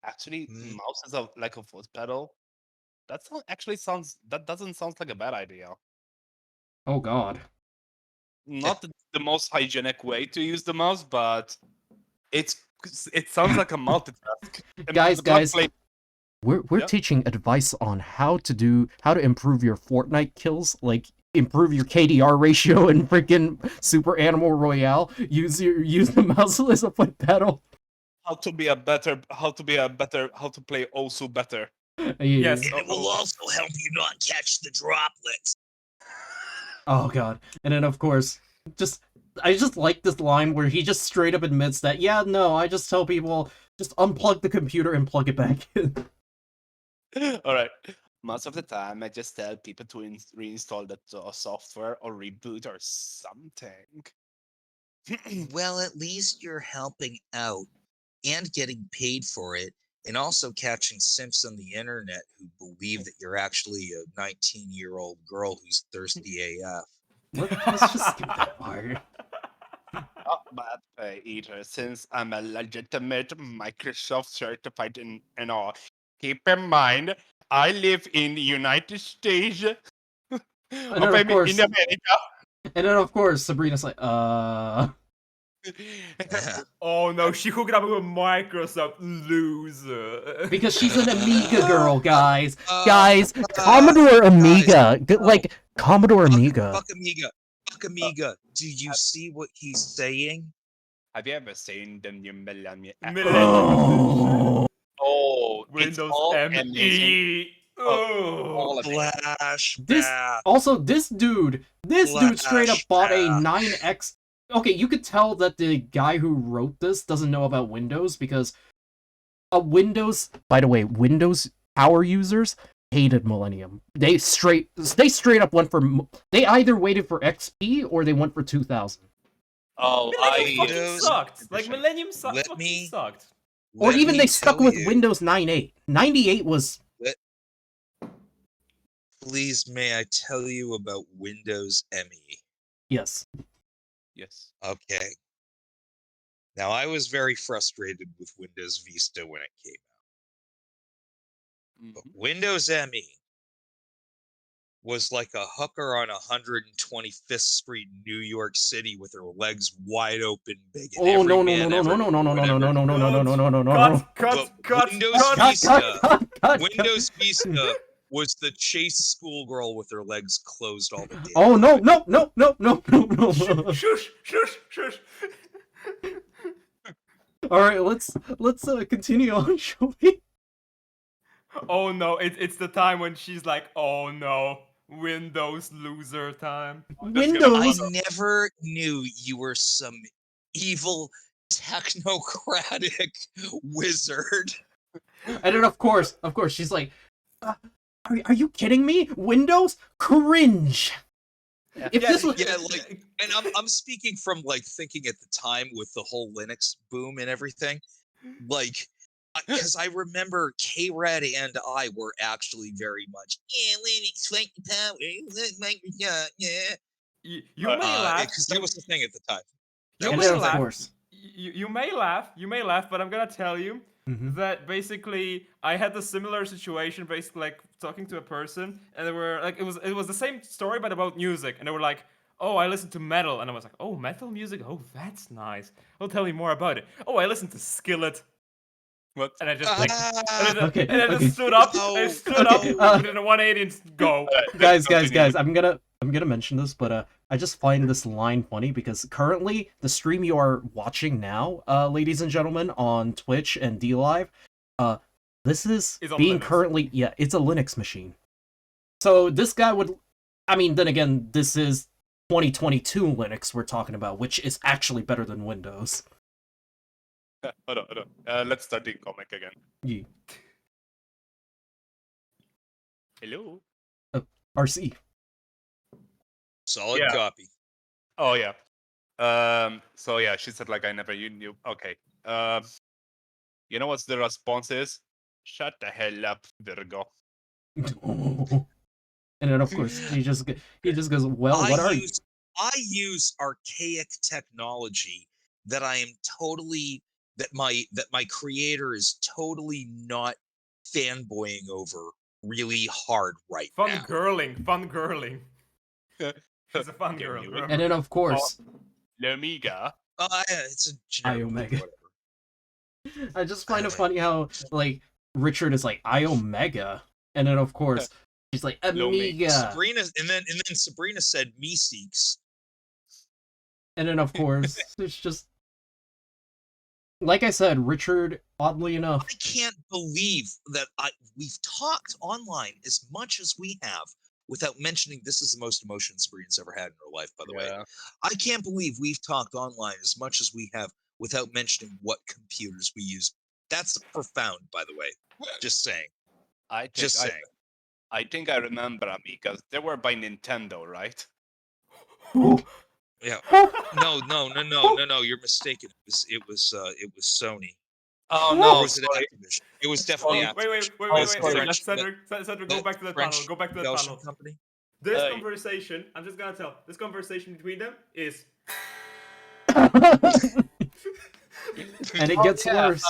Actually, mouse is like a foot pedal. That doesn't sound like a bad idea. Oh god. Not the most hygienic way to use the mouse, but it's It sounds like a multitask. Guys, Play... we're teaching advice on how to improve your Fortnite kills, like improve your KDR ratio in freaking Super Animal Royale. Use the mouse as a foot pedal. How to play Osu better. Yes. And it will also help you not catch the droplets. Oh god. And then of course, I just like this line where he just straight up admits that, yeah, no, I just tell people just unplug the computer and plug it back in. Alright. Most of the time, I just tell people to reinstall the software or reboot or something. Well, at least you're helping out and getting paid for it, and also catching simps on the internet who believe that you're actually a 19-year-old girl who's thirsty AF. Let's just skip that part. Not bad pay either, since I'm a legitimate Microsoft certified and all. Keep in mind, I live in the United States. And then, of course, in America. And then of course, Sabrina's like, Oh no, she hooked up with a Microsoft loser. Because she's an Amiga girl, guys. Commodore Amiga. Commodore Amiga. Fuck Amiga. Do you see what he's saying? Have you ever seen the new Millennium? Oh, Windows ME. Oh, This dude straight up bought a 9X. Okay, you could tell that the guy who wrote this doesn't know about Windows, because Windows power users hated Millennium. They straight up went for, they either waited for XP or they went for 2000. Oh, Millennium fucking sucked. Like Millennium sucked. Or even they stuck with Windows 9.8. 98 was. Please, may I tell you about Windows ME? Yes. Yes. Okay. Now, I was very frustrated with Windows Vista when it came out. But Windows ME was like a hooker on 125th Street, New York City, with her legs wide open, big. Oh no! Windows Vista was the chase schoolgirl with her legs closed all the day. Oh no! Shush! All right, let's continue on, shall we? Oh no! It's the time when she's like, oh no, Windows loser time. Windows. I never knew you were some evil technocratic wizard. And then of course, she's like, are you kidding me? Windows? Cringe. And I'm speaking from like thinking at the time with the whole Linux boom and everything, like, because I remember K-Red and I were actually very much Linux, fight the power, yeah. You may laugh because that was the thing at the time. You may laugh, but I'm gonna tell you that basically I had a similar situation, basically like talking to a person, and they were like, it was the same story but about music, and they were like, oh, I listen to metal, and I was like, oh, metal music, oh, that's nice. Well, tell me more about it. Oh, I listen to Skillet. What? And I just stood up, did a 180 and go. Guys, I'm gonna mention this, but I just find this line funny because currently the stream you are watching now, ladies and gentlemen, on Twitch and DLive, this is being currently, it's a Linux machine. So this guy would, I mean, then again, this is 2022 Linux we're talking about, which is actually better than Windows. Hold on. Let's start the comic again. Yeah. Hello? RC. Solid copy. Oh, yeah. So, yeah, she said, like, I never knew. Okay. You know what the response is? Shut the hell up, Virgo. And then, of course, he just goes, well, what are you? I use archaic technology that I am totally... that my creator is totally not fanboying over really hard right now. Fun girling. She's a fun girl. And then, of course... L'Amiga. It's a generic Omega. I just find it funny how like Richard is like I Omega, and then of course she's like Amiga, Sabrina, and then Sabrina said me seeks, and then of course it's just like I said, Richard. Oddly enough, I can't believe that we've talked online as much as we have without mentioning this is the most emotion Sabrina's ever had in her life. By the way, I can't believe we've talked online as much as we have without mentioning what computers we use. That's profound, by the way. Just saying. I think I remember Amigas. They were by Nintendo, right? Yeah. No. You're mistaken. It was Sony. Oh no! Or was it Activision? It was definitely Activision. Wait. Cedric, go back to that panel. Go back to that panel. Company. This conversation, I'm just gonna tell. This conversation between them is. And it gets worse.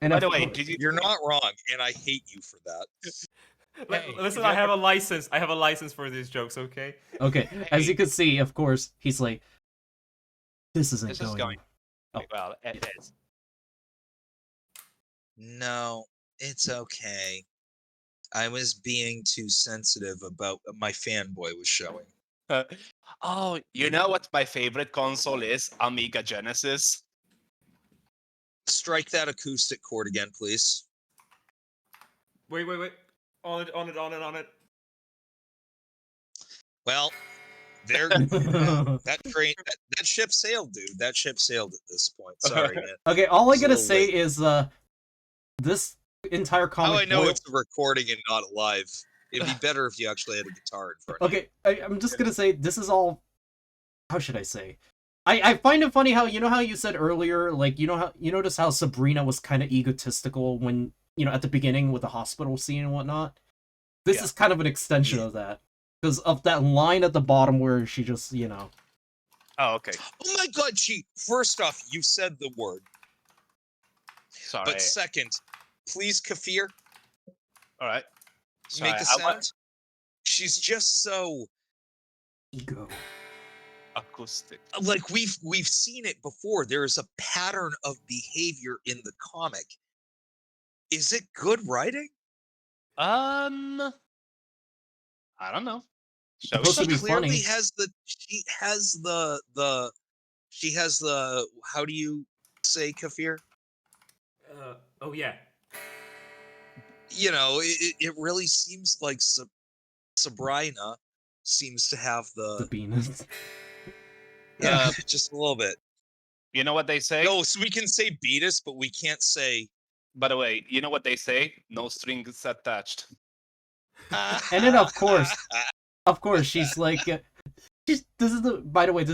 And by the way, you're not wrong, and I hate you for that. Listen, I have a license. I have a license for these jokes. Okay. Okay. As you can see, of course, he's like, "This isn't going." Oh. Well, it is. No, it's okay. I was being too sensitive about my fanboy was showing. Oh, you know what my favorite console is? Amiga Genesis. Strike that acoustic chord again, please. Wait. On it. Well, there. that ship sailed, dude. That ship sailed at this point. Sorry, man. Okay, all I gotta say is, this entire comic. How I know it's a recording and not live. It'd be better if you actually had a guitar in front of you. Okay, I'm just gonna say this is all. How should I say? I find it funny how how you said earlier, like you notice how Sabrina was kind of egotistical when at the beginning with the hospital scene and whatnot. This is kind of an extension of that because of that line at the bottom where she just Oh, okay. Oh my God, first off, you said the word. Sorry. But second, please, Kefir. All right. Sorry, Make a sound. She's just so ego. Acoustic. Like we've seen it before. There is a pattern of behavior in the comic. Is it good writing? I don't know. She clearly has the how do you say, Kefir? Oh yeah. It really seems like Sabrina seems to have the penis. Yeah, just a little bit. You know what they say? No, so we can say beatus, but we can't say. By the way, you know what they say? No strings attached. And then of course, she's like, by the way,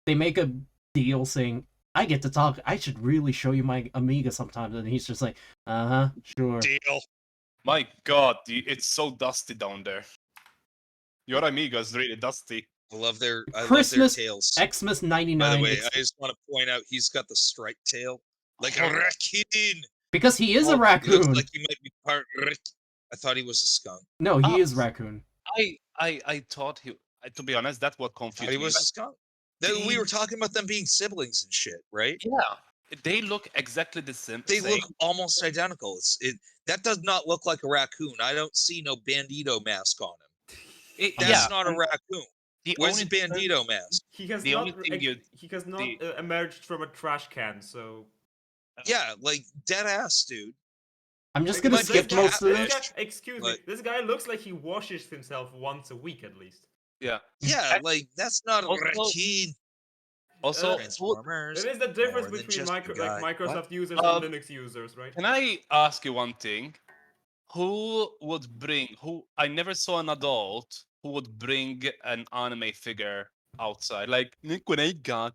they make a deal saying, I get to talk, I should really show you my Amiga sometimes, and he's just like, sure. Deal. My God, it's so dusty down there. Your Amiga is really dusty. I love their Christmas tails. Xmas 99. By the way, I just want to point out he's got the striped tail, like a raccoon. Because he is a raccoon. He looks like he might be part. I thought he was a skunk. No, he is raccoon. I thought he. To be honest, that's what confused me. He was a skunk. We were talking about them being siblings and shit, right? Yeah, they look exactly the same. They look almost identical. That does not look like a raccoon. I don't see no bandito mask on him. That's not a raccoon. Where's the bandito mask? He has not emerged from a trash can, so. Yeah, like dead ass, dude. I'm just gonna skip most of this. Excuse me, this guy looks like he washes himself once a week at least. Yeah. Yeah, like that's not a raccoon. Also, Transformers. It is the difference between Microsoft users and Linux users, right? Can I ask you one thing? Who would bring? I never saw an adult who would bring an anime figure outside. Like, look what I got.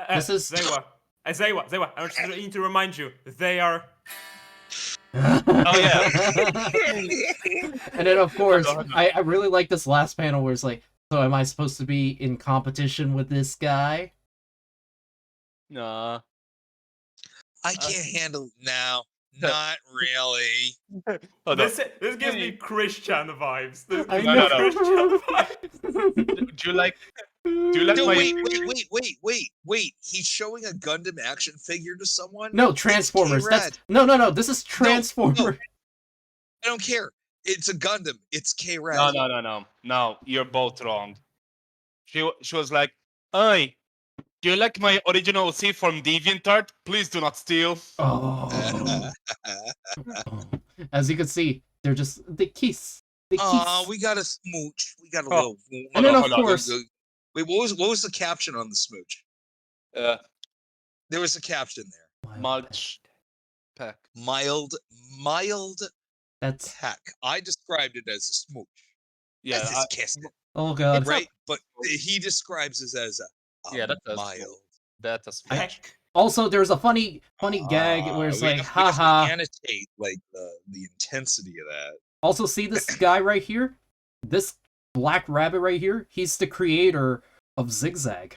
This is Zeiwa. Zeiwa. I just need to remind you, they are. Oh yeah. And then of course, I really like this last panel where it's like, so am I supposed to be in competition with this guy? Nah. I can't handle now. Not really. This gives me Christian vibes. No. Do you like? Do you like No, my... wait. He's showing a Gundam action figure to someone? No, Transformers. It's That's no. This is Transformers. No, I don't care. It's a Gundam. It's K-Rad. No, you're both wrong. She was like, "Hey, do you like my original C from DeviantArt? Please do not steal." Oh. As you can see, they kiss. They kiss. Oh, we got a smooch. We got a little. And then of course. Wait, what was the caption on the smooch? There was a caption there. Mild peck. Mild That's peck. I described it as a smooch. Yeah. That's his kiss. Oh god. Right, but he describes it as a mild. That's a smooch. Also, there's a funny gag where it's like, haha. Annotate like the intensity of that. Also, see this guy right here? This black rabbit right here? He's the creator of Zigzag.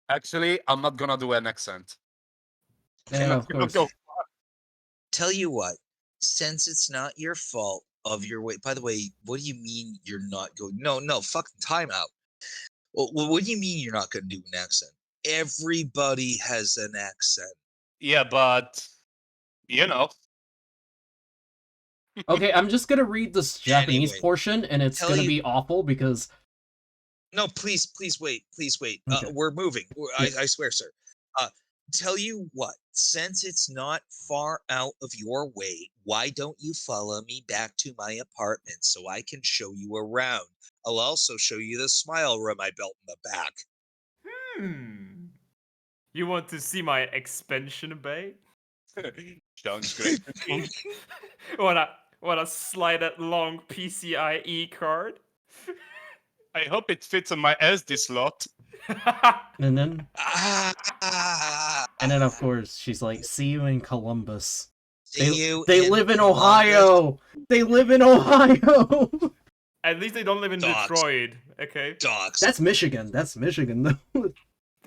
Actually, I'm not gonna do an accent. Yeah, of course. Tell you what, since it's not your fault of your way. By the way, what do you mean you're not going? No, fucking time out. Well, what do you mean you're not going to do an accent? Everybody has an accent. Yeah, but you know. Okay, I'm just gonna read this Japanese portion, and it's gonna be awful because. No, please wait. Okay. We're moving. I swear, sir. Tell you what, since it's not far out of your way, why don't you follow me back to my apartment so I can show you around? I'll also show you the smile room I built in the back. You want to see my expansion bay? Sounds great. Want to slide that long PCIe card? I hope it fits on my SD slot. And then of course she's like, "See you in Columbus." They live in Ohio. They live in Ohio. At least they don't live in Detroit. Okay. Dogs. That's Michigan. That's Michigan though.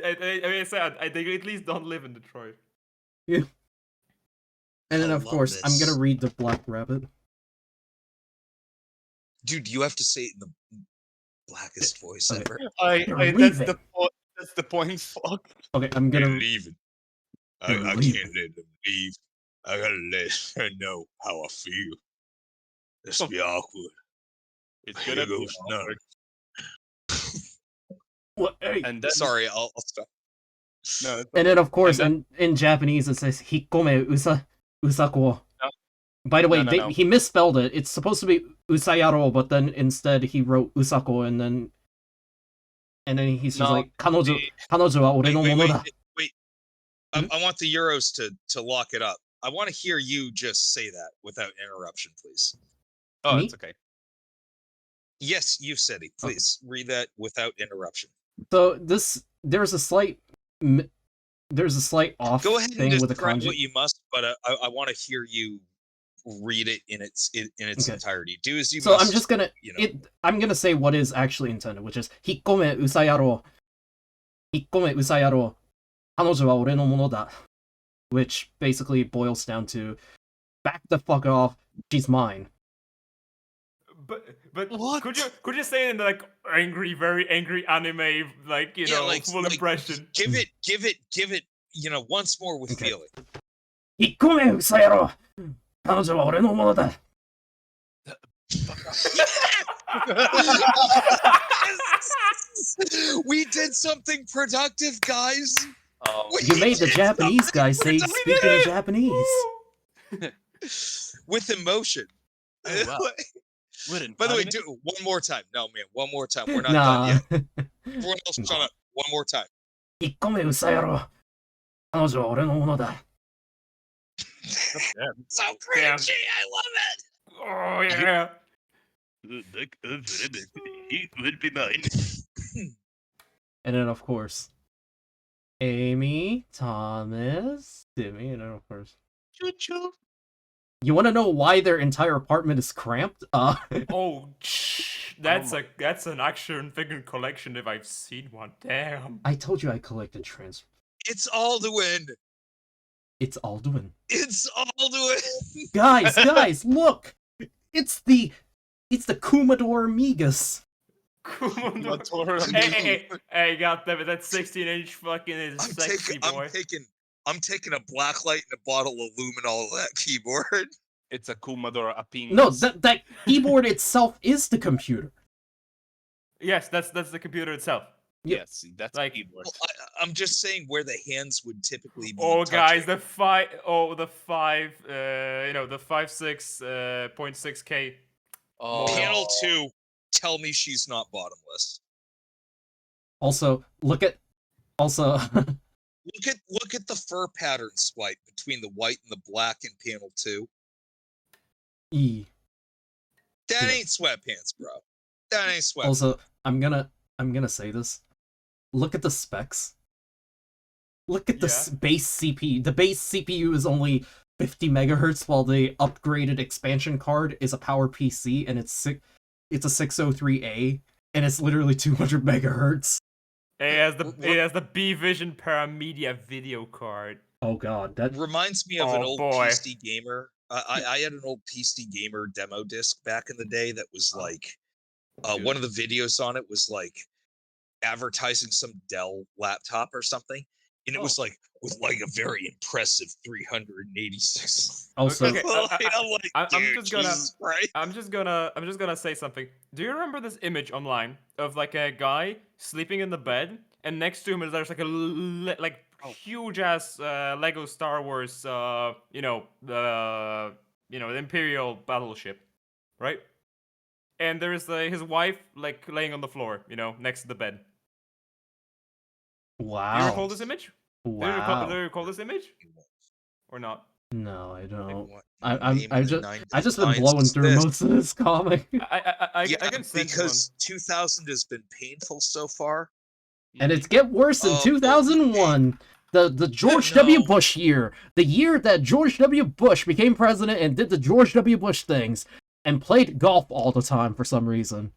I said they at least don't live in Detroit. Yeah. And then of course I'm gonna read the Black Rabbit. Dude, you have to say it in the blackest voice ever. That's the point. Fuck. Okay, I'm gonna leave. I can't let them leave. I gotta let her know how I feel. This will be awkward. It's gonna be awkward. And then, sorry, I'll stop. No, and then of course in Japanese it says Hikome Usako. By the way, he misspelled it. It's supposed to be Usayaro, but then instead he wrote Usako, and then he's just like Kanojo wa ore no mono da. Wait. I want the Euros to lock it up. I want to hear you just say that without interruption, please. Oh, it's okay. Yes, you said it. Please read that without interruption. So there's a slight off Go ahead thing and with the describe kanji. what you must, but I want to hear you read it in its entirety. Do as you So must. I'm just gonna I'm gonna say what is actually intended, which is Hikome Usayaro. Kanojo wa ore no mono da. Which basically boils down to back the fuck off, she's mine. But what? Could you say it in like very angry anime, like full impression? Give it, once more with feeling. Hikome Usayaro. Kanojo wa ore no mono da. We did something productive, guys. You made the Japanese guy say speaking in Japanese. With emotion. Oh, wow. By the way, do it one more time. No, man, one more time. We're not done yet. Everyone else, shut up. One more time. Hikome Usayaro. Kanojo wa ore no mono da. So cringy. I love it. Oh yeah. He would be mine. And then of course, Amy, Thomas, Timmy, and then of course, Choo-choo. You want to know why their entire apartment is cramped? That's an action figure collection if I've seen one. Damn. I told you I collected trans. It's Alduin. It's Alduin. It's Alduin. Guys, look! It's the Kumador Migas. Commodore. Hey, goddammit, that 16-inch fucking is sexy, boy. I'm taking a black light and a bottle of luminol of that keyboard. It's a Commodore Apingus. No, that keyboard itself is the computer. Yes, that's the computer itself. Yes, that's like keyboard. Well, I'm just saying where the hands would typically be. Oh, touching. guys, the 5.6K. Panel 2, tell me she's not bottomless. Also, look at Look at the fur pattern swipe between the white and the black in panel 2. That ain't sweatpants, bro. That ain't sweatpants. Also, I'm gonna say this. Look at the specs. Look at the base CPU. The base CPU is only 50 megahertz, while the upgraded expansion card is a Power PC, and it's a 603A, and it's literally 200 megahertz. It has the B-Vision Paramedia video card. Oh god, that reminds me of an old PC Gamer. I had an old PC Gamer demo disc back in the day that was like, one of the videos on it was like advertising some Dell laptop or something, and it was like with like a very impressive 386. Also, I'm just gonna say something. Do you remember this image online of like a guy sleeping in the bed, and next to him there's like a huge ass Lego Star Wars, the Imperial battleship, right? And there is his wife like laying on the floor, next to the bed. Wow. Do you recall this image? Wow. Do you recall this image? Or not? No, I don't. I just been blowing through most of this comic. I can sense because 2000 has been painful so far. And it's get worse in 2001. The George W. Bush year. The year that George W. Bush became president and did the George W. Bush things and played golf all the time for some reason.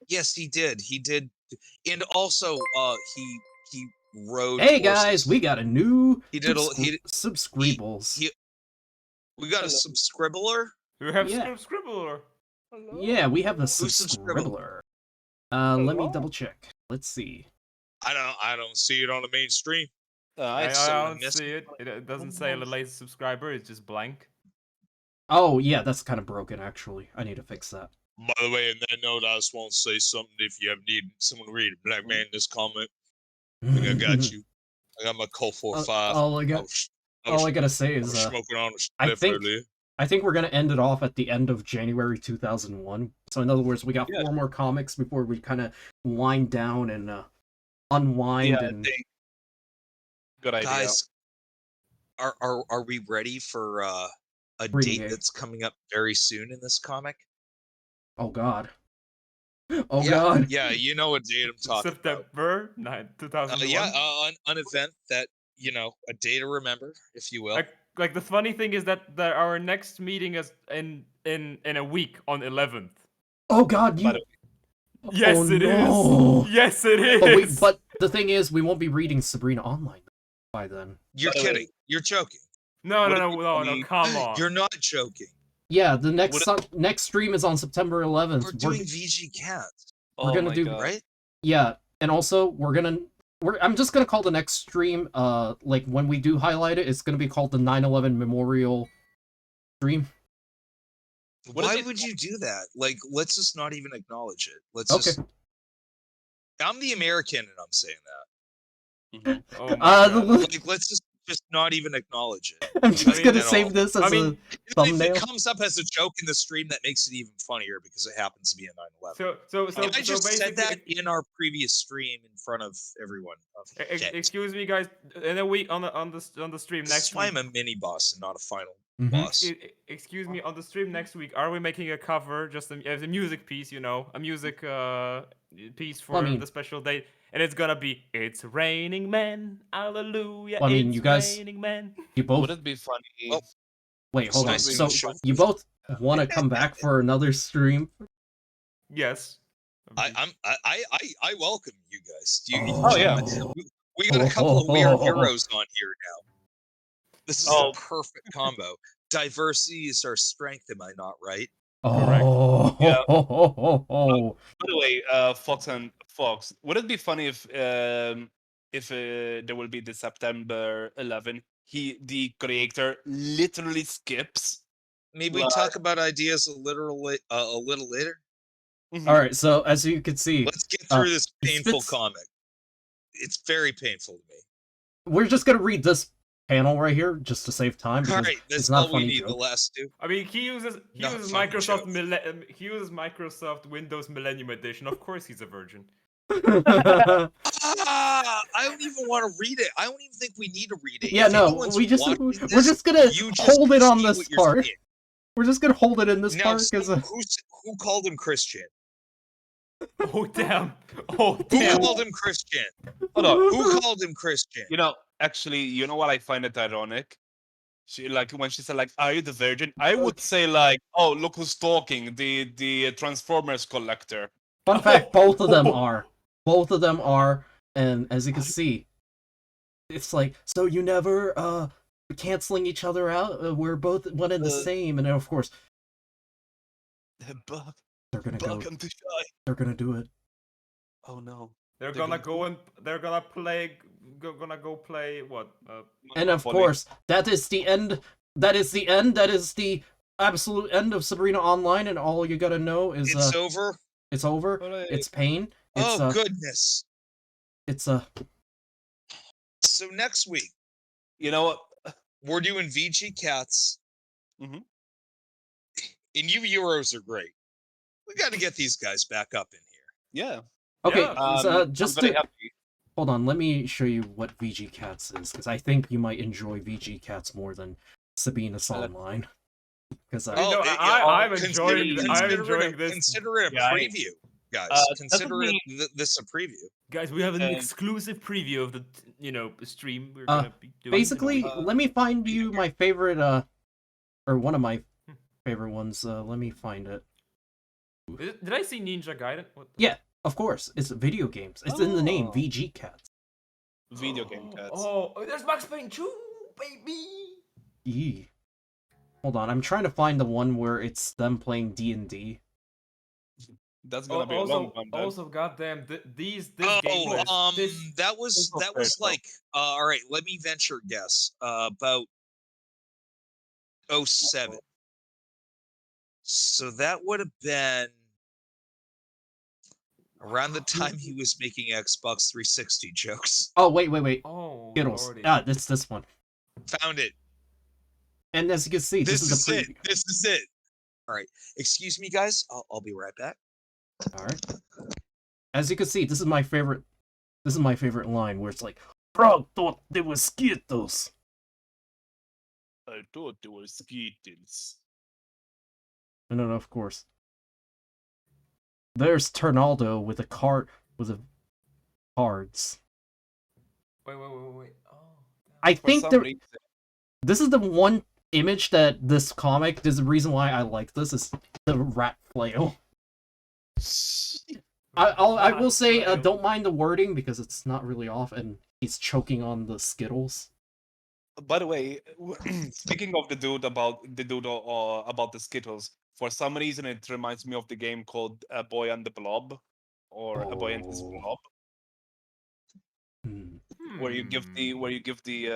Yes, he did. He did. And also he rode Hey horses. guys, we got a new subscribbles. We got a subscribbler? We have Yeah. subscribbler. Yeah, we have the Who's subscribbler. Let me double check. Let's see. I don't see it on the mainstream. I don't see it. It doesn't say a latest subscriber. It's just blank. Oh yeah, that's kind of broken actually. I need to fix that. By the way, in that note, I just want to say something. If you ever need someone to read Black Man this comic, I got you. I got my Colt 45. All I gotta say is, smoking on I think we're gonna end it off at the end of January 2001. So in other words, we got 4 more comics before we kind of wind down and unwind. Good idea. Guys, are we ready for a Reading date that's coming up very soon in this comic? Oh god. Oh god. Yeah, you know what date I'm talking September 9, 2001. An event that, a day to remember, if you will. Like the funny thing is that our next meeting is in a week on 11th. Oh god, Yes, oh, it no. is. Yes, it is. But the thing is, we won't be reading Sabrina online by then. You're kidding. You're joking. No, come on. You're not joking. Yeah, the next stream is on September 11th. We're doing VG Cats. We're gonna do right. Yeah, and also I'm just gonna call the next stream like when we do highlight it, it's gonna be called the 9/11 Memorial stream. Why would you do that? Like, let's just not even acknowledge it. I'm the American, and I'm saying that. Let's just not even acknowledge it. I'm just gonna save this as a thumbnail. If it comes up as a joke in the stream, that makes it even funnier because it happens to be a 9/11. So I just said that in our previous stream in front of everyone. Excuse me, guys. In a week on the stream next. That's why I'm a mini boss and not a final Mm-hmm. boss. Excuse me, on the stream next week, are we making a cover, just a music piece, a music piece for the special date? And it's gonna be "It's Raining Men, Hallelujah." Well, I mean, it's you guys, raining men. you both. Would it be funny? Oh, wait, hold on. So you both want to come back for another stream? Yes. I welcome you guys. Yeah. We got a couple of weird heroes on here now. This is a perfect combo. Diversity is our strength, am I not right? Oh, yeah. By the way, Fox and Fox. Would it be funny if there will be the September 11? The creator literally skips. Maybe we talk about ideas a little later. All right, so as you can see, Let's get through this he painful spits- comic. It's very painful to me. We're just gonna read this panel right here just to save time because All right, it's that's not all a funny we need. joke. The last two. I mean, he uses Microsoft Windows Millennium Edition. Of course, he's a virgin. I don't even want to read it. I don't even think we need to read it. Yeah, If no, anyone's we're just watching gonna you just hold it on see this what you're part. seeing. We're just gonna hold it in this Now, part because who called him Christian? Oh damn! Oh Who damn! called him Christian? Hold on. Who called him Christian? Actually, you know what I find it ironic? When she said like, "Are you the virgin?" I would say like, "Oh, look who's talking, the Transformers collector." fun fact, both of them are. Both of them are, and as you can see, it's like, so you never canceling each other out. We're both one and the same, and then of course they're gonna go. They're gonna do it. Oh no! They're gonna go play what? And of course, that is the end. That is the end. That is the absolute end of Sabrina Online, and all you gotta know is It's over. It's over. It's pain. It's, Oh goodness! It's So next week, you know what? We're doing VG Cats. Mhm. And you Euros are great. We got to get these guys back up in here. Yeah. Okay. Yeah. Just I'm very to happy. hold on, let me show you what VG Cats is, because I think you might enjoy VG Cats more than Sabina's Online. Because I'm enjoying this. Consider it a preview, guys. Consider this a preview. Guys, we have an exclusive preview of the stream we're gonna be doing. Basically, let me find you my favorite or one of my favorite ones. Let me find it. Did I see Ninja Gaiden? Yeah, of course. It's video games. It's in the name, VG Cats. Video game cats. Oh, there's Max Payne 2, baby. Yee. Hold on, I'm trying to find the one where it's them playing D&D. That's gonna be a long one. Also, goddamn, this game. That was like all right. Let me venture a guess. About 07. So that would have been around the time he was making Xbox 360 jokes. Oh wait. Oh, Skittles. Lordy. This one. Found it. And as you can see, this is the it. This is it. All right. Excuse me, guys. I'll be right back. All right. As you can see, this is my favorite. This is my favorite line where it's like, "Frog thought they were Skittles." I thought they were Skittles. No, of course. There's Ternaldo with a cart with a cards. Wait. Oh. I think this is the one image that this comic. There's a reason why I like this is the rat flail. I will say don't mind the wording because it's not really off, and he's choking on the Skittles. By the way, speaking of the dude about the Skittles, for some reason it reminds me of the game called A Boy and the Blob, or A Boy and His Blob, where you give the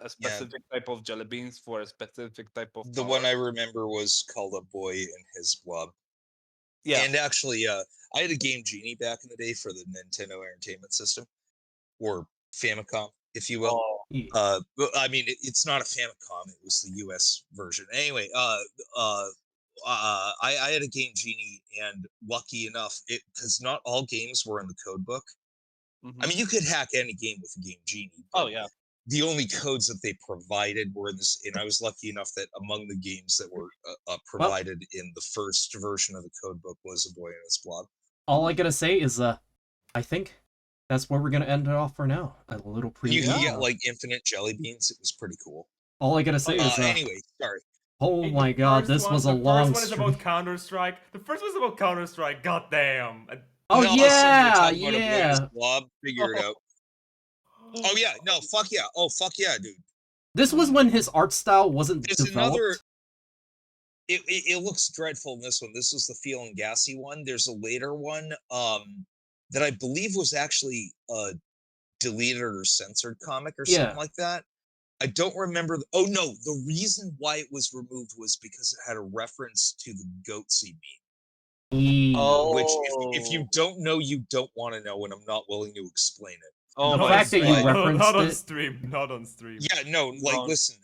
a specific type of jelly beans for a specific type of. The one I remember was called A Boy and His Blob. Yeah, and actually, I had a Game Genie back in the day for the Nintendo Entertainment System, or Famicom, if you will. I mean, it's not a Famicom; it was the U.S. version. Anyway, I had a Game Genie, and lucky enough, because not all games were in the code book. I mean, you could hack any game with a Game Genie. Oh yeah. The only codes that they provided were in this, and I was lucky enough that among the games that were provided in the first version of the code book was A Boy and His Blob. All I gotta say is, I think that's where we're gonna end it off for now. A little preview. You can get like infinite jelly beans. It was pretty cool. All I gotta say is, anyway, sorry. Oh my god, this was a long. The first one is about Counter-Strike. The first one is about Counter-Strike. Goddamn. Oh no, yeah. Blob, figure it out. Oh yeah, no, fuck yeah. Oh fuck yeah, dude. This was when his art style wasn't developed. Another. It looks dreadful in this one. This was the Feel and Gassy one. There's a later one. that I believe was actually a deleted or censored comic or Yeah. something like that. I don't remember. Oh no, the reason why it was removed was because it had a reference to the goatsy meme. Which, if you don't know, you don't want to know, and I'm not willing to explain it. The fact that you referenced not on it. stream, not on stream. Yeah, no, like listen.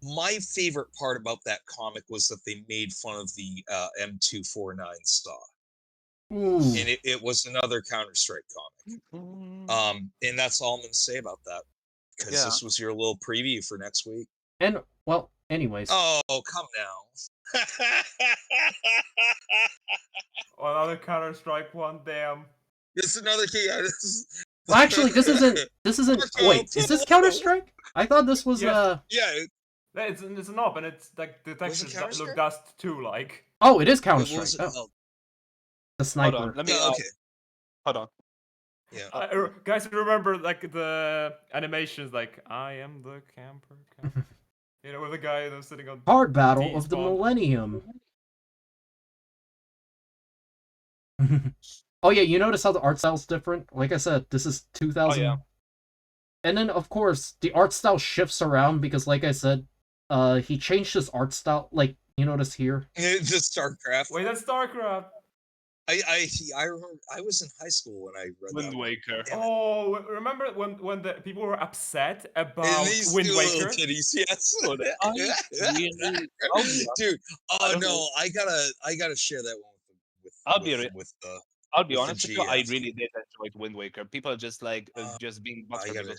My favorite part about that comic was that they made fun of the M249 saw. Ooh. And it was another Counter-Strike comic. And that's all I'm going to say about that. Because this was your little preview for next week. And, well, anyways. Oh, come now. Another Counter-Strike one, damn. It's another key. Well, actually, this isn't. Wait, is this Counter-Strike? I thought this was. Yeah. It's an op, and it's like the textures look Dust 2 like. Oh, it is Counter-Strike. Oh. The sniper. Hold on, let me. Hold on. Yeah. Guys, remember like the animations, like I am the camper. You know, with the guy that's sitting on. Hard Battle of the Millennium. Oh yeah, you notice how the art style's different? Like I said, this is 2000. Oh, yeah. And then, of course, the art style shifts around because, like I said, he changed his art style. Like, you notice here? It's StarCraft. Wait, that's StarCraft. I remember I was in high school when I read Wind Waker. Oh, remember when the people were upset about these Wind two Waker? little kitties, yes. Dude, oh no, I gotta share that one with I'll be with honest the with you, I GF. really did enjoy Wind Waker. People are just like just being butthurt because of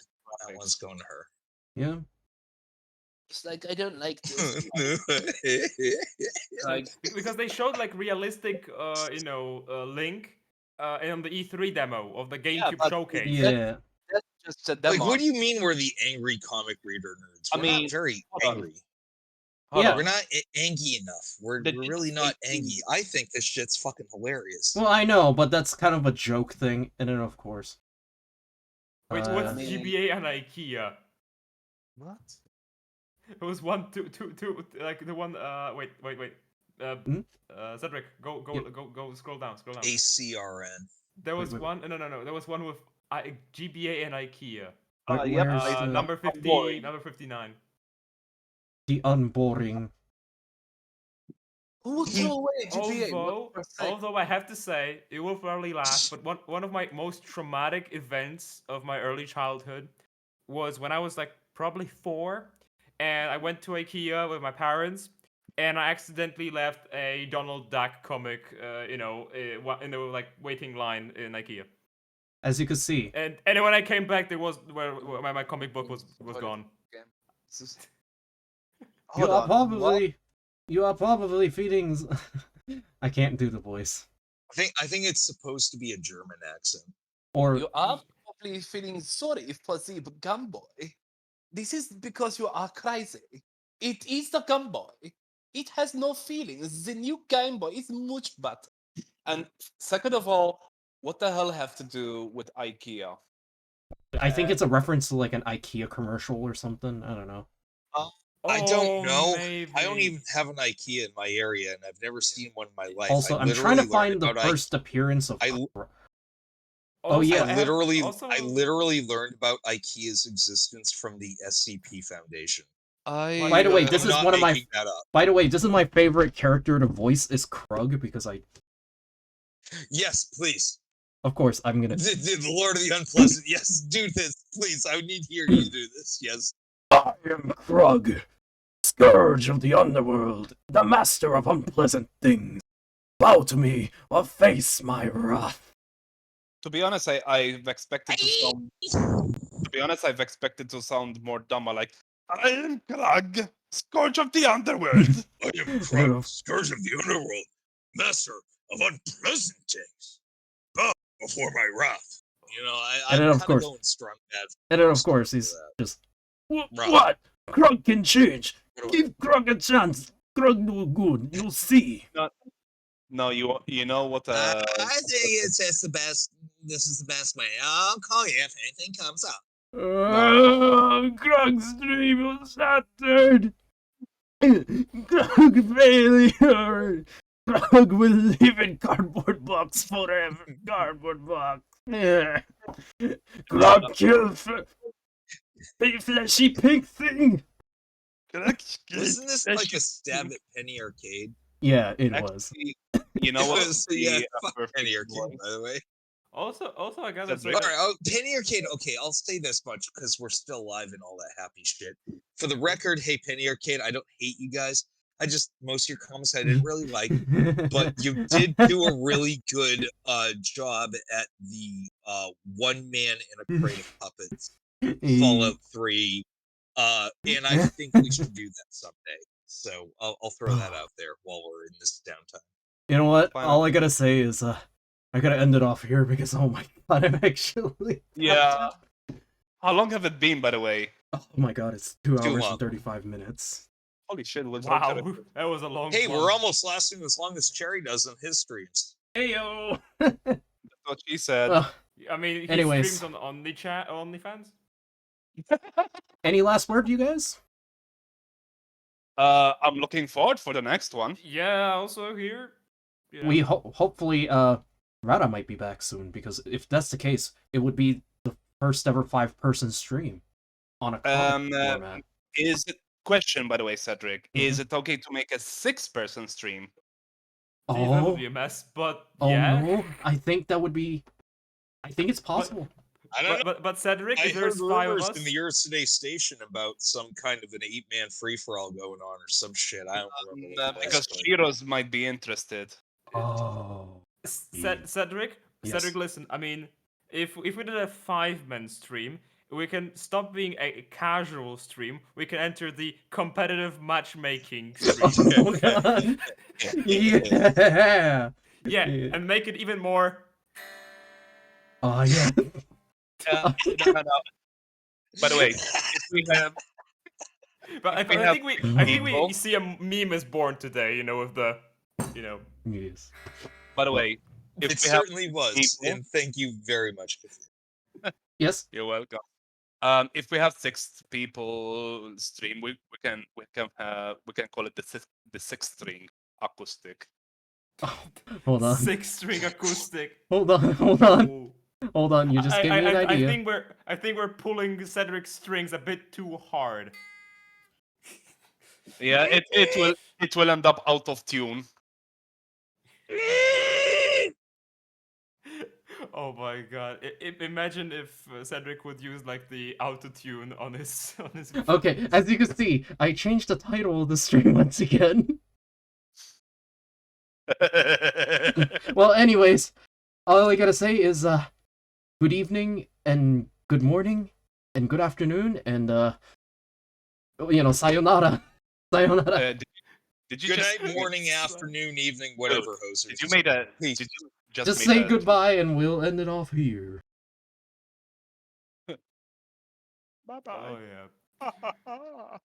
that one's going to her. Yeah. It's like I don't like this. Like, because they showed like realistic, Link, in the E3 demo of the GameCube showcase. Yeah. That's just a demo. Like, what do you mean we're the angry comic reader nerds? We're not very angry. Yeah. We're not angy enough. We're really not angy. I think this shit's fucking hilarious. Well, I know, but that's kind of a joke thing, and then of course. Wait, what's GBA and IKEA? What? It was two, like the one. Wait. Cedric, go, scroll down. ACRN. There was one. No. There was one with GBA and IKEA. Where's Number 50, number 59. The unboring. Who threw away GBA? Although I have to say, it will probably last, but one of my most traumatic events of my early childhood was when I was like probably 4, and I went to IKEA with my parents, and I accidentally left a Donald Duck comic, in the like waiting line in IKEA. As you can see. And then when I came back, there was where my comic book was gone. You are probably feeling. I can't do the voice. I think it's supposed to be a German accent. Or you are probably feeling sorry for the Game Boy. This is because you are crazy. It is the Game Boy. It has no feelings. The new Game Boy is much better. And second of all, what the hell have to do with IKEA? I think it's a reference to like an IKEA commercial or something. I don't know. I don't know. Maybe. I don't even have an IKEA in my area, and I've never seen one in my life. Also, I'm trying to find the first appearance of. Oh yeah, I literally learned about IKEA's existence from the SCP Foundation. By the way, this is one of my. By the way, this is my favorite character to voice is Krug because I. Yes, please. Of course, I'm gonna. The Lord of the Unpleasant. Yes, do this, please. I need to hear you do this. Yes. I am Krug, scourge of the underworld, the master of unpleasant things. Bow to me or face my wrath. To be honest, I've expected to sound. To be honest, I've expected to sound more dumber, like I am Krug, scourge of the underworld. I am Krug, scourge of the underworld, master of unpleasant things. Bow before my wrath. You know, I'm kind of going strong. And then, of course, he's just. What? Krug can change. Give Krug a chance. Krug no good. You'll see. No, you know what? I think it's the best. This is the best way. I'll call you if anything comes up. Krug's dream was shattered. Krug failure. Grog will live in cardboard box forever. Cardboard box. Yeah. Grog kill big fleshy pink thing. Wasn't this like a stab at Penny Arcade? Yeah, it was. You know what? Yeah, The, fuck perfect Penny Arcade, one. by the way. Also, I gotta That's say, All that- right, oh, Penny Arcade. Okay, I'll say this much because we're still alive and all that happy shit. For the record, hey Penny Arcade, I don't hate you guys. I just most of your comments I didn't really like, but you did do a really good job at the one man in a crate of puppets Fallout 3. And I think we should do that someday. So I'll throw that out there while we're in this downtime. You know what? All I gotta say is, I gotta end it off here because, oh my god, I'm actually... Yeah. How long have it been, by the way? Oh my god, it's 2 Too hours long. and 35 minutes. Holy shit, what's wow, that was a long. Hey, one. we're almost lasting as long as Cherry does on his streams. Heyo! That's what she said. I mean, he Anyways. streams on OnlyFans. Any last word, you guys? I'm looking forward for the next one. Yeah, also here. Yeah. We hopefully, Rada might be back soon, because if that's the case, it would be the first ever 5-person stream on a comic format. Is it question, by the way, Cedric? Is it okay to make a 6-person stream? That Oh, would be a mess, but oh yeah. no, I think that would be... I think it's possible. I don't know. But Cedric, I if there's heard 5 of rumors us, in the Earth Today station about some kind of an 8-man free-for-all going on or some shit. I don't remember. what it was, Because but- Shiros might be interested. Oh. Cedric, Yes. Cedric, listen. I mean, if we did a 5-man stream, we can stop being a casual stream. We can enter the competitive matchmaking stream. Oh god. Yeah. Yeah, and make it even more. Oh yeah. No. By the way, if we have... But I if we think people- we see a meme is born today. You know, with the, you know. Yes. By the way, if It we have certainly was, people- and thank you very much. Yes. You're welcome. If we have 6 people stream, we can call it the 6-string acoustic. Hold on. 6-string acoustic. Hold on. Hold on. You just gave me an idea. I think we're pulling Cedric's strings a bit too hard. Yeah, it will end up out of tune. Oh my god! Imagine if Cedric would use like the autotune on his Okay, as you can see, I changed the title of the stream once again. Well, anyways, all I gotta say is, good evening, and good morning, and good afternoon, and, sayonara. Sayonara. Did you Good just night, morning, afternoon, evening, whatever, hosers. Did you make a? Peace. Did you just Just made say a- goodbye, and we'll end it off here. Bye bye. Oh yeah.